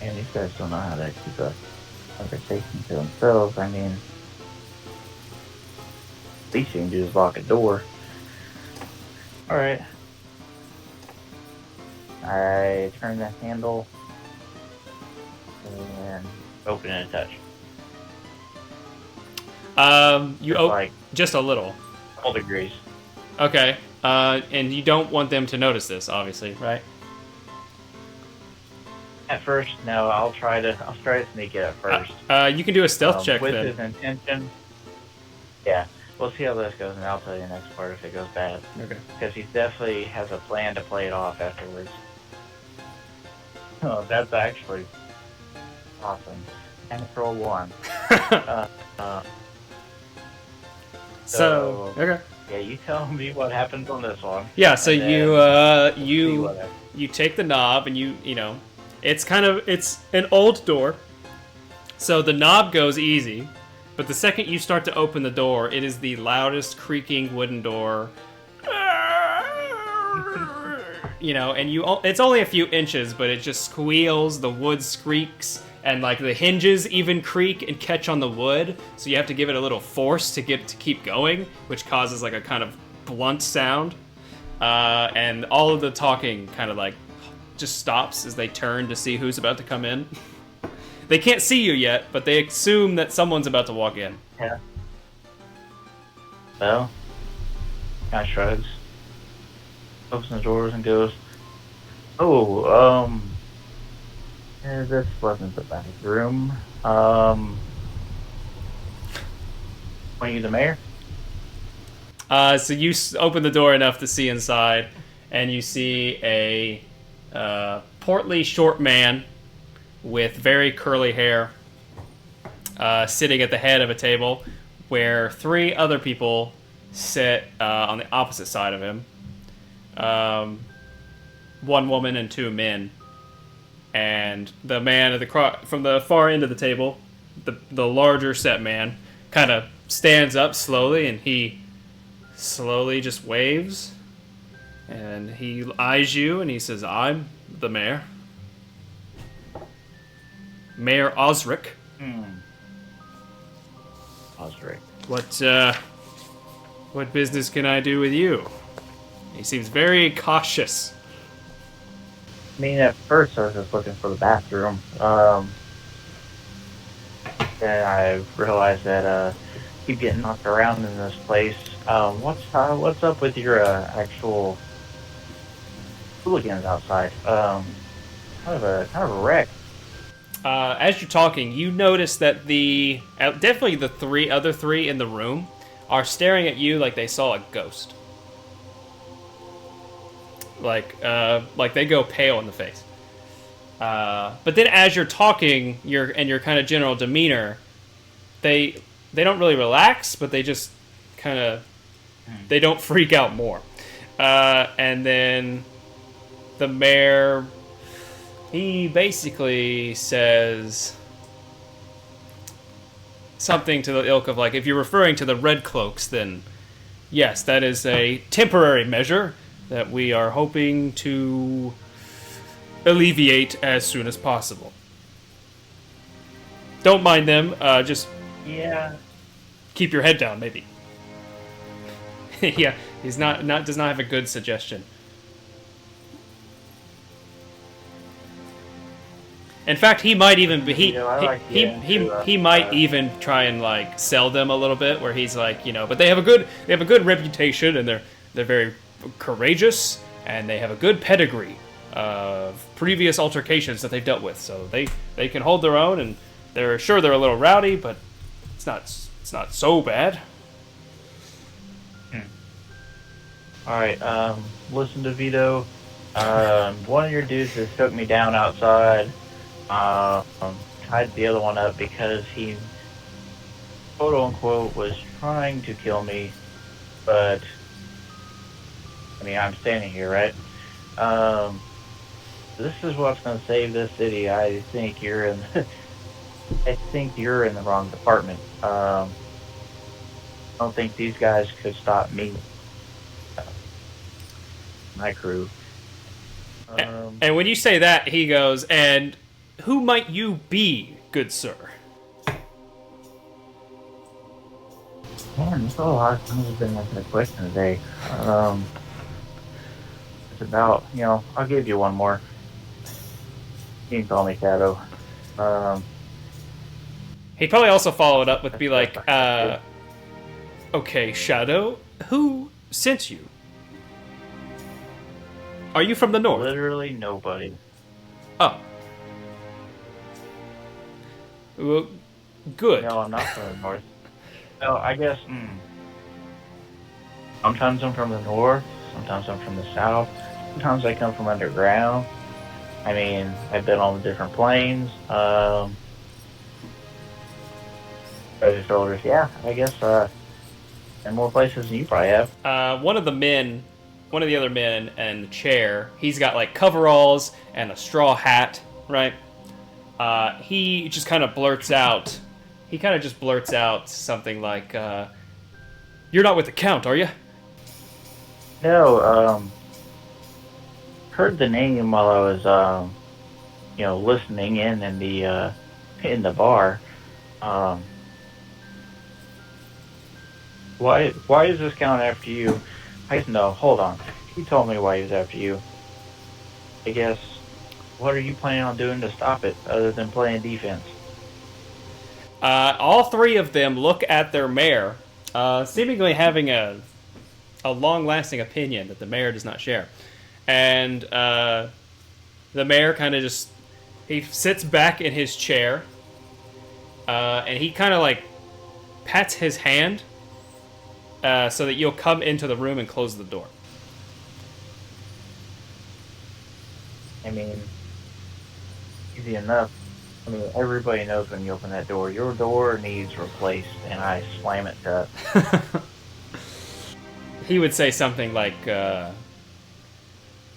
And these guys don't know how to keep a conversation to themselves. I mean, least you can do is lock a door. Alright. I turn the handle and open and touch. You like just a little. all degrees. Okay. And you don't want them to notice this, obviously, right? At first, no. I'll try to sneak it at first. You can do a stealth check with then. his intention. Yeah, we'll see how this goes, and I'll tell you the next part if it goes bad. Okay. Because he definitely has a plan to play it off afterwards. Oh, that's actually awesome. Natural 1. So okay. Yeah, you tell me what happens on this one. Yeah, so you you take the knob and you know, it's an old door. So the knob goes easy, but the second you start to open the door, it is the loudest creaking wooden door. You know, and it's only a few inches, but it just squeals, the wood squeaks, and like the hinges even creak and catch on the wood, so you have to give it a little force to keep going, which causes like a kind of blunt sound. And all of the talking kind of like just stops as they turn to see who's about to come in. They can't see you yet, but they assume that someone's about to walk in. Yeah. Well, kind of shrugs, opens the doors and goes, "Oh, this wasn't the bathroom. Are you the mayor?" So you open the door enough to see inside, and you see a portly, short man with very curly hair sitting at the head of a table where 3 other people sit on the opposite side of him. 1 woman and 2 men. And the man from the far end of the table, the larger set man, kind of stands up slowly, and he slowly just waves. And he eyes you, and he says, "I'm the mayor. Mayor Osric." repository. What business can I do with you? He seems very cautious. I mean, at first I was just looking for the bathroom. Then I realized that I keep getting knocked around in this place. What's up with your actual hooligans outside? Kind of a wreck. As you're talking, you notice that definitely the other three in the room are staring at you like they saw a ghost. Like they go pale in the face. But then as you're talking, your kind of general demeanor, they don't really relax, but they just kind of they don't freak out more. And then the mayor, he basically says something to the ilk of like, if you're referring to the Red Cloaks, then yes, that is a temporary measure that we are hoping to alleviate as soon as possible. Don't mind them, just keep your head down, maybe. Yeah, he's does not have a good suggestion. In fact, he might even be he might even try and like sell them a little bit, where he's like, but they have a good reputation, and they're very courageous, and they have a good pedigree of previous altercations that they've dealt with, so they can hold their own, and they're a little rowdy, but it's not so bad. All right, listen to Vito. One of your dudes has took me down outside. Tied the other one up because he, quote unquote, was trying to kill me, but I mean, I'm standing here, right? This is what's going to save this city. I think you're in the wrong department. I don't think these guys could stop me. My crew. And when you say that, he goes, and who might you be, good sir? Man, there's a lot of times I've been asking a question today. It's about, I'll give you one more. You can call me Shadow. He'd probably also follow it up with be like, okay, Shadow, who sent you? Are you from the north? Literally nobody. Oh. Well, good. No, I'm not from the north. No, I guess, sometimes I'm from the north, sometimes I'm from the south, sometimes I come from underground. I mean, I've been on the different planes. I just told her, yeah, I guess, in more places than you probably have. One of the other men in the chair, he's got like coveralls and a straw hat, right? He just kind of blurts out something like, you're not with the Count, are you? No, heard the name while I was, listening in the bar. Why is this Count after you? No, hold on. He told me why he was after you. I guess, what are you planning on doing to stop it, other than playing defense? All three of them look at their mayor, seemingly having a long-lasting opinion that the mayor does not share. And the mayor kind of he sits back in his chair, and he kind of like pats his hand so that you'll come into the room and close the door. I mean, easy enough. I mean, everybody knows when you open that door, your door needs replaced, and I slam it shut. He would say something like, that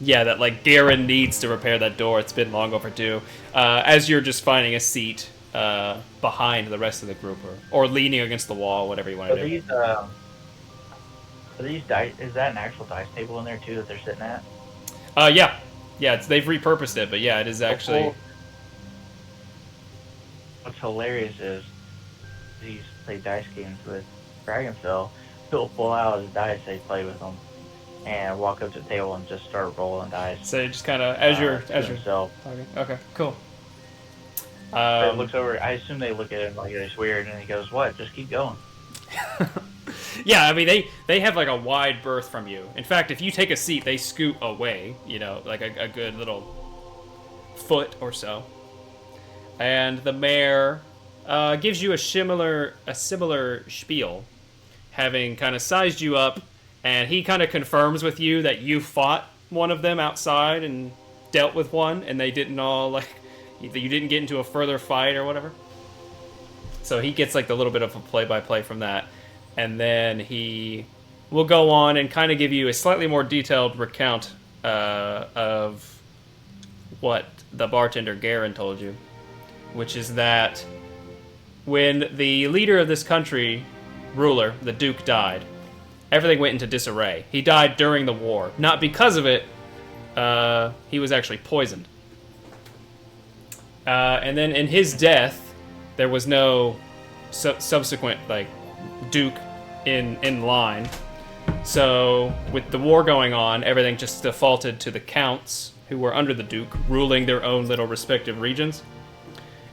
like Darren needs to repair that door. It's been long overdue. As you're just finding a seat behind the rest of the group, or leaning against the wall, whatever you want to do. Are these dice? Is that an actual dice table in there too that they're sitting at? Yeah. They've repurposed it, but yeah, it is actually. What's hilarious is he used to play dice games with Dragonfell, he'll pull out his dice, they play with them, and walk up to the table and just start rolling dice. So you just kind of as you're himself. talking. Okay, cool. It looks over. I assume they look at him like it's weird, and he goes, "What? Just keep going." Yeah, I mean they have like a wide berth from you. In fact, if you take a seat, they scoot away. You know, like a good little foot or so. And the mayor gives you a similar spiel, having kind of sized you up, and he kind of confirms with you that you fought one of them outside and dealt with one, and they didn't all like you didn't get into a further fight or whatever. So he gets like the little bit of a play-by-play from that, and then he will go on and kind of give you a slightly more detailed recount of what the bartender Garen told you, which is that when the leader of this country, ruler, the Duke, died, everything went into disarray. He died during the war. Not because of it, he was actually poisoned. And then in his death, there was no subsequent, like, Duke in line. So, with the war going on, everything just defaulted to the counts, who were under the Duke, ruling their own little respective regions.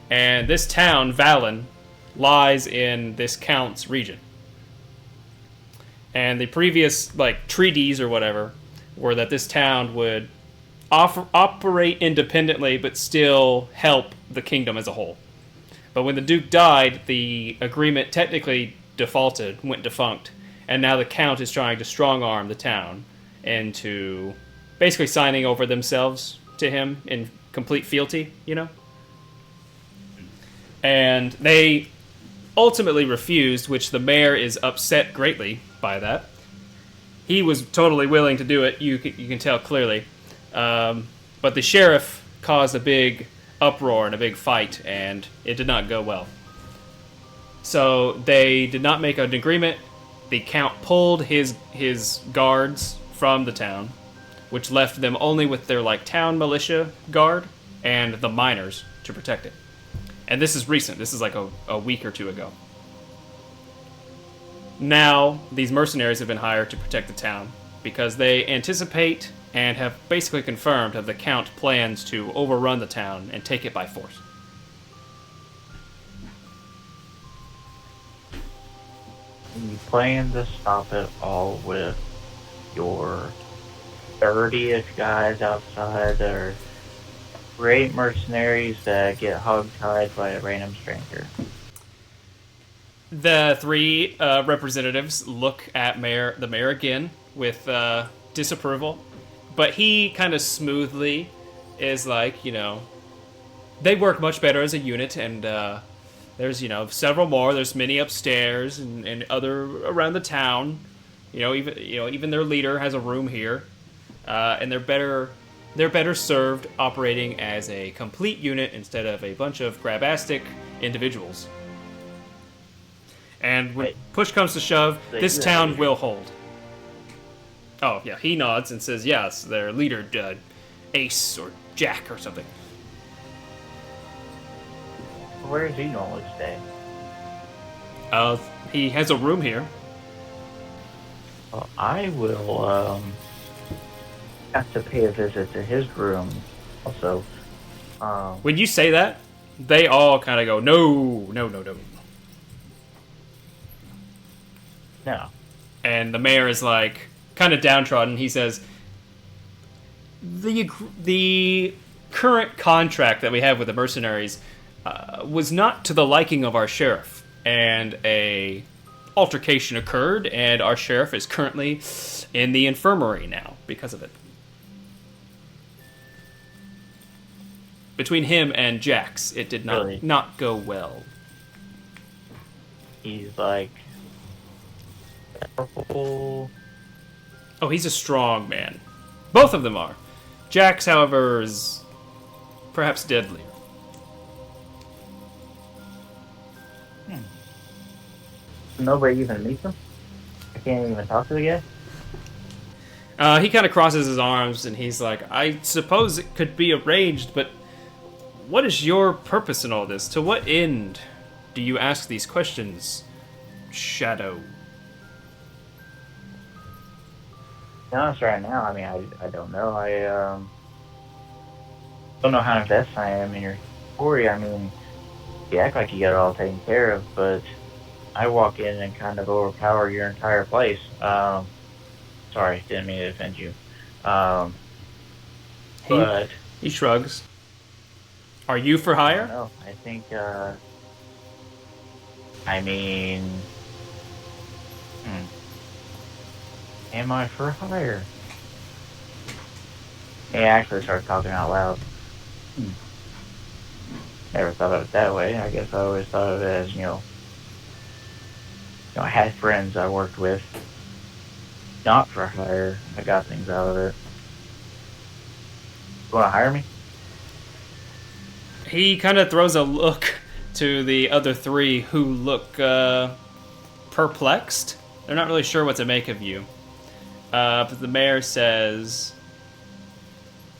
And this town, Vallen, lies in this count's region. And the previous, like, treaties or whatever were that this town would operate independently but still help the kingdom as a whole. But when the Duke died, the agreement technically defaulted, went defunct, and now the Count is trying to strong-arm the town into basically signing over themselves to him in complete fealty, you know? And they ultimately refused, which the mayor is upset greatly by that. He was totally willing to do it, you can tell clearly. But the sheriff caused a big uproar and a big fight, and it did not go well. So they did not make an agreement. The Count pulled his guards from the town, which left them only with their like town militia guard and the miners to protect it. And this is recent. This is like a week or two ago. Now, these mercenaries have been hired to protect the town because they anticipate and have basically confirmed that the Count plans to overrun the town and take it by force. You plan to stop it all with your 30-ish guys outside that are great mercenaries that get hog-tied by a random stranger. The three representatives look at the mayor again with disapproval, but he kind of smoothly is like, you know, they work much better as a unit, and there's, you know, several more. There's many upstairs and other around the town. Even their leader has a room here, and they're better served operating as a complete unit instead of a bunch of grabastic individuals. And when push comes to shove, this town will hold. Oh, yeah, he nods and says, yes, their leader, Ace or Jack or something. Where does he normally stay? He has a room here. Well, I will have to pay a visit to his room also. When you say that, they all kind of go, no. No. And the mayor is like, kind of downtrodden. He says, the current contract that we have with the mercenaries was not to the liking of our sheriff, and a altercation occurred, and our sheriff is currently in the infirmary now because of it. Between him and Jax, it did not go well. He's like powerful. Oh, he's a strong man. Both of them are. Jax, however, is perhaps deadlier. Nobody even meets him? I can't even talk to the guy? He kind of crosses his arms and he's like, I suppose it could be arranged, but what is your purpose in all this? To what end do you ask these questions, Shadow? To be honest, right now, I mean, I don't know. I don't know how invested I am in your story. I mean, you act like you got it all taken care of, but I walk in and kind of overpower your entire place. Sorry, didn't mean to offend you. But he shrugs. Are you for hire? No, I think. I mean, am I for hire? He actually started talking out loud. Never thought of it that way. I guess I always thought of it as, I had friends I worked with. Not for hire. I got things out of it. You want to hire me? He kind of throws a look to the other three who look perplexed. They're not really sure what to make of you. But the mayor says,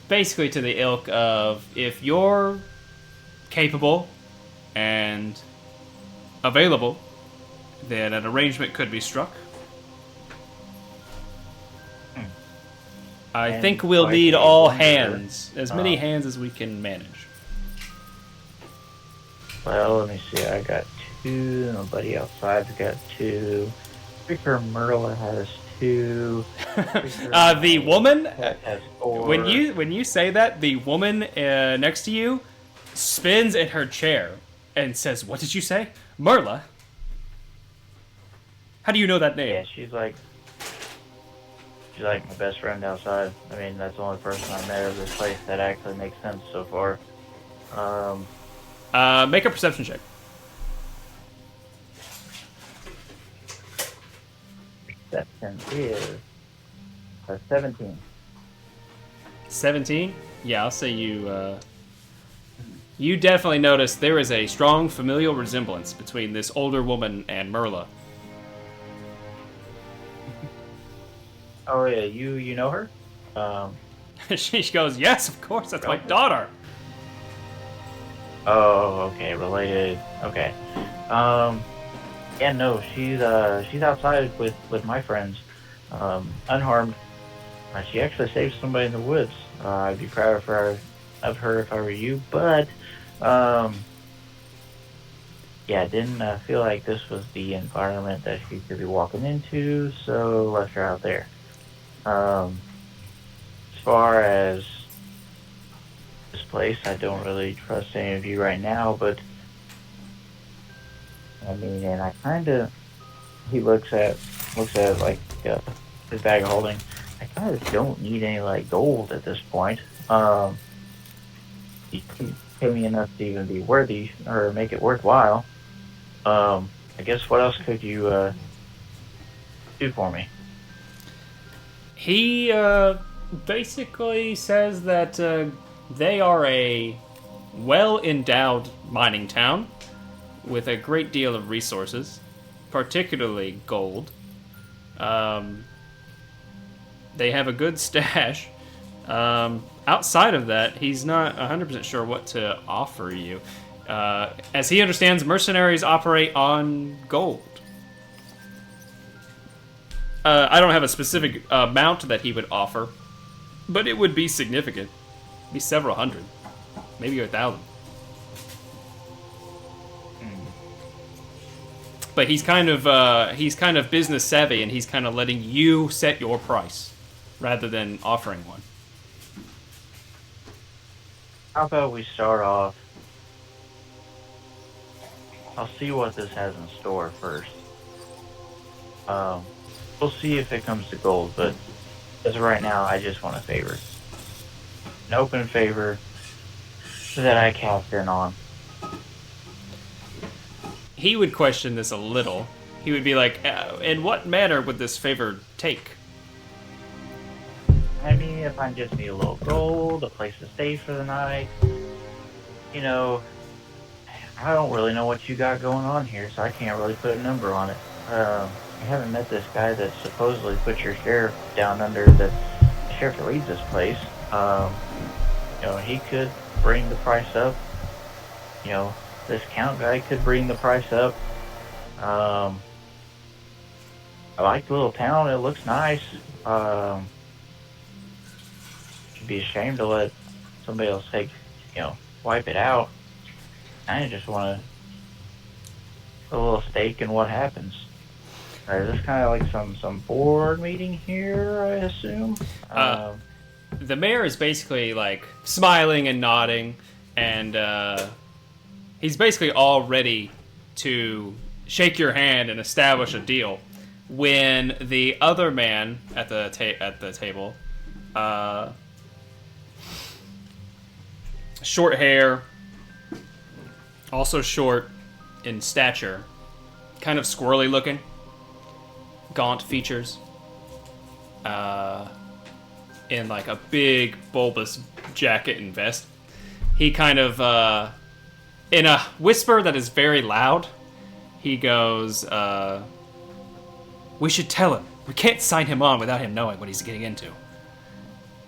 basically to the ilk of, if you're capable and available, then an arrangement could be struck. I think we'll need all hands, as many hands as we can manage. Well, let me see. I got 2. Nobody outside's got 2. Speaker Merla has 2. The woman has 4. when you say that, the woman next to you spins in her chair and says, "What did you say, Merla? How do you know that name?" Yeah, she's like my best friend outside. I mean, that's the only person I met of this place that actually makes sense so far. Make a perception check. Perception is a 17. 17? Yeah, I'll say you. You definitely notice there is a strong familial resemblance between this older woman and Merla. Oh yeah, you know her? She goes, "Yes, of course, that's my daughter." Oh, okay, related. Okay. Yeah, no, she's outside with my friends, unharmed. She actually saved somebody in the woods. I'd be proud of her if I were you, but yeah, I didn't feel like this was the environment that she could be walking into, so left her out there. As far as this place, I don't really trust any of you right now, but I mean, and I kind of, he looks at like his bag of holding. I kind of don't need any like gold at this point. You can pay me enough to even be worthy or make it worthwhile. I guess what else could you do for me? He basically says that they are a well-endowed mining town with a great deal of resources, particularly gold. They have a good stash. Outside of that, he's not 100% sure what to offer you. As he understands, mercenaries operate on gold. I don't have a specific amount that he would offer, but it would be significant. It'd be several hundred, maybe 1,000. But he's kind of business savvy, and he's kind of letting you set your price rather than offering one. How about we start off? I'll see what this has in store first. We'll see if it comes to gold, but as of right now, I just want a favor. An open favor that I cast in on. He would question this a little. He would be like, in what manner would this favor take? I mean, if I just need a little gold, a place to stay for the night, I don't really know what you got going on here, so I can't really put a number on it. I haven't met this guy that supposedly put your sheriff down under the sheriff that leads this place. He could bring the price up, this count guy could bring the price up. I like the little town. It looks nice. Should be ashamed to let somebody else wipe it out. I just want to put a little stake in what happens. Is this kind of like some board meeting here, I assume? The mayor is basically like smiling and nodding, and he's basically all ready to shake your hand and establish a deal when the other man at the table, short hair, also short in stature, kind of squirrely looking, gaunt features, in like a big bulbous jacket and vest. He kind of, in a whisper that is very loud, he goes, we should tell him. We can't sign him on without him knowing what he's getting into.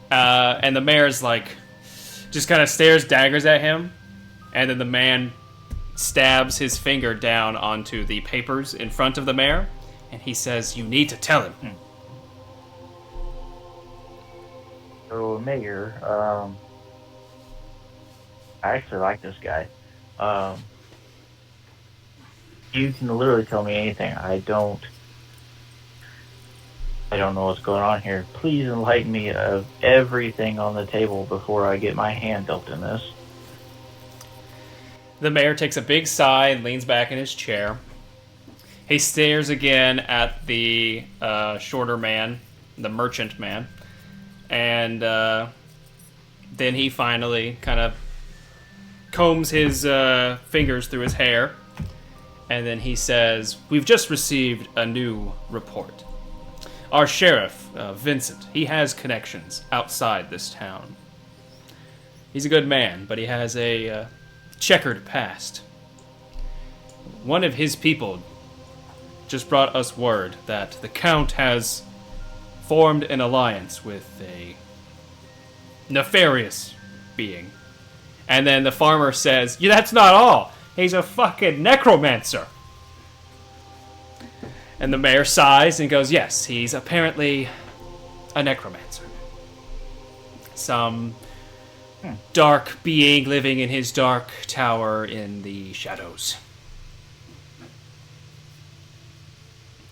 And the mayor's like, just kind of stares daggers at him, and then the man stabs his finger down onto the papers in front of the mayor, and he says, you need to tell him. So, Mayor, I actually like this guy. You can literally tell me anything. I don't know what's going on here. Please enlighten me of everything on the table before I get my hand dealt in this. The mayor takes a big sigh and leans back in his chair. He stares again at the shorter man, the merchant man, and then he finally kind of combs his fingers through his hair, and then he says, we've just received a new report. Our sheriff, Vincent, he has connections outside this town. He's a good man, but he has a checkered past. One of his people just brought us word that the Count has formed an alliance with a nefarious being. And then the farmer says, yeah, that's not all. He's a fucking necromancer. And the mayor sighs and goes, yes, he's apparently a necromancer. Some dark being living in his dark tower in the shadows.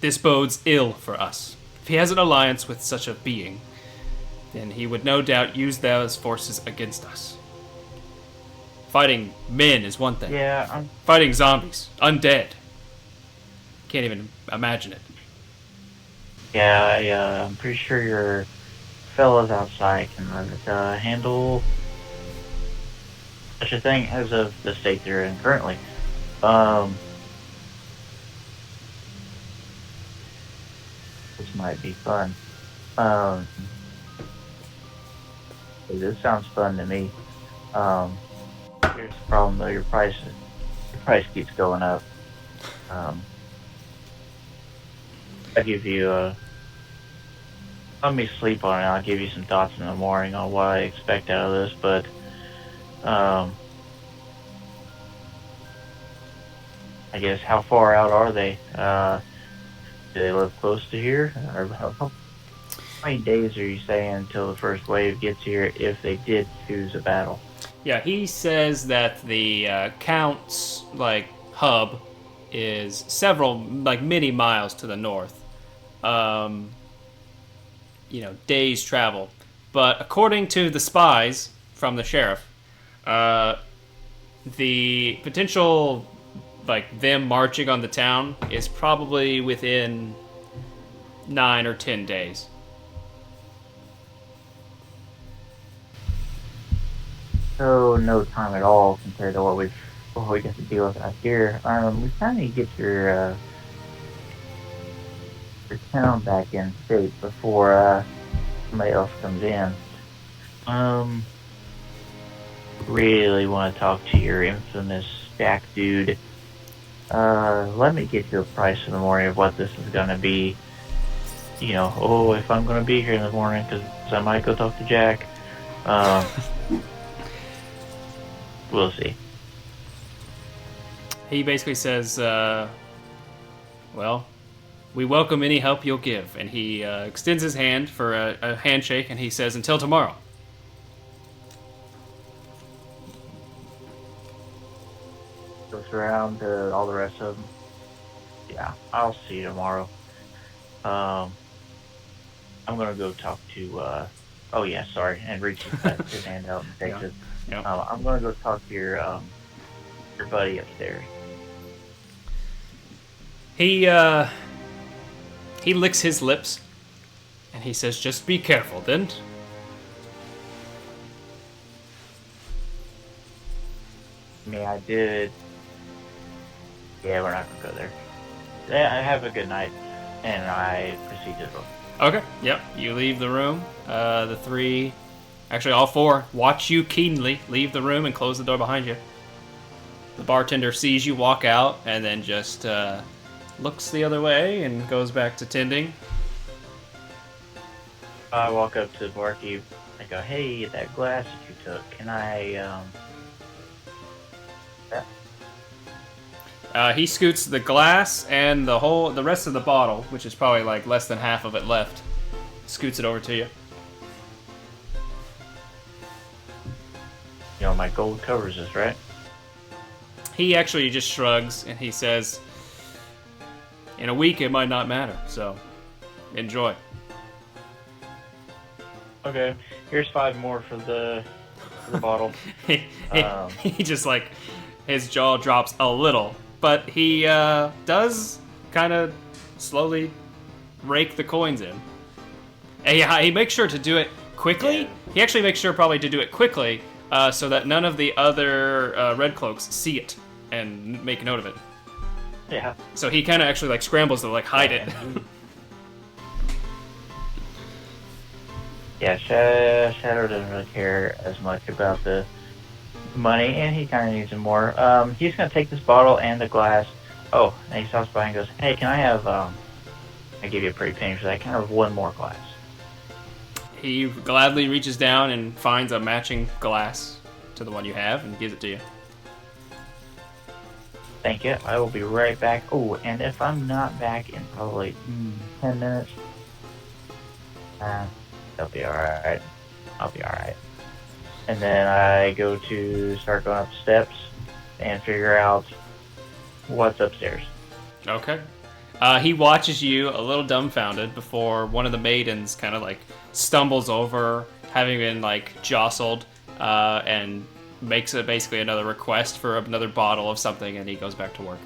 This bodes ill for us. If he has an alliance with such a being, then he would no doubt use those forces against us. Fighting men is one thing. Yeah. Fighting zombies, undead. Can't even imagine it. Yeah, I'm pretty sure your fellas outside can handle such a thing as of the state they're in currently. This might be fun. This sounds fun to me. Here's the problem though, your price keeps going up. I'll give you let me sleep on it. I'll give you some thoughts in the morning on what I expect out of this, but I guess how far out are they? Do they live close to here? Or how many days are you saying until the first wave gets here if they did choose a battle? Yeah, he says that the Count's hub is several many miles to the north. Days travel. But according to the spies from the sheriff, the potential them marching on the town is probably within 9 or 10 days. So no time at all compared to what we get to deal with out here. We kind of get your town back in shape before somebody else comes in. Really want to talk to your infamous Jack dude. Let me get you a price in the morning of what this is going to be. If I'm going to be here in the morning, because I might go talk to Jack. We'll see. he basically says, well, we welcome any help you'll give. And he extends his hand for a handshake, and he says, until tomorrow. Goes around to all the rest of them. Yeah, I'll see you tomorrow. I'm gonna go talk to, oh yeah, sorry, and reaches his hand out and takes it. Yep. I'm gonna go talk to your buddy upstairs. He licks his lips, and he says, just be careful, then. I mean, I did. Yeah, we're not gonna go there. Yeah, have a good night, and I proceed to go. Okay, yep, you leave the room. The three, actually all four, watch you keenly leave the room and close the door behind you. The bartender sees you walk out and then just looks the other way and goes back to tending. I walk up to the barkeep. I go, hey, that glass that you took, can I, He scoots the glass and the rest of the bottle, which is probably like less than half of it left, scoots it over to you. You know, my gold covers this, right? He actually just shrugs and he says, in a week it might not matter, so enjoy. Okay, here's 5 more for the bottle. he just like, his jaw drops a little, but he does kind of slowly rake the coins in. And he makes sure to do it quickly. Yeah. He actually makes sure probably to do it quickly so that none of the other red cloaks see it and make note of it. Yeah. So he kind of actually like scrambles to like hide it. Yeah, Shadow doesn't really care as much about the money, and he kind of needs it more. He's going to take this bottle and the glass. Oh, and he stops by and goes, hey, can I have, I give you a pretty penny for that. Can I have 1 more glass? He gladly reaches down and finds a matching glass to the one you have and gives it to you. Thank you. I will be right back. Oh, and if I'm not back in probably 10 minutes, that'll be alright. I'll be alright. And then I go to start going up the steps and figure out what's upstairs. Okay. He watches you a little dumbfounded before one of the maidens kind of like stumbles over, having been like jostled, and makes basically another request for another bottle of something, and he goes back to work.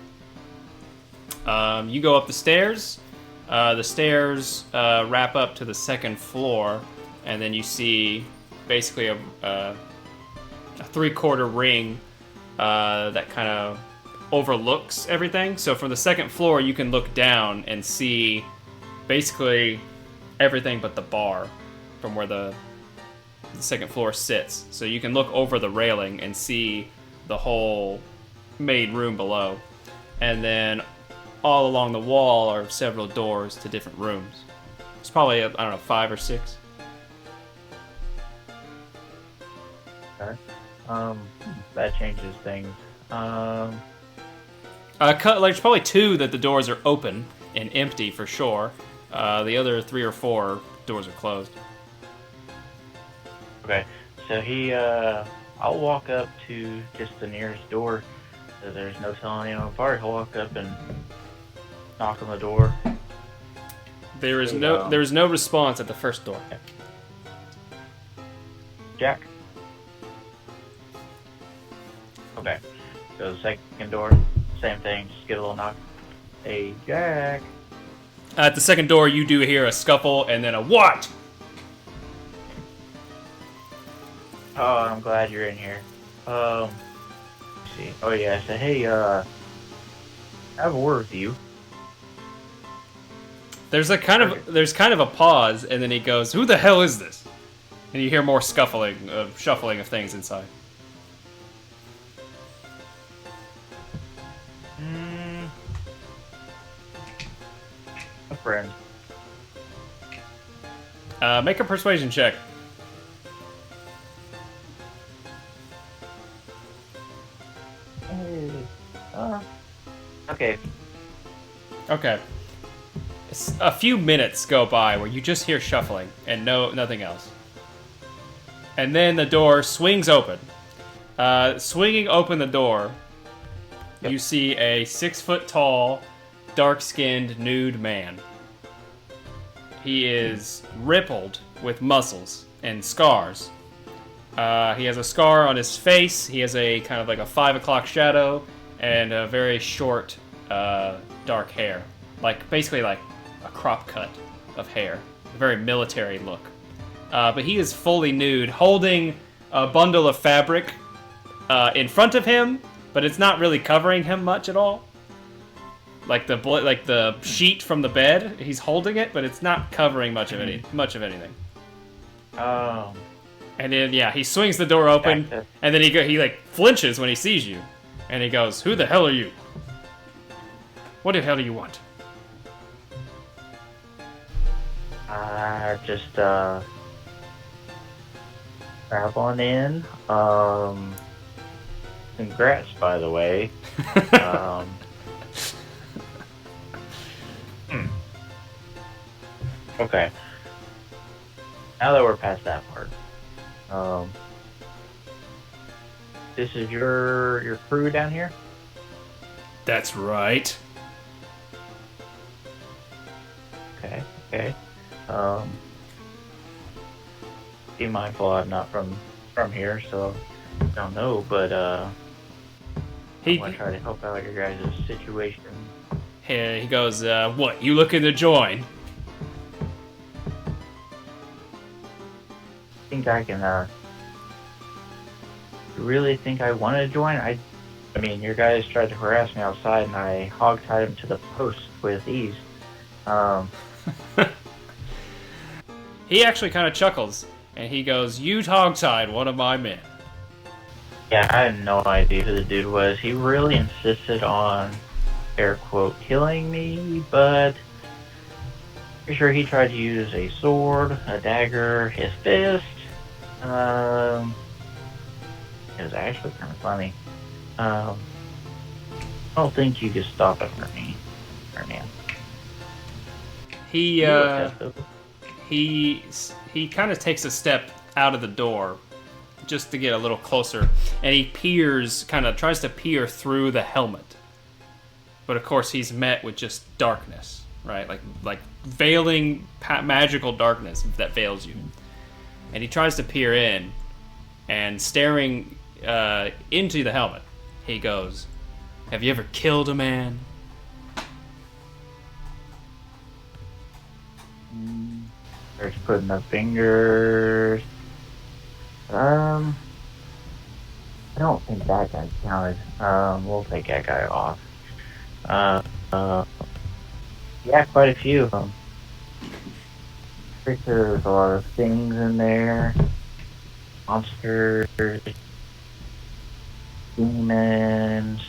You go up the stairs. The stairs wrap up to the 2nd floor, and then you see basically a 3/4 ring that kind of overlooks everything. So from the 2nd floor, you can look down and see basically everything but the bar from where the 2nd floor sits. So you can look over the railing and see the whole main room below. And then all along the wall are several doors to different rooms. It's probably, I don't know, 5 or 6. Okay. That changes things. There's probably 2 that the doors are open and empty for sure. The other 3 or 4 doors are closed. Okay, so I'll walk up to just the nearest door. So there's no telling anyone apart. He'll walk up and knock on the door. There is no response at the first door. Jack. Okay, so the 2nd door, same thing. Just get a little knock. Hey, Jack. At the 2nd door, you do hear a scuffle and then a what? Oh, I'm glad you're in here. Let's see. Oh yeah, I said, hey, I have a word with you. There's kind of a pause, and then he goes, "Who the hell is this?" And you hear more shuffling of things inside. A friend. Make a persuasion check. Hey, Okay. Okay. A few minutes go by where you just hear shuffling and nothing else. And then the door swings open. Swinging open the door, you see a 6-foot-tall, dark-skinned, nude man. He is rippled with muscles and scars. He has a scar on his face. He has a kind of like a 5 o'clock shadow and a very short, dark hair. Basically like a crop cut of hair. A very military look. But he is fully nude, holding a bundle of fabric in front of him, but it's not really covering him much at all. Like the sheet from the bed, he's holding it, but it's not covering much of anything. Oh. And then he swings the door open, and then he flinches when he sees you, and he goes, "Who the hell are you? What the hell do you want?" Just grab on in. Congrats, by the way. Okay. Now that we're past that part, this is your crew down here? That's right. Okay. Be mindful I'm not from here, so I don't know, but I'm gonna try to help out your guys' situation. He goes, "What, you looking to join?" I think I can, you really think I want to join? I mean, your guys tried to harass me outside, and I hogtied him to the post with ease. He actually kind of chuckles, and he goes, "You hogtied one of my men." Yeah, I had no idea who the dude was. He really insisted on, air quote, killing me, but pretty sure he tried to use a sword, a dagger, his fist. It was actually kind of funny. I don't think you could stop it for me, man. He kind of takes a step out of the door just to get a little closer, and he tries to peer through the helmet. But of course he's met with just darkness, right? Like veiling magical darkness that veils you. And he tries to peer in, and staring into the helmet, he goes, "Have you ever killed a man?" There's putting the fingers. I don't think that guy counted. We'll take that guy off. Yeah, quite a few of them. There's a lot of things in there. Monsters, demons,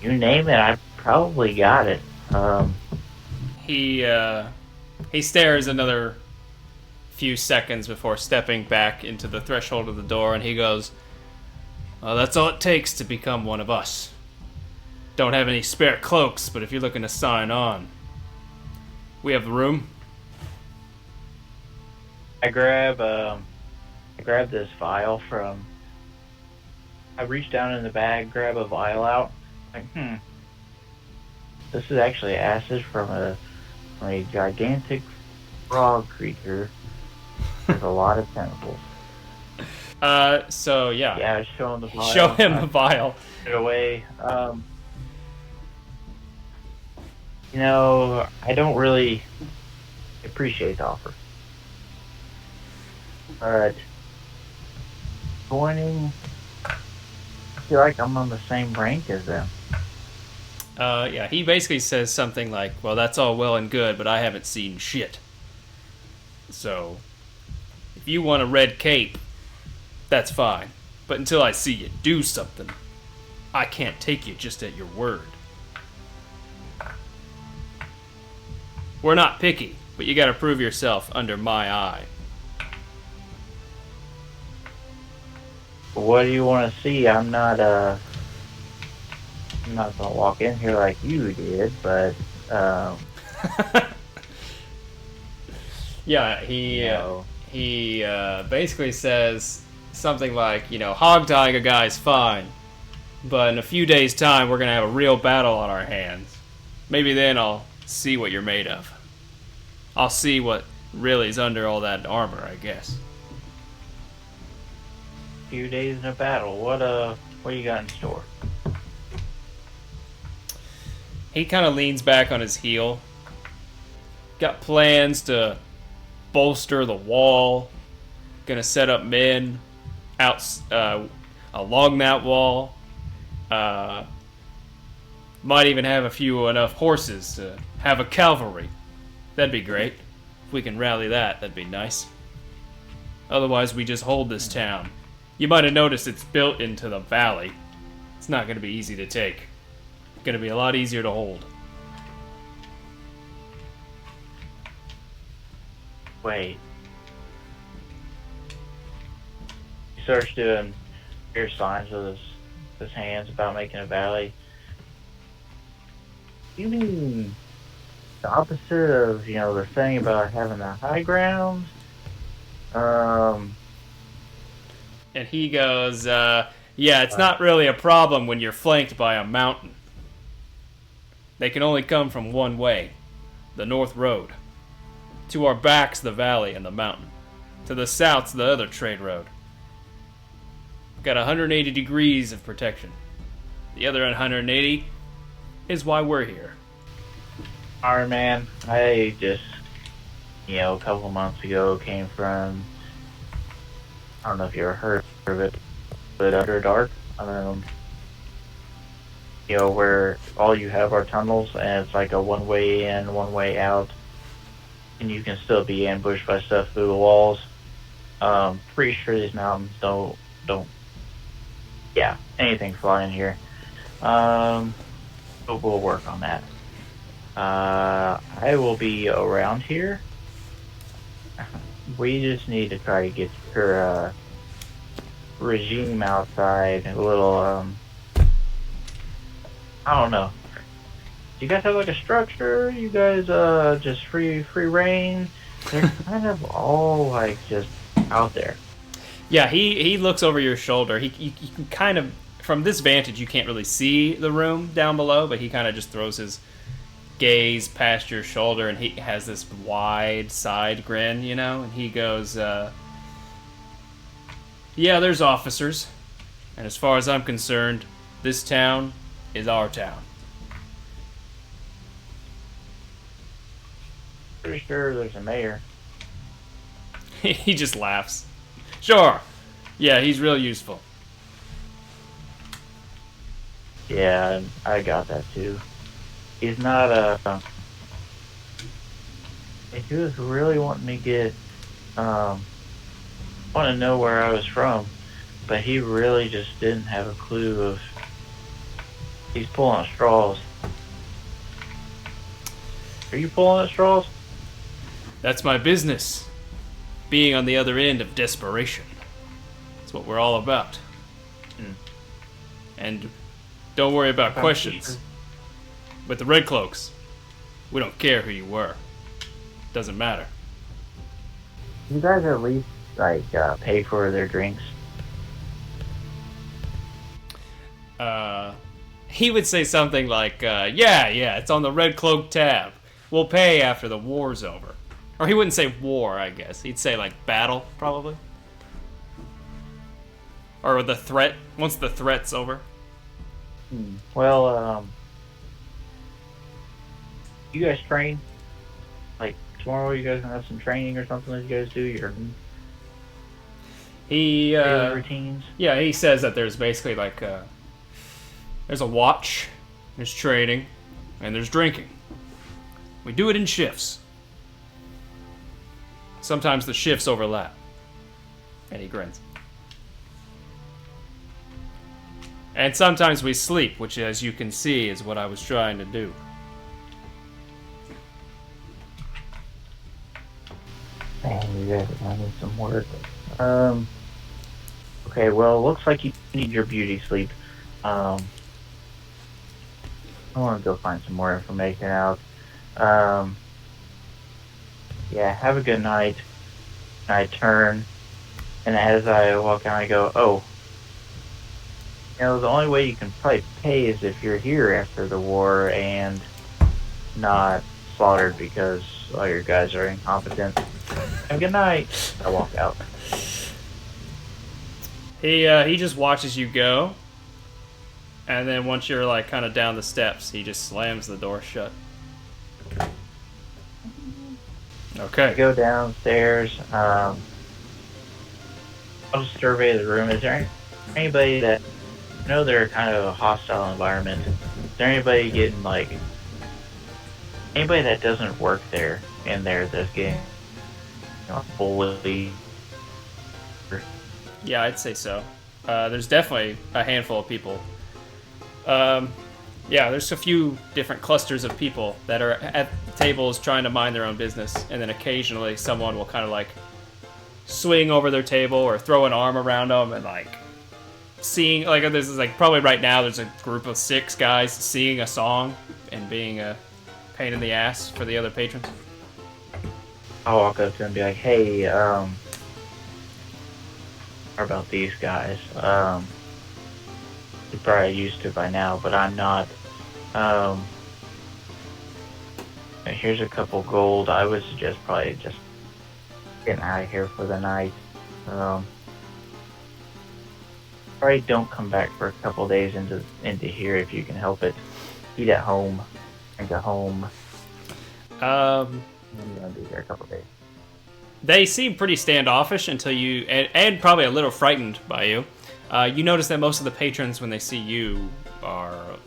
you name it, I probably got it. He stares another few seconds before stepping back into the threshold of the door, and he goes, "Well, that's all it takes to become one of us. Don't have any spare cloaks, but if you're looking to sign on, we have the room." I grab this vial from. I reach down in the bag, grab a vial out. Like, this is actually acid from a gigantic frog creature with a lot of tentacles. So yeah. Yeah, show him the vial. Show him the vial. Get away. I don't really appreciate the offer. But joining, I feel like I'm on the same rank as them. Yeah, he basically says something like, "Well, that's all well and good, but I haven't seen shit. So, if you want a red cape, that's fine. But until I see you do something, I can't take you just at your word. We're not picky, but you gotta prove yourself under my eye." What do you want to see? I'm not I'm not gonna walk in here like you did, but Yeah, he basically says something like, hog tying a guy's fine, but in a few days' time we're gonna have a real battle on our hands. Maybe then I'll see what you're made of. I'll see what really is under all that armor, I guess. few days in a battle. What you got in store? He kind of leans back on his heel. Got plans to bolster the wall. Gonna set up men out along that wall. Might even have a few enough horses to have a cavalry. That'd be great. If we can rally that, that'd be nice. Otherwise, we just hold this town. You might have noticed it's built into the valley. It's not going to be easy to take. It's going to be a lot easier to hold. Wait. He starts doing weird signs with his hands about making a valley. You mean the opposite of, the thing about having the high ground? And he goes, yeah, it's not really a problem when you're flanked by a mountain. They can only come from one way, the north road. To our backs, the valley and the mountain. To the south's the other trade road. Got 180 degrees of protection. The other 180 is why we're here. Alright, man. I just, a couple of months ago came from, I don't know if you ever heard of it, but Underdark. Where all you have are tunnels, and it's like a one way in, one way out, and you can still be ambushed by stuff through the walls. Pretty sure these mountains don't, anything fly in here. But we'll work on that. I will be around here. We just need to try to get your regime outside a little, I don't know. Do you guys have like a structure? You guys just free reign? They're kind of all like just out there. Yeah, he looks over your shoulder. You can kind of, from this vantage, you can't really see the room down below, but he kind of just throws his gaze past your shoulder, and he has this wide side grin, and he goes, yeah, there's officers, and as far as I'm concerned, this town is our town. Pretty sure there's a mayor. He just laughs. Sure. Yeah, he's real useful. Yeah, I got that too. He's not he was really wanting to get want to know where I was from, but he really just didn't have a clue of. He's pulling at straws. Are you pulling at straws? That's my business. Being on the other end of desperation. That's what we're all about. And don't worry about questions. With the Red Cloaks, we don't care who you were. Doesn't matter. You guys at least pay for their drinks? He would say something like, yeah, it's on the Red Cloak tab. We'll pay after the war's over. Or he wouldn't say war, I guess. He'd say, battle, probably. Or the threat, once the threat's over. Well, you guys train? Tomorrow you guys gonna have some training or something that you guys do? Your daily routines? Yeah, he says that there's basically there's a watch, there's training, and there's drinking. We do it in shifts. Sometimes the shifts overlap. And he grins. And sometimes we sleep, which, as you can see, is what I was trying to do. Man, you guys are doing some work. Okay, well, it looks like you need your beauty sleep. I want to go find some more information out. Um, yeah, have a good night. I turn, and as I walk out, I go, oh, the only way you can probably pay is if you're here after the war and not slaughtered because all your guys are incompetent. Have a good night. I walk out. He just watches you go, and then once you're like kind of down the steps, he just slams the door shut. Okay. I go downstairs. I'll just survey the room. Is there anybody that I know they're kind of a hostile environment? Is there anybody getting like anybody that doesn't work there in there that's getting bullied? Yeah, I'd say so. There's definitely a handful of people. Yeah, there's a few different clusters of people that are at tables trying to mind their own business, and then occasionally someone will kind of like swing over their table or throw an arm around them and like sing. Like this is like probably right now there's a group of 6 guys singing a song and being a pain in the ass for the other patrons. I'll walk up to them and be like, hey, how about these guys? You're probably used to it by now, but I'm not. Here's a couple gold. I would suggest probably just getting out of here for the night. Probably don't come back for a couple days into here if you can help it. Eat at home, drink at home. I'm gonna be here a couple days. They seem pretty standoffish until you, and probably a little frightened by you. You notice that most of the patrons, when they see you, are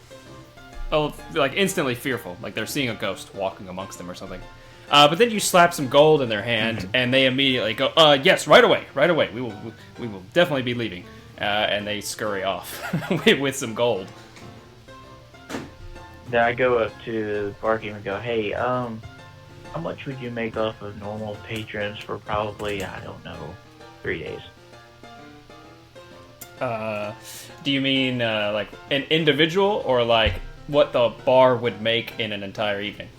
like instantly fearful, like they're seeing a ghost walking amongst them or something. But then you slap some gold in their hand, and they immediately go, "Yes, right away. We will definitely be leaving." And they scurry off with some gold. Then I go up to the barkeep and go, "Hey, how much would you make off of normal patrons for probably, I don't know, 3 days?" Do you mean like an individual, or like what the bar would make in an entire evening?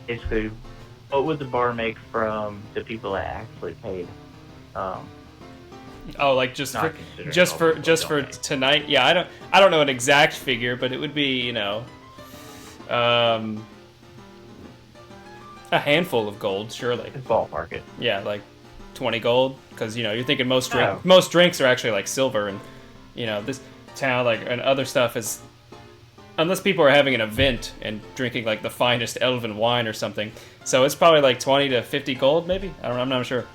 Basically, what would the bar make from the people that actually paid? Oh, like just for tonight? Yeah, I don't know an exact figure, but it would be, a handful of gold, surely. Ballpark it. Yeah, like 20 gold, because you're thinking most drinks are actually like silver, and this town and other stuff is, unless people are having an event and drinking like the finest elven wine or something, so it's probably like 20 to 50 gold maybe. I'm not sure.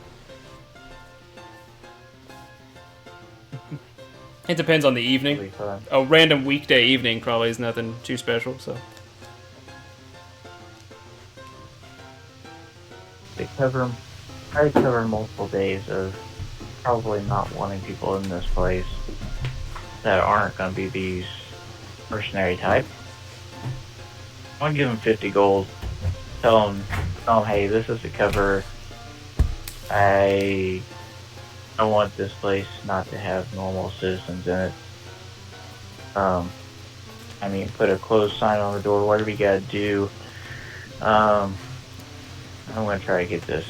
It depends on the evening. A random weekday evening probably is nothing too special, so. I cover multiple days of probably not wanting people in this place that aren't going to be these mercenary type. I'm going to give them 50 gold. Tell them, hey, this is the cover. I want this place not to have normal citizens in it. Put a closed sign on the door, whatever you gotta do. I'm gonna try to get this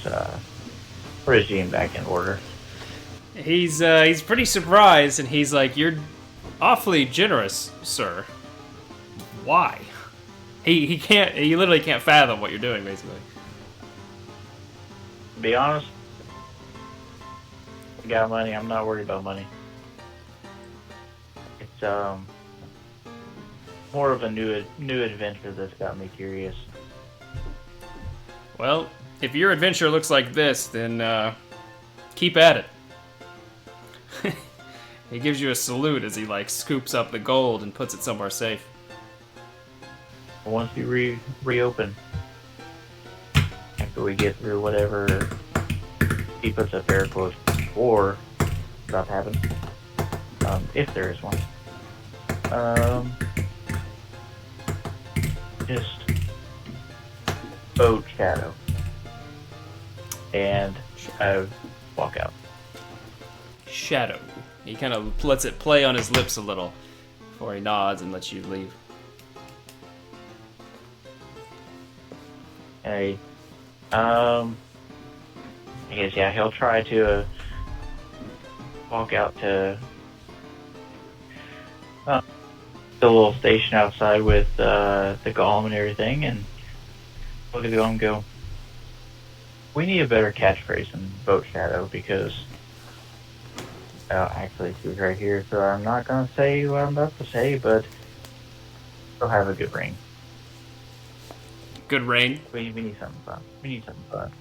regime back in order. He's pretty surprised, and he's like, "You're awfully generous, sir. Why?" He literally can't fathom what you're doing, basically. To be honest, I got money. I'm not worried about money. It's more of a new adventure that's got me curious. Well, if your adventure looks like this, then keep at it. He gives you a salute as he scoops up the gold and puts it somewhere safe. Once you reopen, after we get through whatever he puts up air quotes or stuff happens, if there is one, just vote Shadow, and I walk out. Shadow. He kind of lets it play on his lips a little. before he nods and lets you leave. Hey, I guess yeah, he'll try to walk out to the little station outside with the golem and everything, and look at the golem and go, we need a better catchphrase than Boat Shadow, because actually she's right here, so I'm not going to say what I'm about to say, but she'll have a good ring. Good rain. We need something fun. We need something fun.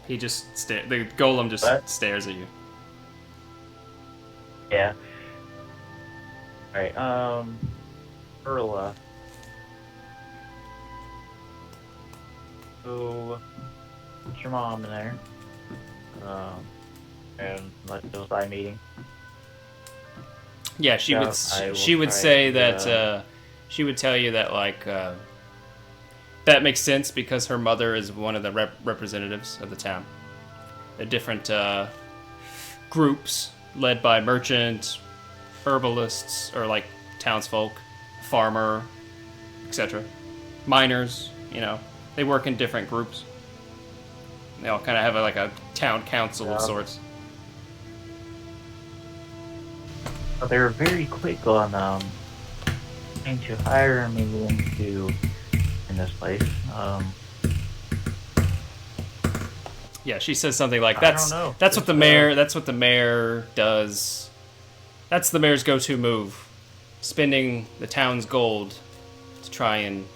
He just the golem just stares at you. Yeah. Alright, Merla. So, put your mom in there. And let's do a side meeting. Yeah, she would say that she would tell you that like that makes sense because her mother is one of the representatives of the town. The different groups led by merchants, herbalists, or like townsfolk, farmer, etc. Miners, you know, they work in different groups. They all kind of have like a town council of sorts. Well, they were very quick on trying to hire me in this place. Yeah, she says something like that's what the mayor does. That's the mayor's go-to move, spending the town's gold to try and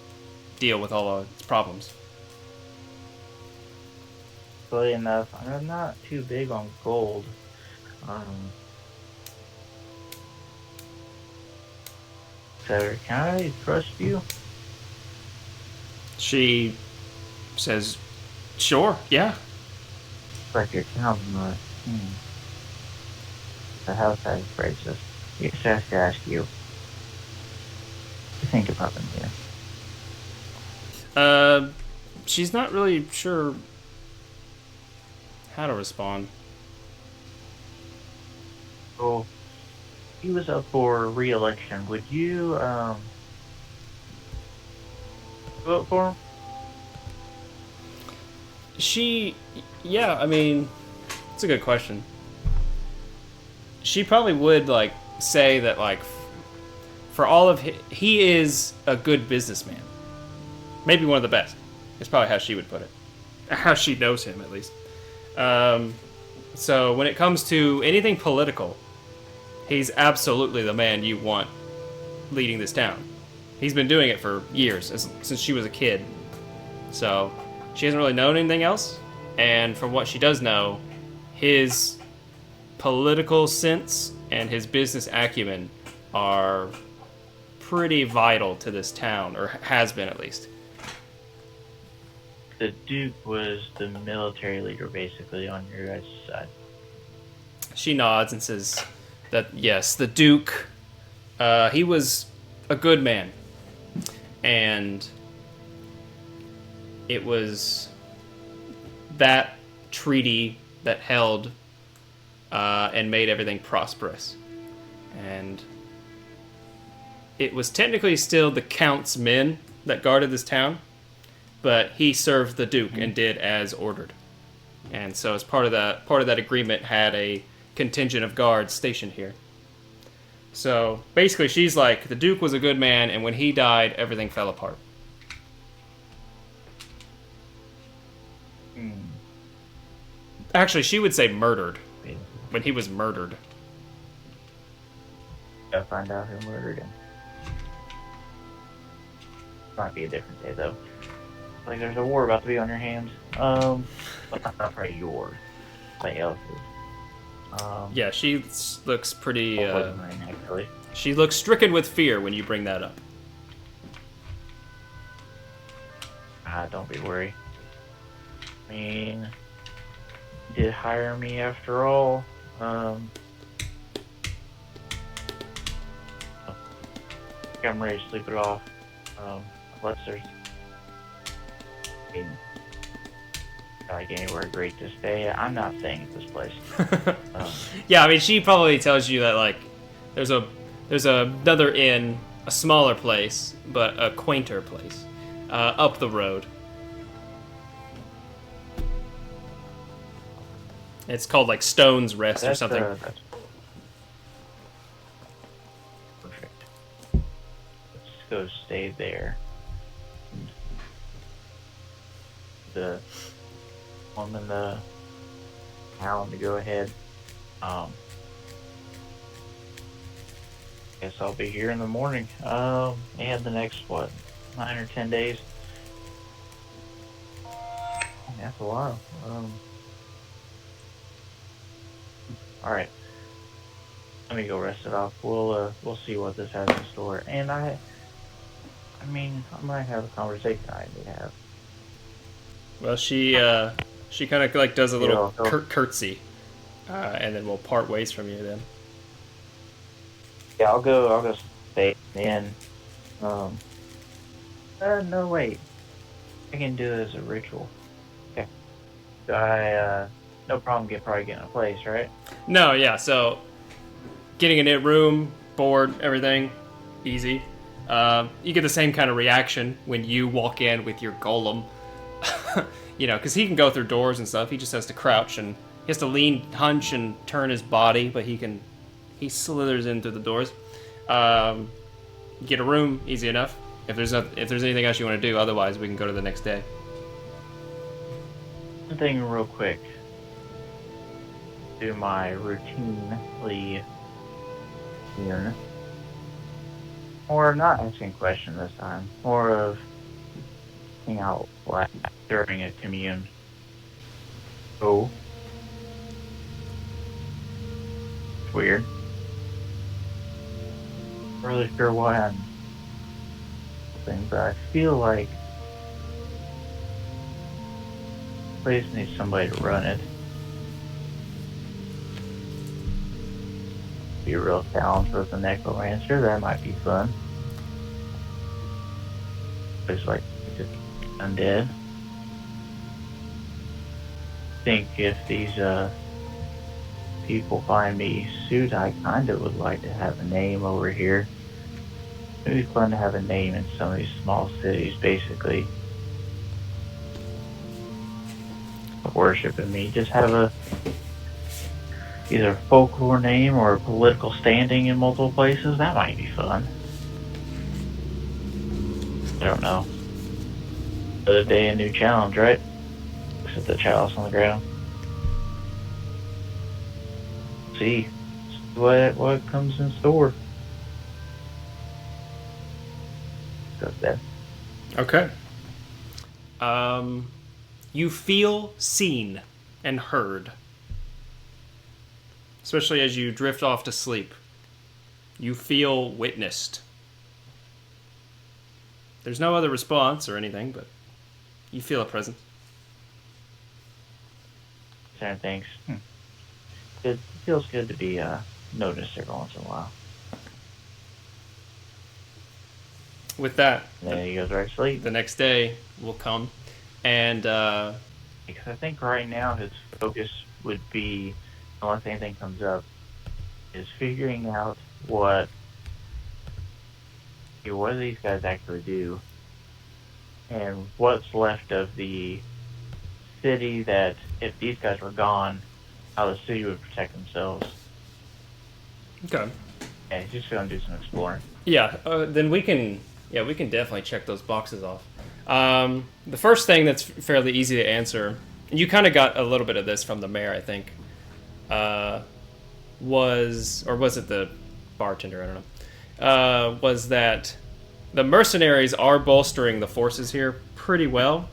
deal with all of its problems. Funny enough, I'm not too big on gold. So can I trust you? She says, "Sure, yeah." Like your town, the house has braces. You just have to ask you. To think about them here. She's not really sure how to respond. So, he was up for re-election. Would you vote for him? Yeah, I mean, it's a good question. She probably would like say that like for all of he is a good businessman. Maybe one of the best. It's probably how she would put it. How she knows him, at least. So when it comes to anything political, he's absolutely the man you want leading this town. He's been doing it for years, since she was a kid. So she hasn't really known anything else. And from what she does know, his political sense and his business acumen are pretty vital to this town, or has been at least. The Duke was the military leader, basically, on your guys' side. She nods and says that, yes, the Duke, he was a good man. And it was that treaty that held and made everything prosperous. And it was technically still the Count's men that guarded this town, but he served the Duke and did as ordered. And so as part of that agreement had a contingent of guards stationed here. So basically she's like, the Duke was a good man, and when he died, everything fell apart. Actually, she would say murdered. When he was murdered. Gotta find out who murdered him. Might be a different day, though. Like, there's a war about to be on your hands. But not probably yours. Somebody else's. Yeah, she looks pretty, mine, actually. She looks stricken with fear when you bring that up. Don't be worried. I mean, you did hire me after all. I'm ready to sleep it off. Unless there's like anywhere great to stay. I'm not staying at this place. Yeah, I mean, she probably tells you that like there's a There's another inn, a smaller place, but a quainter place, up the road. It's called like Stone's Rest or something. That's perfect. Let's go stay there. The woman, the hound, to go ahead. Guess I'll be here in the morning. And the next 9 or 10 days. That's a while. All right. Let me go rest it off. We'll see what this has in store. And I might have a conversation I need to have. Well, she kind of like does a little Yeah, curtsy, and then we'll part ways from you then. Yeah, I'll go stay in. No, wait. I can do it as a ritual. Okay. No problem probably getting a place, right? No, yeah, so getting a room, board, everything, easy. You get the same kind of reaction when you walk in with your golem. Because he can go through doors and stuff. He just has to crouch and he has to lean, hunch, and turn his body, but he slithers in through the doors. Get a room, easy enough. If there's anything else you want to do, otherwise we can go to the next day. One thing real quick. Do my routinely here. Or not asking questions this time. More of hang out during a commune. Oh. It's weird. Not really sure why I'm but I feel like the place needs somebody to run it. Be a real challenge with the necromancer. That might be fun. It's like just undead. I think if these people find me suit, I kind of would like to have a name over here. It would be fun to have a name in some of these small cities, basically. Worshiping me. Just have either a folklore name or a political standing in multiple places. That might be fun. I don't know. Another day, a new challenge, right? Set the chalice on the ground. See what comes in store. Goes there. Okay. You feel seen and heard. Especially as you drift off to sleep. You feel witnessed. There's no other response or anything, but you feel a presence. Certain things. It feels good to be noticed every once in a while. With that, And then he goes right to sleep. the next day will come, and Because I think right now his focus would be, unless anything comes up, is figuring out what do these guys actually do, and what's left of the city that, if these guys were gone, how the city would protect themselves. okay. Yeah, he's just going to do some exploring. Yeah, then we can definitely check those boxes off. The first thing that's fairly easy to answer, and you kind of got a little bit of this from the mayor, I think, was it the bartender? I don't know. Was that the mercenaries are bolstering the forces here pretty well,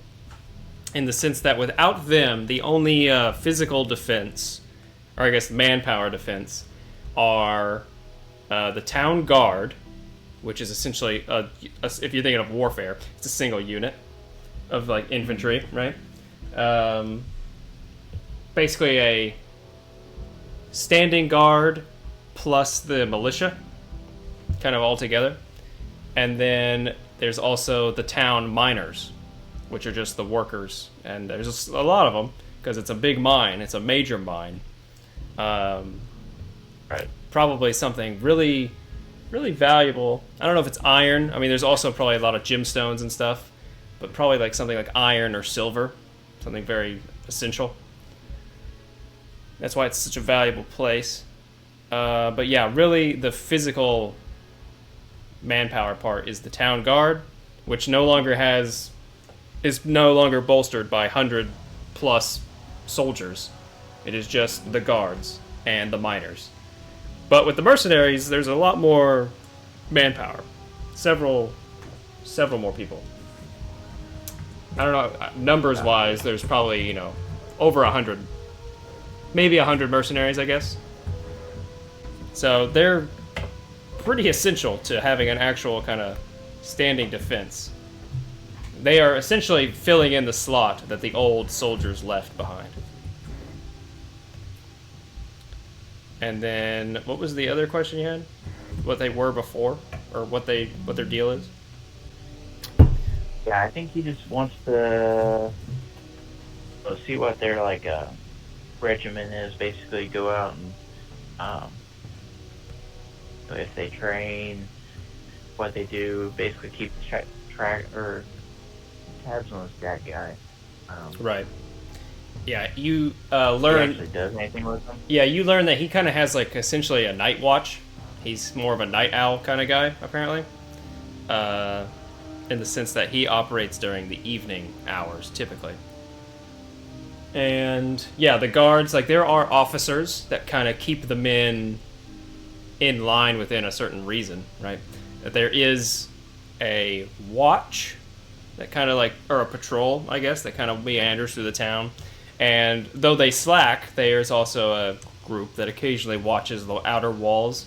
in the sense that without them, the only physical defense, or I guess manpower defense, are the town guard, which is essentially, if you're thinking of warfare, it's a single unit of like infantry, right? Basically a standing guard plus the militia, kind of all together. And then there's also the town miners, which are just the workers. And there's just a lot of them, because it's a big mine. It's a major mine. Right. Probably something really really valuable. I don't know if it's iron. I mean, there's also probably a lot of gemstones and stuff, but probably like something like iron or silver, something very essential. That's why it's such a valuable place. But yeah, really the physical manpower part is the town guard, which is no longer bolstered by 100 plus soldiers. It is just the guards and the miners. But with the mercenaries, there's a lot more manpower. Several more people. I don't know, numbers wise, there's probably, over 100. Maybe 100 mercenaries, I guess. So they're pretty essential to having an actual kind of standing defense. They are essentially filling in the slot that the old soldiers left behind. And then, what was the other question you had? What they were before, or what their deal is? Yeah, I think he just wants to see what their regimen is. Basically, go out and so if they train, what they do. Basically, keep track or tabs on this bad guy. Right. Yeah, you learn. He actually does anything with them? Yeah, you learn that he kind of has essentially a night watch. He's more of a night owl kind of guy, apparently. In the sense that he operates during the evening hours, typically. And yeah, the guards, there are officers that kind of keep the men in line within a certain reason, right? That there is a watch that kind of or a patrol, I guess, that kind of meanders through the town. And though they slack, there's also a group that occasionally watches the outer walls,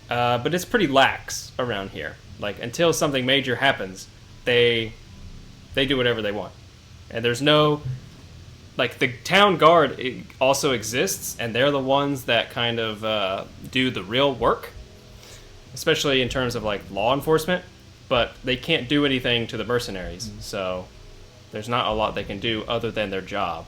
But it's pretty lax around here. Until something major happens, they do whatever they want. And there's no... the town guard also exists, and they're the ones that kind of do the real work. Especially in terms of, law enforcement. But they can't do anything to the mercenaries, so... There's not a lot they can do other than their job.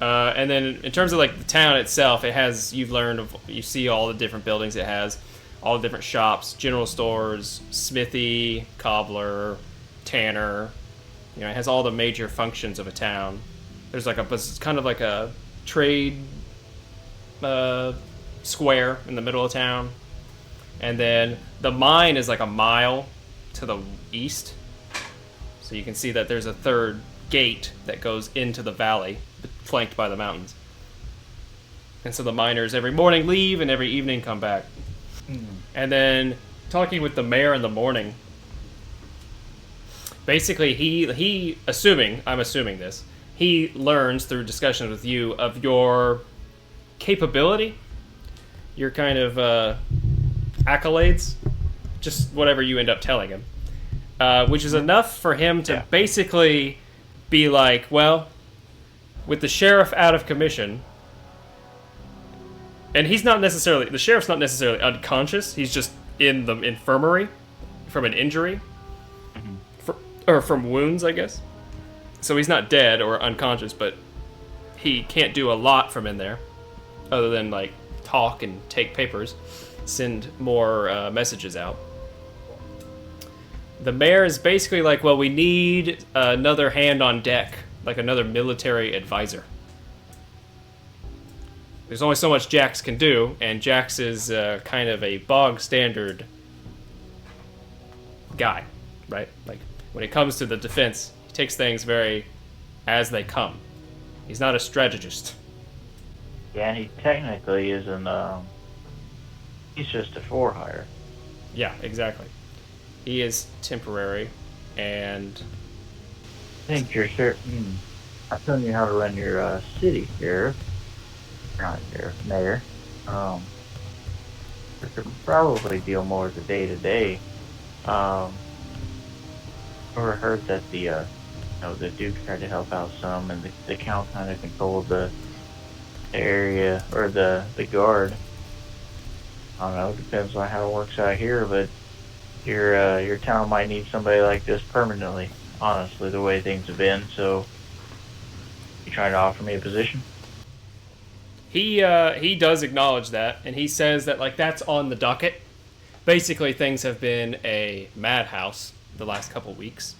And then in terms of the town itself, it has, you see all the different buildings it has, all the different shops, general stores, smithy, cobbler, tanner. It has all the major functions of a town. There's kind of a trade square in the middle of town. And then the mine is a mile to the east. So you can see that there's a third gate that goes into the valley, flanked by the mountains. And so the miners every morning leave and every evening come back. And then talking with the mayor in the morning, basically I'm assuming this, he learns through discussions with you of your capability, your kind of accolades, just whatever you end up telling him. Which is enough for him to basically be well, with the sheriff out of commission, and the sheriff's not necessarily unconscious, he's just in the infirmary from an injury, or from wounds, I guess. So he's not dead or unconscious, but he can't do a lot from in there, other than talk and take papers, send more messages out. The mayor is basically well, we need another hand on deck, another military advisor. There's only so much Jax can do, and Jax is kind of a bog standard guy, right? When it comes to the defense, he takes things very as they come. He's not a strategist. Yeah, and he technically isn't, he's just a for-hire. Yeah, exactly. He is temporary, and... I think you're certain... I'm telling you how to run your city here. Not here, mayor. You could probably deal more with the day-to-day. Or heard that the Duke tried to help out some, and the Count kind of controlled the area, or the guard. I don't know, depends on how it works out here, but your town might need somebody like this permanently, honestly, the way things have been. So, you trying to offer me a position? He does acknowledge that, and he says that like that's on the docket. Basically, things have been a madhouse the last couple weeks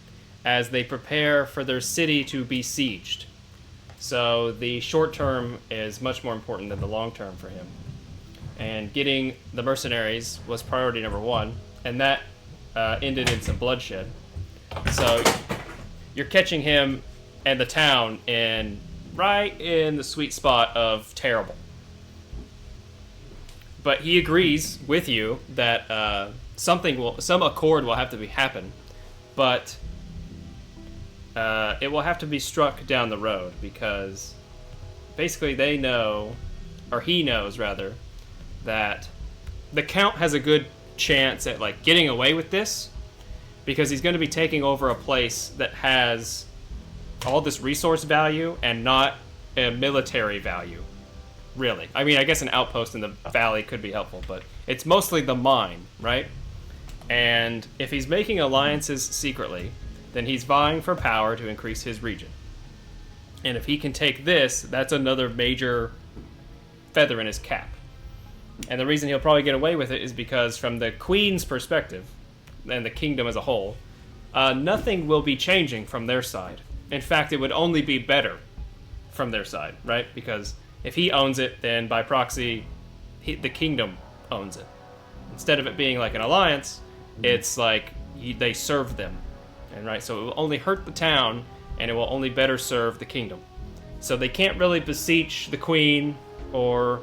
as they prepare for their city to be sieged. So the short term is much more important than the long term for him. And getting the mercenaries was priority number one, and that ended in some bloodshed. So you're catching him and the town right in the sweet spot of terrible. But he agrees with you that some accord will have to happen, but it will have to be struck down the road because basically they know, or he knows rather, that the Count has a good chance at like getting away with this because he's going to be taking over a place that has all this resource value and not a military value. Really. I mean, I guess an outpost in the valley could be helpful, but it's mostly the mine, right? And if he's making alliances secretly, then he's vying for power to increase his region. And if he can take this, that's another major feather in his cap. And the reason he'll probably get away with it is because from the Queen's perspective, and the kingdom as a whole, nothing will be changing from their side. In fact, it would only be better from their side, right? Because if he owns it, then by proxy, the kingdom owns it. Instead of it being like an alliance, it's like they serve them, and right. So it will only hurt the town, and it will only better serve the kingdom. So they can't really beseech the queen or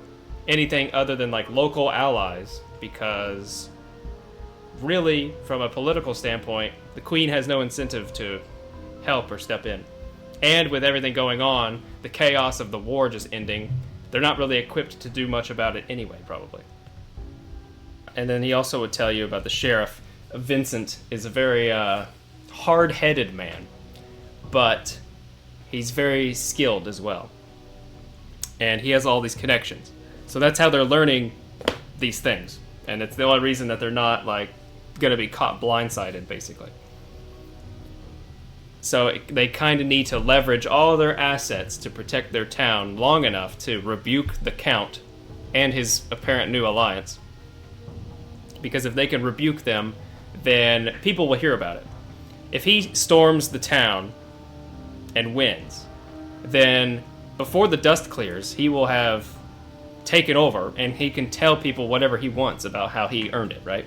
anything other than like local allies, because really, from a political standpoint, the queen has no incentive to help or step in. And with everything going on, the chaos of the war just ending, they're not really equipped to do much about it anyway, probably. And then he also would tell you about the sheriff. Vincent is a very hard-headed man, but he's very skilled as well. And he has all these connections. So that's how they're learning these things. And it's the only reason that they're not, like, going to be caught blindsided, basically. So they kind of need to leverage all their assets to protect their town long enough to rebuke the Count and his apparent new alliance. Because if they can rebuke them, then people will hear about it. If he storms the town and wins, then before the dust clears, he will have taken over, and he can tell people whatever he wants about how he earned it, right?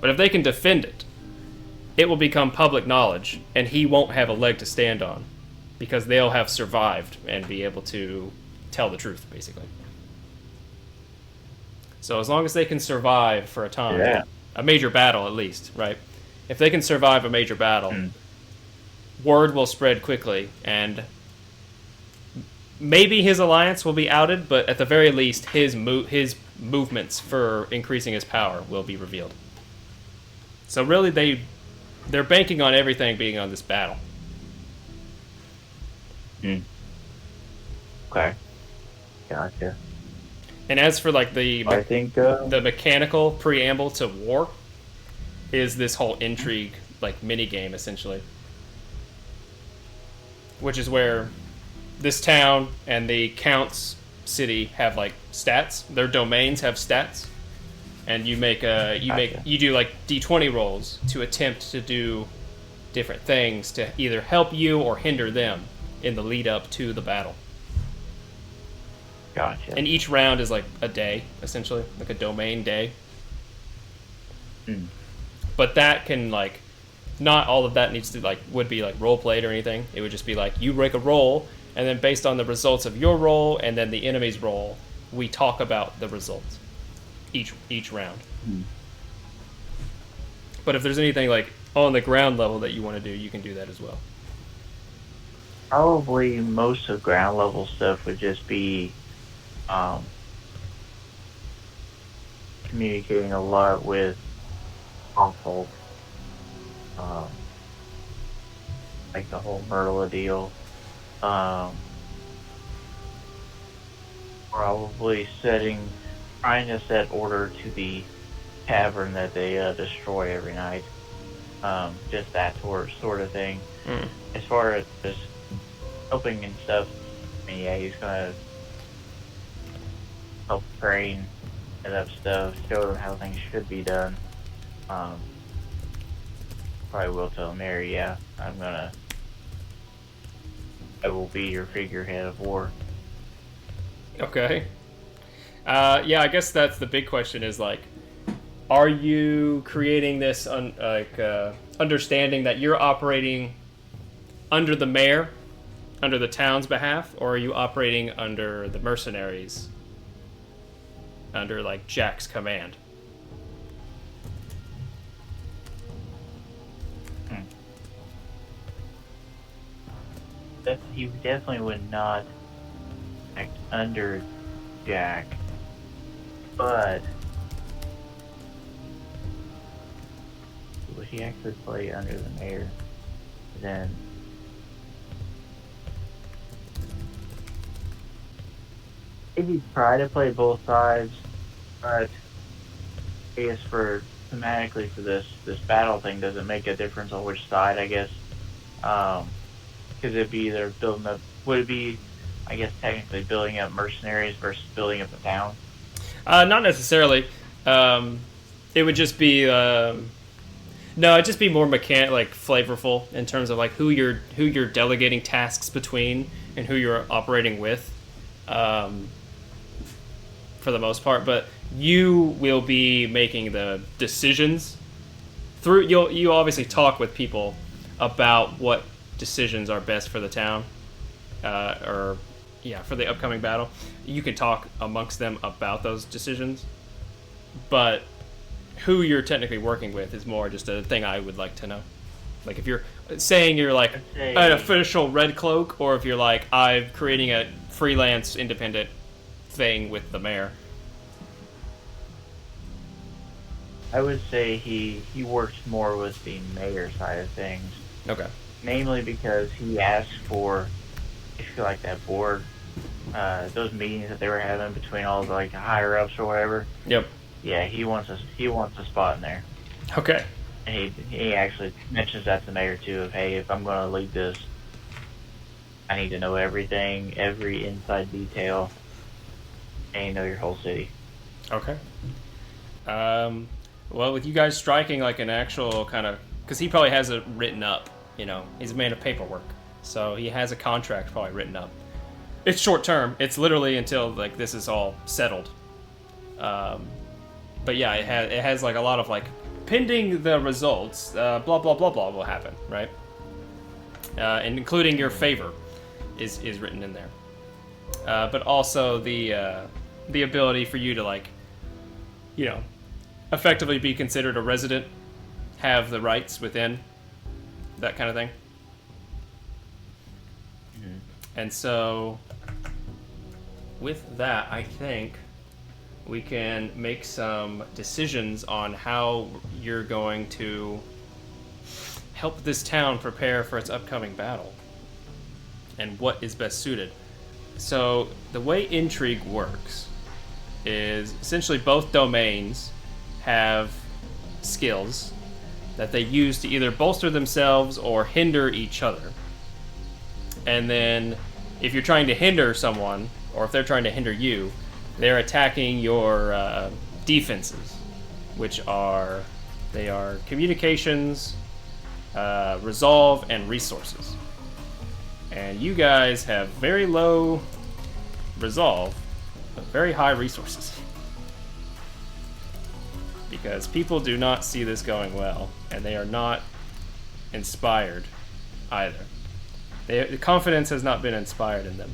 But if they can defend it, it will become public knowledge, and he won't have a leg to stand on, because they'll have survived and be able to tell the truth, basically. So as long as they can survive for a time, a major battle at least, right? If they can survive a major battle, word will spread quickly, and maybe his alliance will be outed, but at the very least, his movements for increasing his power will be revealed. So really, they're banking on everything being on this battle. Okay. Gotcha. And as for like the mechanical preamble to war, is this whole intrigue like mini game essentially, which is where this town and the Count's city have like stats. Their domains have stats, and you do like D20 rolls to attempt to do different things to either help you or hinder them in the lead up to the battle. Gotcha. And each round is like a day, essentially, like a domain day. But that can like, not all of that needs to like would be like role played or anything. It would just be like you break a roll, and then based on the results of your roll and then the enemy's roll, we talk about the results each round. But if there's anything like on the ground level that you want to do, you can do that as well. Probably most of ground level stuff would just be communicating a lot with consult, like the whole Merla deal. Probably trying to set order to the tavern that they destroy every night. Just that sort of thing. As far as helping and stuff, I mean, yeah, he's gonna help train and up stuff, show them how things should be done. Probably will tell Mary, yeah, I will be your figurehead of war. Okay. Yeah, I guess that's the big question is, like, are you creating this, understanding that you're operating under the mayor, under the town's behalf, or are you operating under the mercenaries, under, like, Jack's command? He definitely would not act under Jack, but would he actually play under the mayor? Then maybe try to play both sides, but I guess for thematically for this battle thing doesn't make a difference on which side, I guess. Because it'd be either building up, would it be, I guess, technically building up mercenaries versus building up the town? Not necessarily. It would just be, no, it'd just be more like flavorful in terms of like who you're delegating tasks between and who you're operating with, for the most part. But you will be making the decisions through. You obviously talk with people about what decisions are best for the town, for the upcoming battle. You can talk amongst them about those decisions, but who you're technically working with is more just a thing I would like to know. Like if you're saying you're like an official red cloak, or if you're like I'm creating a freelance independent thing with the mayor. I would say he works more with the mayor side of things. Okay. Namely because he asked for, I feel like that board, those meetings that they were having between all the like higher ups or whatever. Yep. Yeah, he wants a spot in there. Okay. And he actually mentions that to the mayor too. Of hey, if I'm going to lead this, I need to know everything, every inside detail, and know your whole city. Okay. Well, with you guys striking like an actual kind of, because he probably has it written up. You know, he's a man of paperwork, so he has a contract probably written up. It's short term. It's literally until like this is all settled. But yeah, it has like a lot of like pending the results. Blah blah blah blah will happen, right? And including your favor is written in there. But also the ability for you to like, you know, effectively be considered a resident, have the rights within. That kind of thing. Mm-hmm. And so, with that, I think we can make some decisions on how you're going to help this town prepare for its upcoming battle and what is best suited. So, the way Intrigue works is essentially both domains have skills that they use to either bolster themselves or hinder each other. And then if you're trying to hinder someone, or if they're trying to hinder you, they're attacking your defenses, which are communications, resolve, and resources. And you guys have very low resolve, but very high resources. Because people do not see this going well, and they are not inspired either. The confidence has not been inspired in them.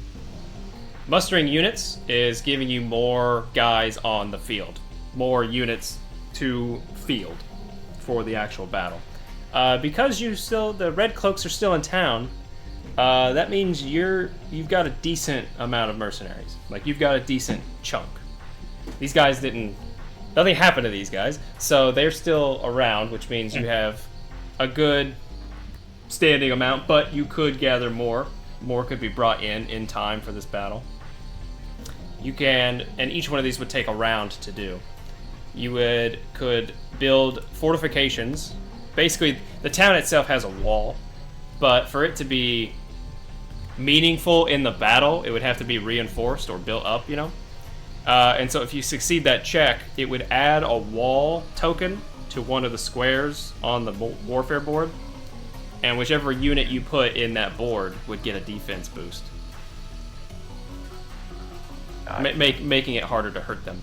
Mustering units is giving you more guys on the field, more units to field for the actual battle. Because the Red Cloaks are still in town, that means you've got a decent amount of mercenaries. Like you've got a decent chunk. These guys nothing happened to these guys, so they're still around, which means you have a good standing amount, but you could gather more. More could be brought in time for this battle. You can, and each one of these would take a round to do. You could build fortifications. Basically, the town itself has a wall, but for it to be meaningful in the battle, it would have to be reinforced or built up, you know? And so if you succeed that check, it would add a wall token to one of the squares on the warfare board, and whichever unit you put in that board would get a defense boost, making it harder to hurt them.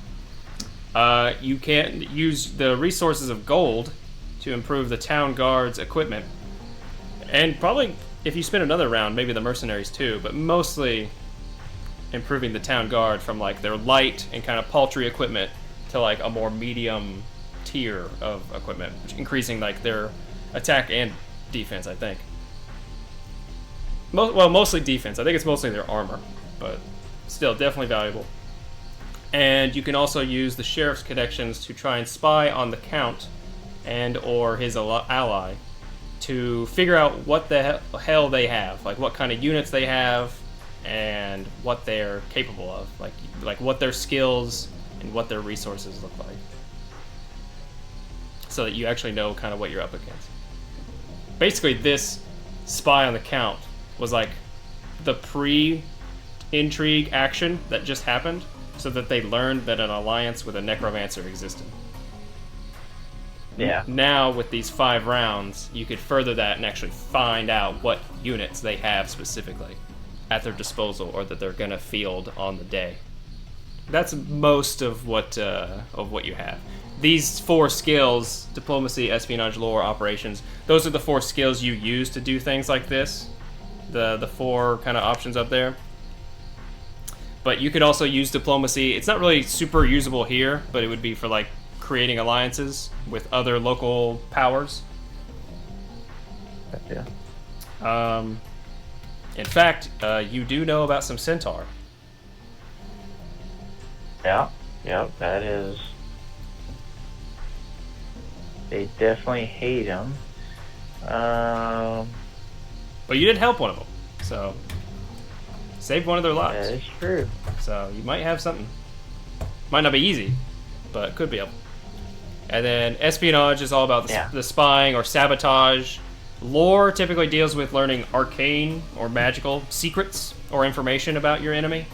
You can use the resources of gold to improve the town guard's equipment, and probably if you spend another round, maybe the mercenaries too, but mostly improving the town guard from like their light and kind of paltry equipment to like a more medium tier of equipment, increasing like their attack and defense, I think. Mostly defense. I think it's mostly their armor, but still definitely valuable. And you can also use the sheriff's connections to try and spy on the Count and or his ally to figure out what the hell they have, like what kind of units they have and what they're capable of, like what their skills and what their resources look like, so that you actually know kind of what you're up against. Basically, this spy on the Count was like the pre-intrigue action that just happened, so that they learned that an alliance with a necromancer existed. Yeah. Now, with these 5 rounds, you could further that and actually find out what units they have specifically at their disposal, or that they're gonna field on the day. That's most of what you have. These 4 skills: diplomacy, espionage, lore, operations. Those are the 4 skills you use to do things like this. The 4 kind of options up there. But you could also use diplomacy. It's not really super usable here, but it would be for like creating alliances with other local powers. Yeah. In fact, you do know about some Centaur. Yeah. Yep. That is. They definitely hate him. But you did help one of them, so saved one of their lives. That is true. So you might have something. Might not be easy, but it could be helpful. And then espionage is all about the spying or sabotage. Lore typically deals with learning arcane or magical secrets or information about your enemy,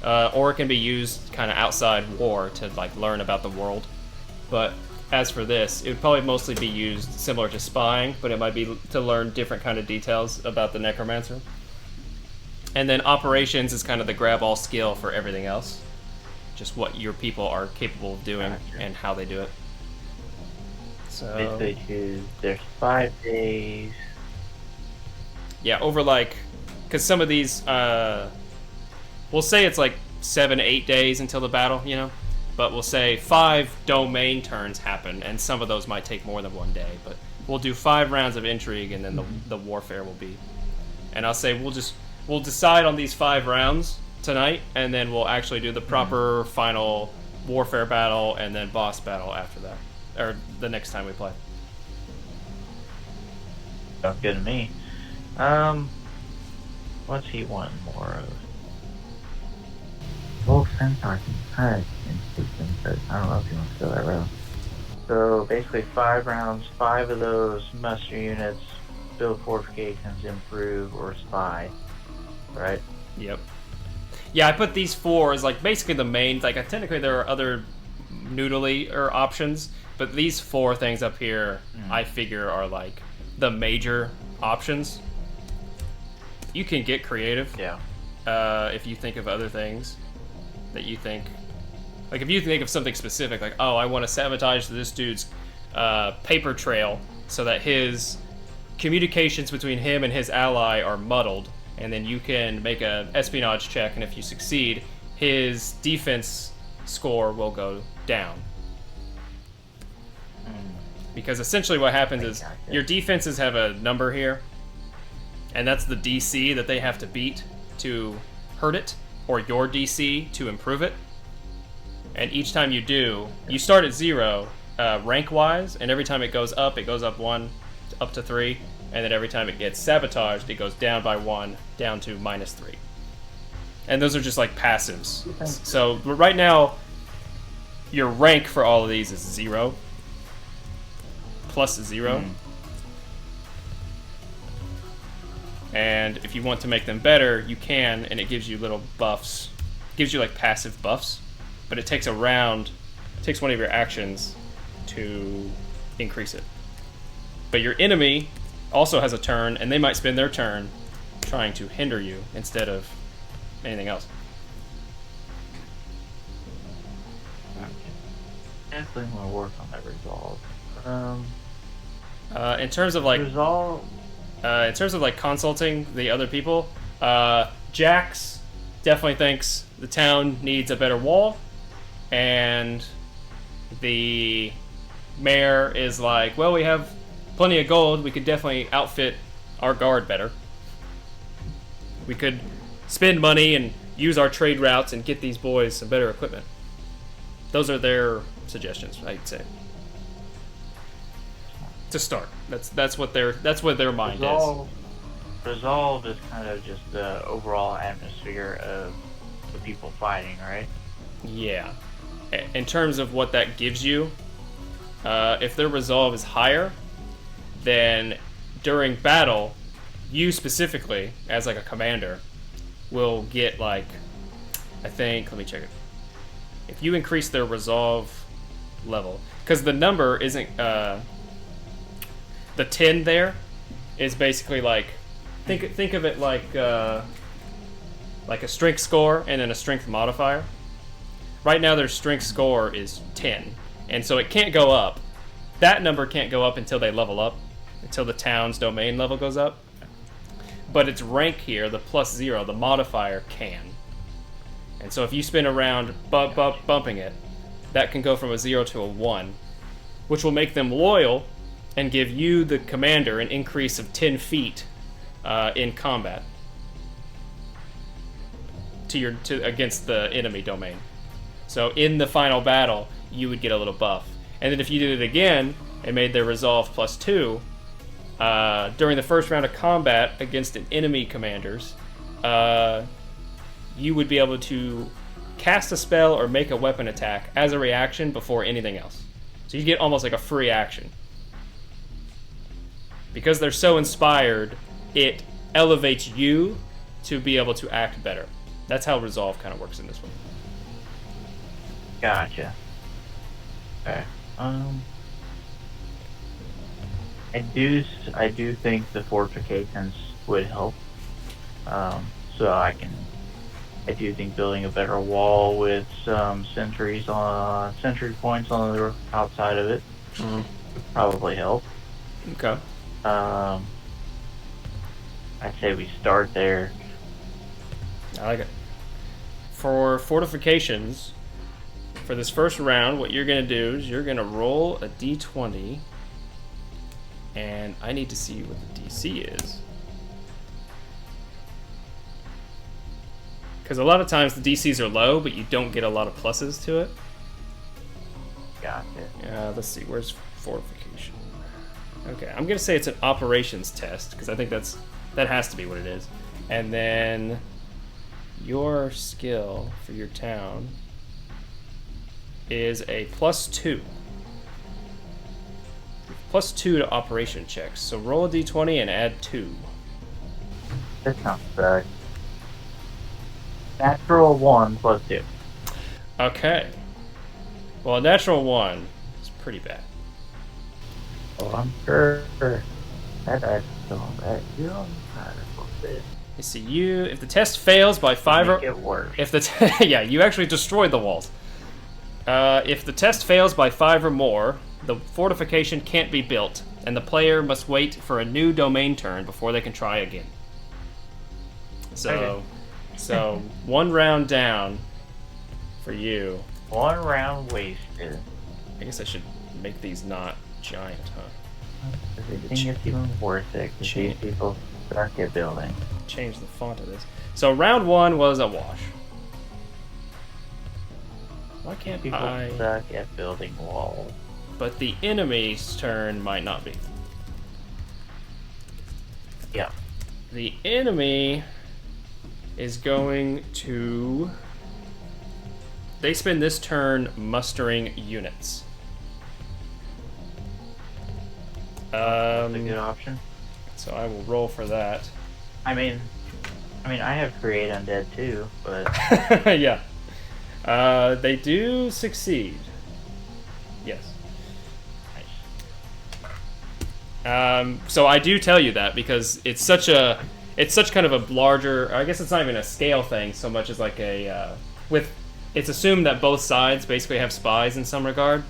or it can be used kind of outside war to like learn about the world. But as for this, it would probably mostly be used similar to spying, but it might be to learn different kind of details about the necromancer. And then operations is kind of the grab all skill for everything else, just what your people are capable of doing and how they do it. So basically, there's 5 days. Yeah, over like, because some of these, we'll say it's like 7-8 days until the battle, you know, but we'll say 5 domain turns happen, and some of those might take more than 1 day. But we'll do 5 rounds of intrigue, and then the warfare will be. And I'll say we'll decide on these 5 rounds tonight, and then we'll actually do the proper final warfare battle and then boss battle after that, or the next time we play. Sounds good to me. What's he want more of? Well, Centaur can hurt in system, but I don't know if he wants to go that route. So basically 5 rounds, 5 of those muster units, build fortifications, improve, or spy. Right? Yep. Yeah, I put these 4 as like basically the main, like technically there are other noodly or options, but these 4 things up here I figure are like the major options. You can get creative. Yeah. If you think of other things that you think, like if you think of something specific, like, oh, I want to sabotage this dude's paper trail so that his communications between him and his ally are muddled, and then you can make an espionage check, and if you succeed, his defense score will go down. Because essentially what happens is your defenses have a number here, and that's the DC that they have to beat to hurt it, or your DC to improve it. And each time you do, you start at 0 rank-wise, and every time it goes up 1, up to 3, and then every time it gets sabotaged, it goes down by 1, down to -3. And those are just like passives. So right now, your rank for all of these is 0. Plus 0. And if you want to make them better, you can, and it gives you little buffs. It gives you like passive buffs. but it takes a round, takes one of your actions to increase it. But your enemy also has a turn, and they might spend their turn trying to hinder you instead of anything else. Definitely want to work on that resolve. In terms of like resolve. in terms of like consulting the other people, Jax definitely thinks the town needs a better wall, and the mayor is like, well, we have plenty of gold. We could definitely outfit our guard better. We could spend money and use our trade routes and get these boys some better equipment. Those are their suggestions, I'd say. To start, that's what their mind is. Resolve is kind of just the overall atmosphere of the people fighting, right? Yeah. In terms of what that gives you, if their resolve is higher, then during battle, you specifically, as like a commander, will get like, I think, let me check it. If you increase their resolve level, because the number isn't, the 10 there is basically like, think of it like a strength score and then a strength modifier. Right now their strength score is 10, and so it can't go up. That number can't go up until they level up, until the town's domain level goes up. But its rank here, the +0, the modifier, can. And so if you spin around bumping it, that can go from a 0 to a 1, which will make them loyal and give you, the commander, an increase of 10 feet in combat against the enemy domain. So in the final battle, you would get a little buff. And then if you did it again and made their resolve +2, during the first round of combat against an enemy commanders, you would be able to cast a spell or make a weapon attack as a reaction before anything else. So you get almost like a free action. Because they're so inspired, it elevates you to be able to act better. That's how resolve kind of works in this one. Gotcha. Okay. I do think the fortifications would help. So I do think building a better wall with some sentry points on the outside of it would probably help. Okay. I'd say we start there. I like it. For fortifications, for this first round, what you're going to do is you're going to roll a d20, and I need to see what the DC is. Because a lot of times the DCs are low, but you don't get a lot of pluses to it. Gotcha. Let's see, where's fortification? Okay, I'm going to say it's an operations test, because I think that has to be what it is. And then your skill for your town is a +2. +2 to operation checks. So roll a d20 and add 2. That sounds bad. Natural 1 +2. Okay. Well, a natural 1 is pretty bad. Oh, I'm sure that I don't bet you on that. You see, if the test fails by 5 or... Make it worse. Yeah, you actually destroyed the walls. If the test fails by 5 or more, the fortification can't be built, and the player must wait for a new domain turn before they can try again. So, so 1 round down for you. 1 round wasted. I guess I should make these not giant, huh? I think it's even worth it because these people suck at building. Change the font of this. So round 1 was a wash. Why can't people suck at building walls? But the enemy's turn might not be. Yeah. The enemy is going to... They spend this turn mustering units. That's a good option. So I will roll for that. I mean, I have create undead too, but yeah. They do succeed. Yes. So I do tell you that because it's such kind of a larger. I guess it's not even a scale thing so much as like it's assumed that both sides basically have spies in some regard.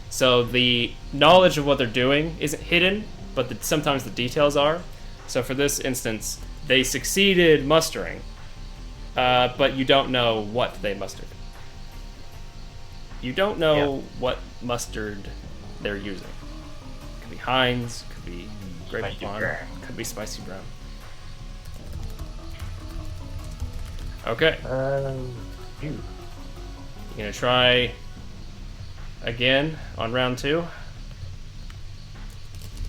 So the knowledge of what they're doing isn't hidden, but sometimes the details are. So for this instance, they succeeded mustering, but you don't know what they mustered. You don't know what mustard they're using. Could be Heinz, could be Grape Vine, could be Spicy Brown. Okay. You gonna try again on round 2?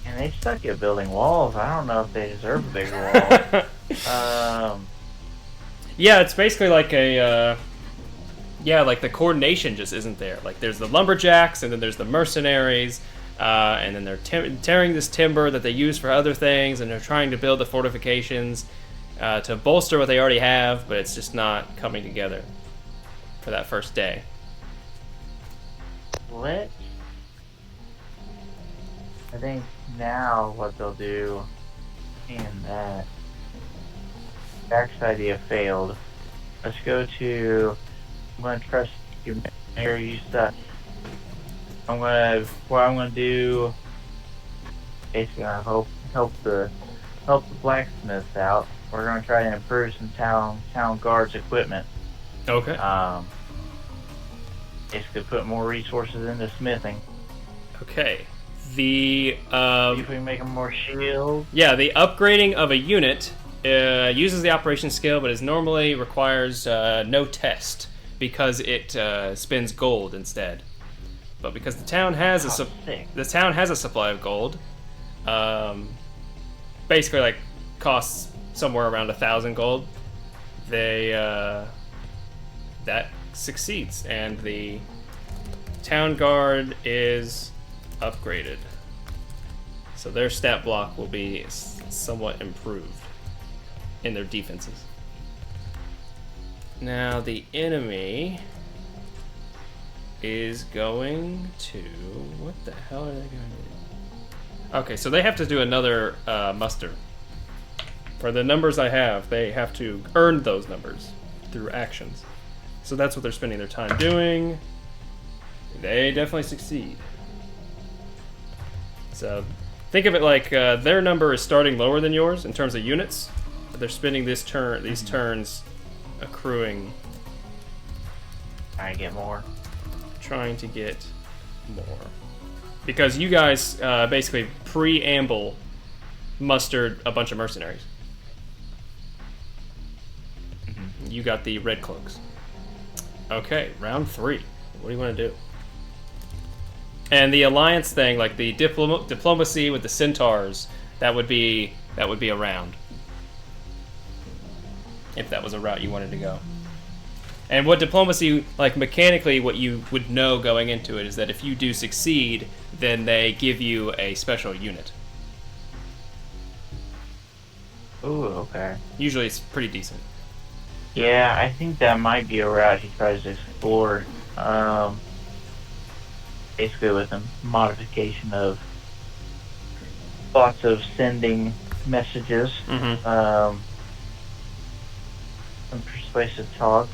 And they suck at building walls. I don't know if they deserve a bigger wall. Yeah, it's basically like like the coordination just isn't there. Like there's the lumberjacks, and then there's the mercenaries, and then they're tearing this timber that they use for other things, and they're trying to build the fortifications to bolster what they already have, but it's just not coming together for that first day. I think now what they'll do, and that Jack's idea failed. Let's go to. I'm gonna trust you. You suck. What I'm gonna do. Basically, I help the blacksmiths out. We're gonna try to improve some town guards equipment. Okay. Basically, put more resources into smithing. Okay. The if we make them more shields. Yeah, the upgrading of a unit uses the operation skill, but normally requires no test because it spends gold instead. But because the town has a supply of gold, basically like costs somewhere around 1,000 gold. That succeeds, and the town guard is upgraded, so their stat block will be somewhat improved in their defenses. Now the enemy is going to... What the hell are they going to do? Okay, so they have to do another muster. For the numbers I have, they have to earn those numbers through actions. So that's what they're spending their time doing. They definitely succeed. So think of it like their number is starting lower than yours in terms of units, but they're spending these turns accruing. Trying to get more. Trying to get more. Because you guys basically preamble mustered a bunch of mercenaries. You got the red cloaks. Okay, round 3. What do you want to do? And the alliance thing, like the diplomacy with the Centaurs, that would be a round. If that was a route you wanted to go. And what diplomacy, like mechanically, what you would know going into it is that if you do succeed, then they give you a special unit. Ooh, okay. Usually it's pretty decent. Yeah, I think that might be a route he tries to explore. Basically with a modification of lots of sending messages. Some persuasive talk,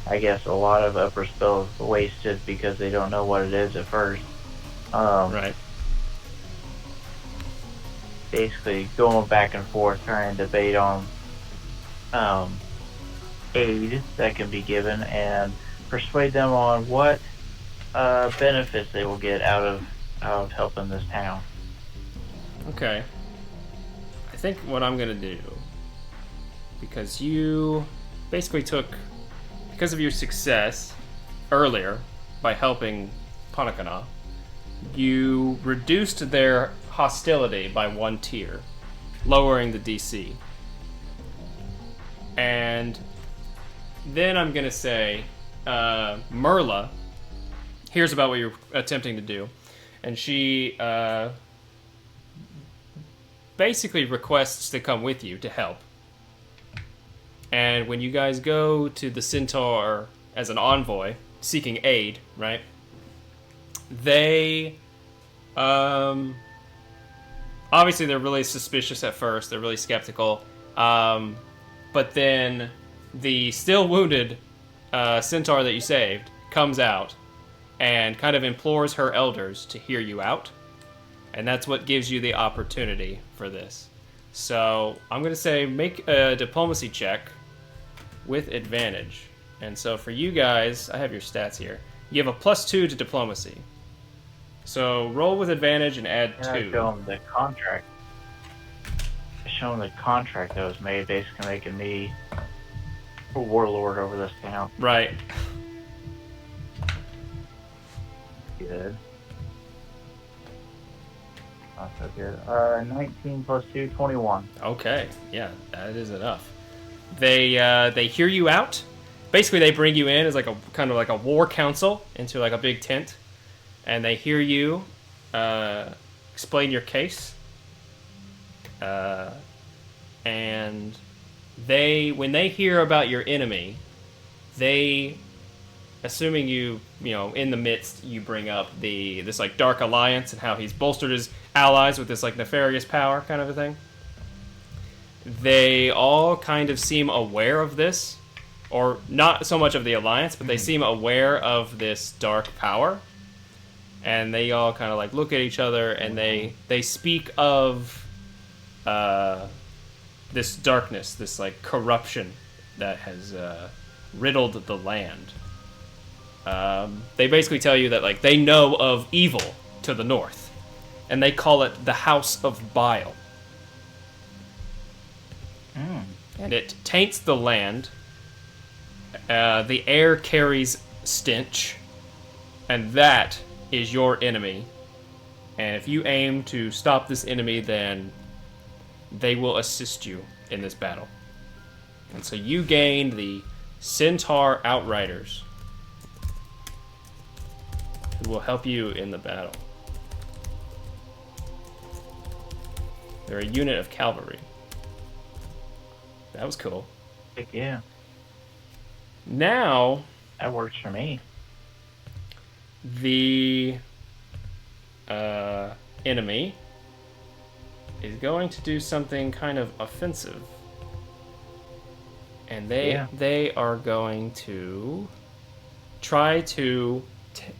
I guess a lot of upper spells wasted because they don't know what it is at first. Right. Basically going back and forth trying to debate on aid that can be given and persuade them on what benefits they will get out of helping this town. Okay. I think what I'm gonna do, because you basically because of your success earlier by helping Panaka, you reduced their hostility by 1 tier, lowering the DC. And then I'm gonna say Merla hears about what you're attempting to do, and she basically requests to come with you to help. And when you guys go to the Centaur as an envoy, seeking aid, right? They, obviously they're really suspicious at first. They're really skeptical. But then the still wounded Centaur that you saved comes out and kind of implores her elders to hear you out. And that's what gives you the opportunity for this. So I'm going to say make a diplomacy check with advantage. And so for you guys, I have your stats here. You have a +2 to diplomacy. So roll with advantage and add 2. Show them the contract. Show them the contract that was made, basically making me a warlord over this town. Right. Good. Not so good. 19 + 2, 21. Okay. Yeah, that is enough. They hear you out. Basically, they bring you in as like a kind of like a war council into like a big tent, and they hear you explain your case. And when they hear about your enemy, they, assuming you know, in the midst, you bring up this like dark alliance and how he's bolstered his allies with this like nefarious power kind of a thing. They all kind of seem aware of this, or not so much of the alliance, but they seem aware of this dark power, and they all kind of like look at each other and they speak of this darkness, this like corruption that has riddled the land. They basically tell you that like they know of evil to the north, and they call it the House of Bile. And it taints the land. The air carries stench, and that is your enemy. And if you aim to stop this enemy, then they will assist you in this battle. And so you gain the Centaur Outriders, who will help you in the battle. They're a unit of cavalry. That was cool. Heck yeah. Now, that works for me. The enemy is going to do something kind of offensive. And they are going to try to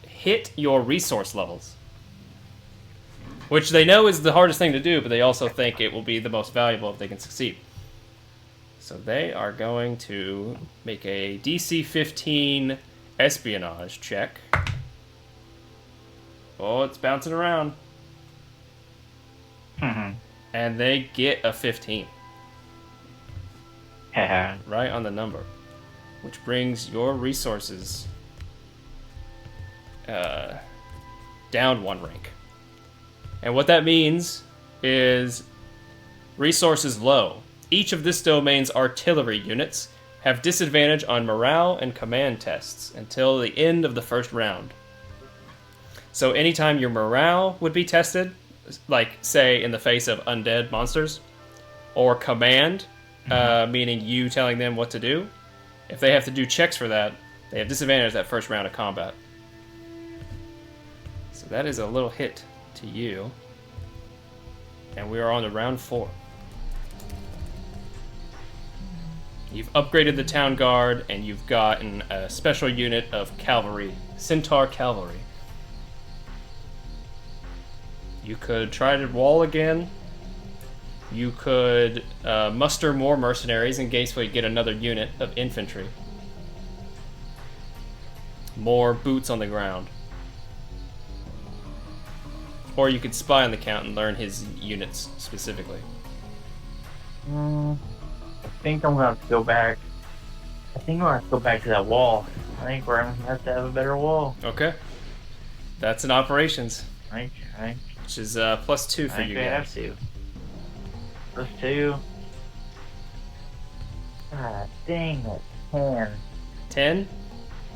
hit your resource levels. Which they know is the hardest thing to do, but they also think it will be the most valuable if they can succeed. So they are going to make a DC 15 espionage check. Oh, it's bouncing around. And they get a 15. Right on the number. Which brings your resources down 1 rank. And what that means is resources low. Each of this domain's artillery units have disadvantage on morale and command tests until the end of the first round. So anytime your morale would be tested, like, say, in the face of undead monsters, or command, meaning you telling them what to do, if they have to do checks for that, they have disadvantage that first round of combat. So that is a little hit to you. And we are on to round 4. You've upgraded the town guard, and you've gotten a special unit of cavalry, Centaur Cavalry. You could try to wall again. You could muster more mercenaries in case we get another unit of infantry. More boots on the ground. Or you could spy on the Count and learn his units specifically. I think I'm gonna have to go back. I think I'm gonna have to go back to that wall. I think we're gonna have to have a better wall. Okay. That's an operations. Right. Which is +2 for you guys. I have to. +2. God dang it. 10. 10?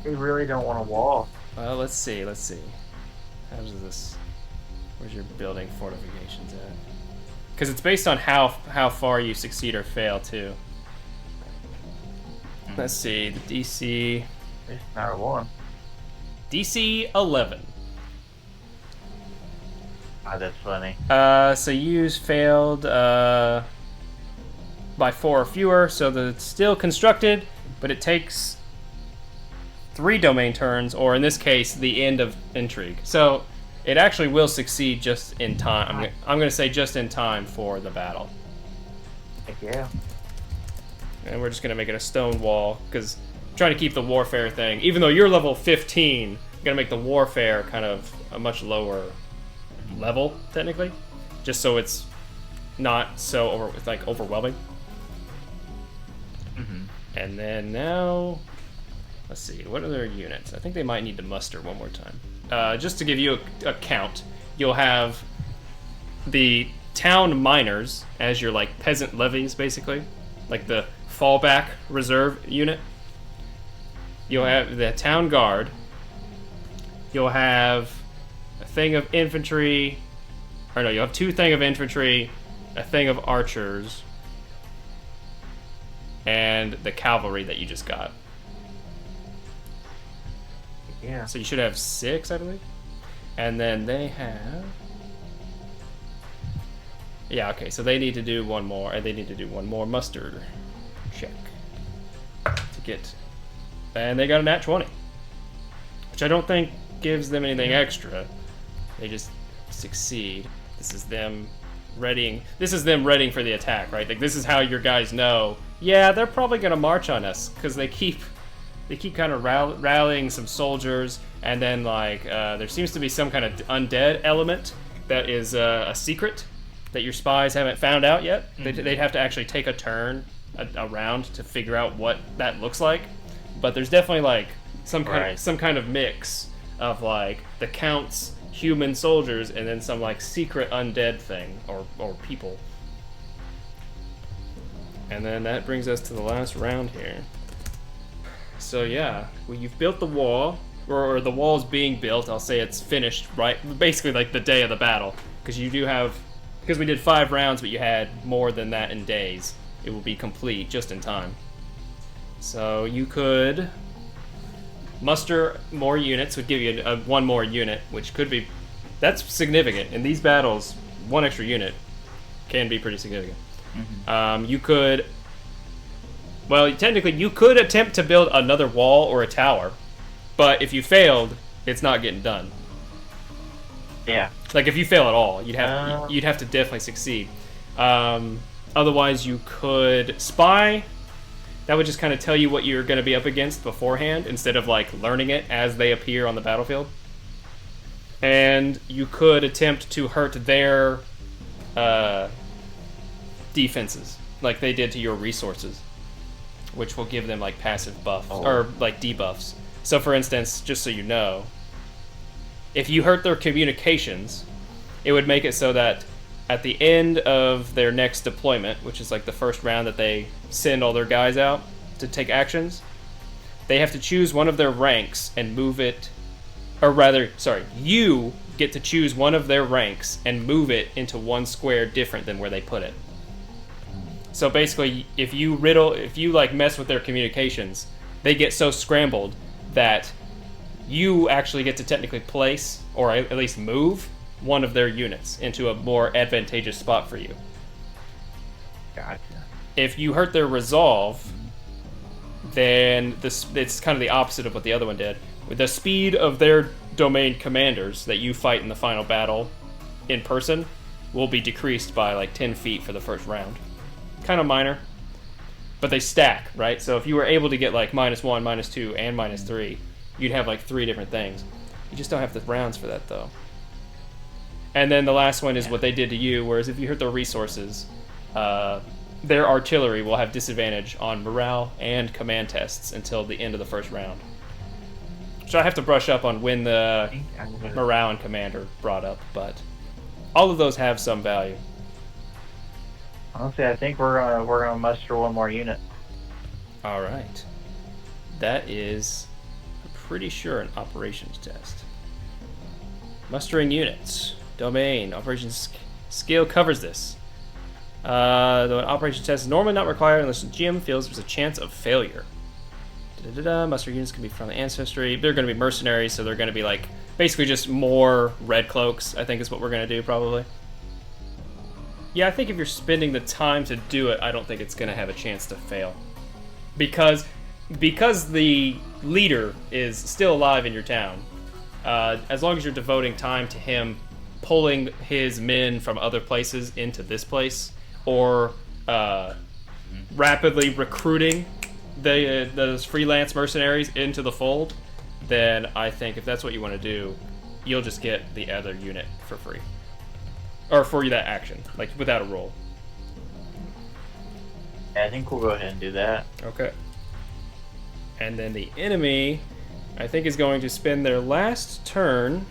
They really don't want a wall. Well, let's see. How does this... Where's your building fortifications at? Because it's based on how far you succeed or fail, too. Let's see, the DC. It's not one. DC 11. Ah, that's funny. So use failed by 4 or fewer, so that it's still constructed, but it takes 3 domain turns, or in this case, the end of Intrigue. So it actually will succeed just in time. I'm going to say just in time for the battle. Heck yeah. And we're just going to make it a stone wall, because I'm trying to keep the warfare thing, even though you're level 15, I'm going to make the warfare kind of a much lower level, technically, just so it's not so overwhelming. Mm-hmm. And then now, let's see, what are their units? I think they might need to muster one more time. Just to give you a count, you'll have the town miners as your like peasant levies, basically, like the fallback reserve unit. You'll have the town guard. You'll have a thing of infantry, or no, you'll have 2 thing of infantry, a thing of archers, and the cavalry that you just got. Yeah. So you should have 6, I believe. And then they have... Yeah, okay, so they need to do one more, and they need to do one more muster check to get... And they got a nat 20, which I don't think gives them anything extra. They just succeed. This is them readying for the attack, right? Like, this is how your guys know, yeah, they're probably gonna march on us, because they keep kind of rallying some soldiers, and then like there seems to be some kind of undead element that is a secret that your spies haven't found out yet. Mm-hmm. They'd have to actually take a turn around to figure out what that looks like. But there's definitely like some kind of mix of like the Count's human soldiers and then some like secret undead thing or people. And then that brings us to the last round here. So yeah, well, you've built the wall, or the wall is being built. I'll say it's finished, right? Basically like the day of the battle, because we did 5 rounds, but you had more than that in days. It will be complete just in time. So you could muster more units, would give you one more unit, which could be, that's significant. In these battles, 1 extra unit can be pretty significant. Mm-hmm. You could, well, technically you could attempt to build another wall or a tower, but if you failed, it's not getting done. Yeah. Like if you fail at all, you'd have to definitely succeed. Otherwise, you could spy. That would just kind of tell you what you're going to be up against beforehand, instead of like learning it as they appear on the battlefield. And you could attempt to hurt their defenses, like they did to your resources, which will give them like passive buffs or like debuffs. So, for instance, just so you know, if you hurt their communications, it would make it so that at the end of their next deployment, which is like the first round that they send all their guys out to take actions, they have to choose one of their ranks and move it, or rather, sorry, you get to choose one of their ranks and move it into one square different than where they put it. So basically, if you like mess with their communications, they get so scrambled that you actually get to technically place, or at least move, one of their units into a more advantageous spot for you. Gotcha. If you hurt their resolve, then it's kind of the opposite of what the other one did. With the speed of their domain commanders that you fight in the final battle in person will be decreased by like 10 feet for the first round. Kind of minor, but they stack, right? So if you were able to get like -1, -2, and -3, you'd have like 3 different things. You just don't have the rounds for that though. And then the last one is what they did to you, whereas if you hurt their resources, their artillery will have disadvantage on morale and command tests until the end of the first round. So I have to brush up on when the morale and command are brought up, but all of those have some value. Honestly, I think we're gonna muster one more unit. All right, that is, I'm pretty sure, an operations test. Mustering units, domain, operations skill covers this. Though an operations test is normally not required unless the GM feels there's a chance of failure. Muster units can be from the ancestry. They're going to be mercenaries, so they're going to be like basically just more red cloaks, I think is what we're going to do probably. Yeah, I think if you're spending the time to do it, I don't think it's going to have a chance to fail. Because the leader is still alive in your town, as long as you're devoting time to him pulling his men from other places into this place, or rapidly recruiting those freelance mercenaries into the fold, then I think if that's what you want to do, you'll just get the other unit for free. Or for that action, like without a roll. Yeah, I think we'll go ahead and do that. Okay. And then the enemy, I think, is going to spend their last turn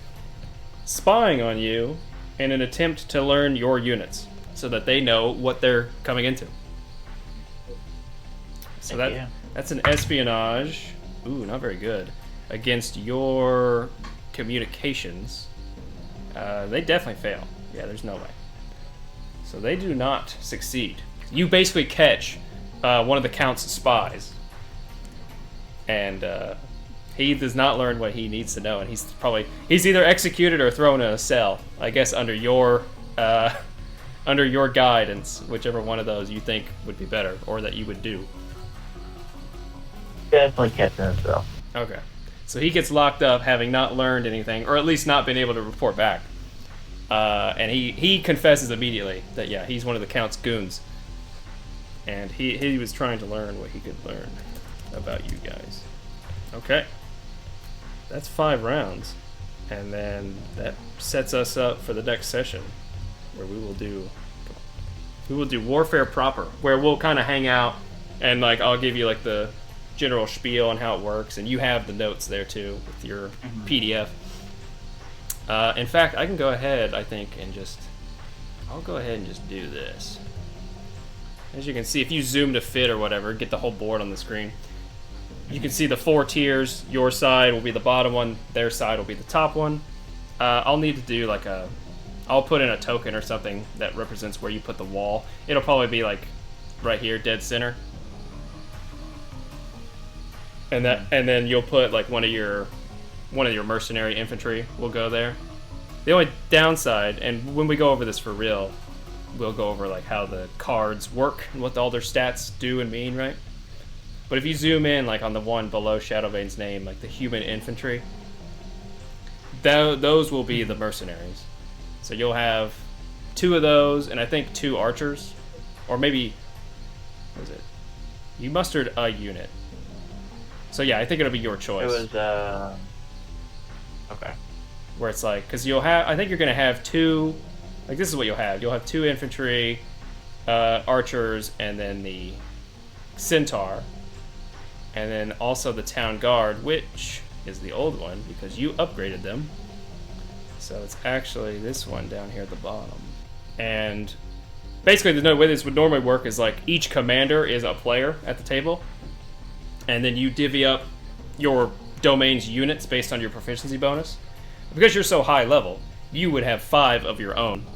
spying on you in an attempt to learn your units so that they know what they're coming into. So that's an espionage. Ooh, not very good. Against your communications. They definitely fail. Yeah, there's no way. So they do not succeed. You basically catch one of the Count's spies. And he does not learn what he needs to know, and he's either executed or thrown in a cell, I guess, under your guidance, whichever one of those you think would be better, or that you would do. Definitely catching himself. Okay. So he gets locked up having not learned anything, or at least not been able to report back. And he confesses immediately that, yeah, he's one of the Count's goons. And he was trying to learn what he could learn about you guys. Okay. That's 5 rounds. And then that sets us up for the next session, where we will do warfare proper, where we'll kind of hang out and like I'll give you like the general spiel on how it works, and you have the notes there too with your PDF. In fact, I can go ahead, I think, and I'll go ahead and just do this. As you can see, if you zoom to fit or whatever, get the whole board on the screen. You can see the 4 tiers. Your side will be the bottom one. Their side will be the top one. I'll need to do like I'll put in a token or something that represents where you put the wall. It'll probably be like right here, dead center. And then you'll put like one of your mercenary infantry will go there. The only downside, and when we go over this for real, we'll go over like how the cards work and what all their stats do and mean, right? But if you zoom in, like on the one below Shadowbane's name, like the human infantry, those will be the mercenaries. So you'll have 2 of those, and I think 2 archers, or maybe, what is it? You mustered a unit. So yeah, I think it'll be your choice. It was, okay. Where it's like, because I think you're going to have 2, like this is what you'll have. You'll have 2 infantry, archers, and then the Centaur. And then also the town guard, which is the old one because you upgraded them. So it's actually this one down here at the bottom. And basically the way this would normally work is like each commander is a player at the table. And then you divvy up your domain's units based on your proficiency bonus. Because you're so high level, you would have 5 of your own.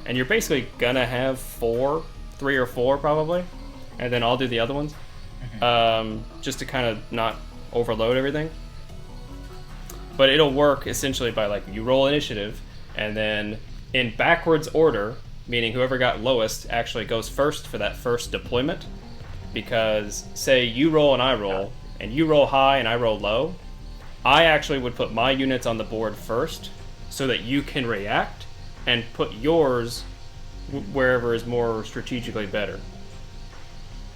And you're basically gonna have 3 or 4 probably. And then I'll do the other ones. Just to kind of not overload everything. But it'll work essentially by like you roll initiative, and then in backwards order, meaning whoever got lowest actually goes first for that first deployment. Because say you roll and I roll, and you roll high and I roll low, I actually would put my units on the board first so that you can react and put yours wherever is more strategically better.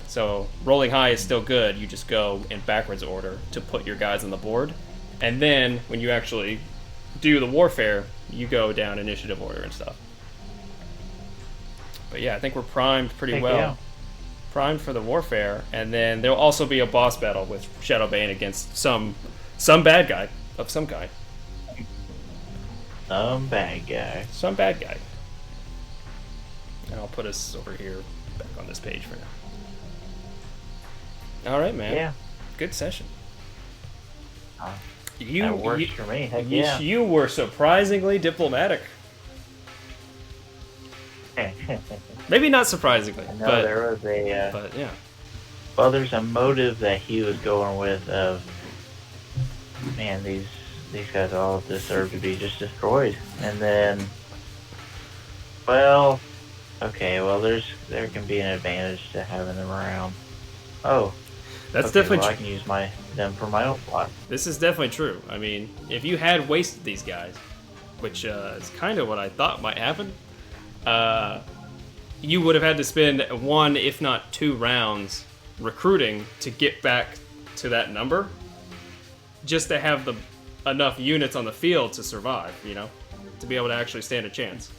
So rolling high is still good, you just go in backwards order to put your guys on the board. And then when you actually do the warfare, you go down initiative order and stuff. But yeah, I think we're primed pretty well. Yeah. Primed for the warfare, and then there'll also be a boss battle with Shadowbane against some bad guy of some kind. Some bad guy. Some bad guy. And I'll put us over here back on this page for now. All right, man. Yeah. Good session. That works for me. Heck yeah. You were surprisingly diplomatic. Maybe not surprisingly. I know there was a. But yeah. Well, there's a motive that he was going with of, man, these guys all deserve to be just destroyed. And then, well, okay, well, there can be an advantage to having them around. Oh, That's okay, definitely well, I true. can use them for my own plot. This is definitely true. I mean, if you had wasted these guys, which is kind of what I thought might happen, you would have had to spend 1, if not 2 rounds recruiting to get back to that number, just to have enough units on the field to survive, to be able to actually stand a chance.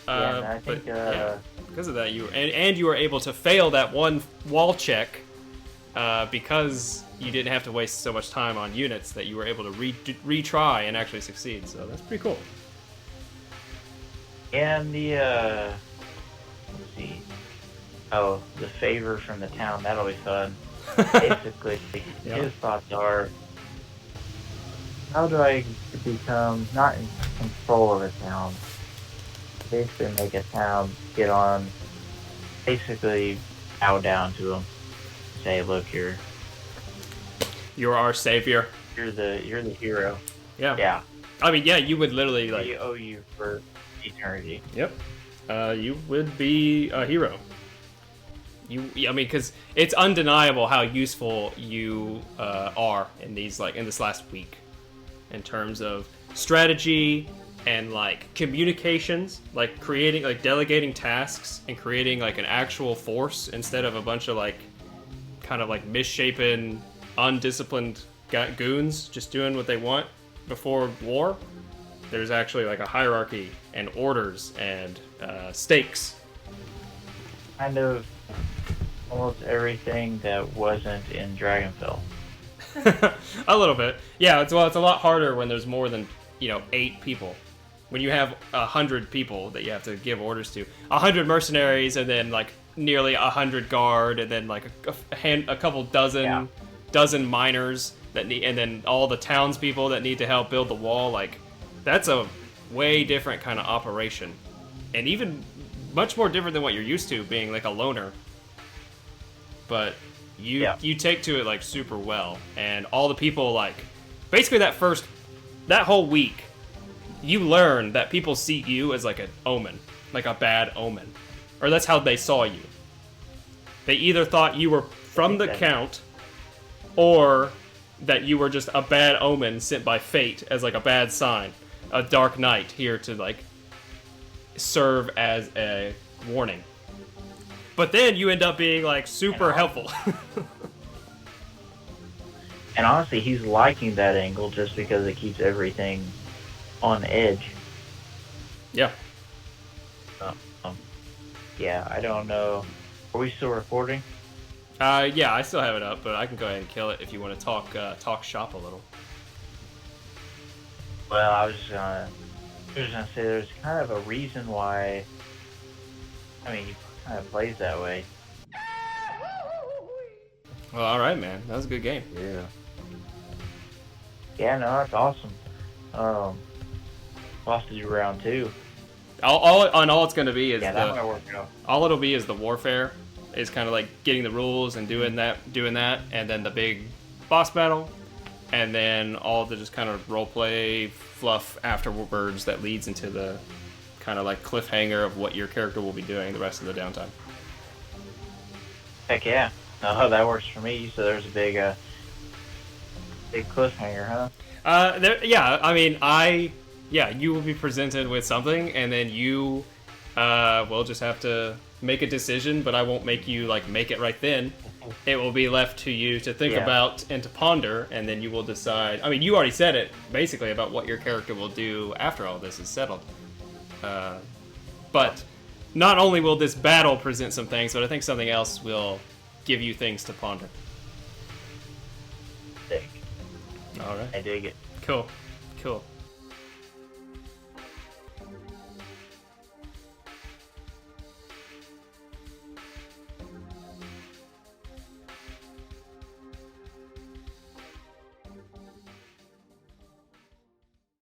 Yeah, and I think, because of that, you were able to fail that one wall check because you didn't have to waste so much time on units, that you were able to retry and actually succeed. So that's pretty cool. and the, let's see. Oh, the favor from the town, that'll be fun. Basically, Yeah. his thoughts are, how do I become not in control of a town? Basically make a town get on, basically bow down to him. Say, look, you're our savior. the hero. Yeah. Yeah. I mean, yeah, you would literally We owe you for eternity. Yep. You would be a hero. I mean, because it's undeniable how useful you are in this last week, in terms of strategy and communications, delegating tasks and creating an actual force instead of a bunch of kind of misshapen, undisciplined goons just doing what they want before war. There's actually a hierarchy and orders and stakes. Kind of almost everything that wasn't in Dragonfell. A little bit, yeah. It's a lot harder when there's more than 8 people. When you have 100 people that you have to give orders to, 100 mercenaries, and then nearly 100 guard, and then a couple dozen miners and then all the townspeople that need to help build the wall. That's a way different kind of operation, and even much more different than what you're used to being a loner. But you take to it super well, and all the people basically that whole week, you learn that people see you as an omen, a bad omen, or that's how they saw you. They either thought you were from the Count, or that you were just a bad omen sent by fate as a bad sign, a dark knight here to serve as a warning. But then you end up being super helpful. And honestly, he's liking that angle just because it keeps everything on edge. Yeah. Yeah, I don't know. Are we still recording? Yeah, I still have it up, but I can go ahead and kill it if you want to talk shop a little. Well, I was just gonna say there's kind of a reason why. I mean, he kind of plays that way. Well, all right, man. That was a good game. Yeah. Yeah, no, that's awesome. Lost to do round 2. All it's gonna be is that might work out. All it'll be is the warfare, is kind of getting the rules and doing that, and then the big boss battle, and then all the just kind of roleplay fluff afterwards that leads into the kind of cliffhanger of what your character will be doing the rest of the downtime. Heck yeah. No, that works for me. So there's a big cliffhanger, huh? You will be presented with something, and then you will just have to make a decision, but I won't make you make it right then. It will be left to you to think about and to ponder, and then you will decide. I mean, you already said it, basically, about what your character will do after all this is settled. But not only will this battle present some things, but I think something else will give you things to ponder. Sick. All right. I dig it. Cool.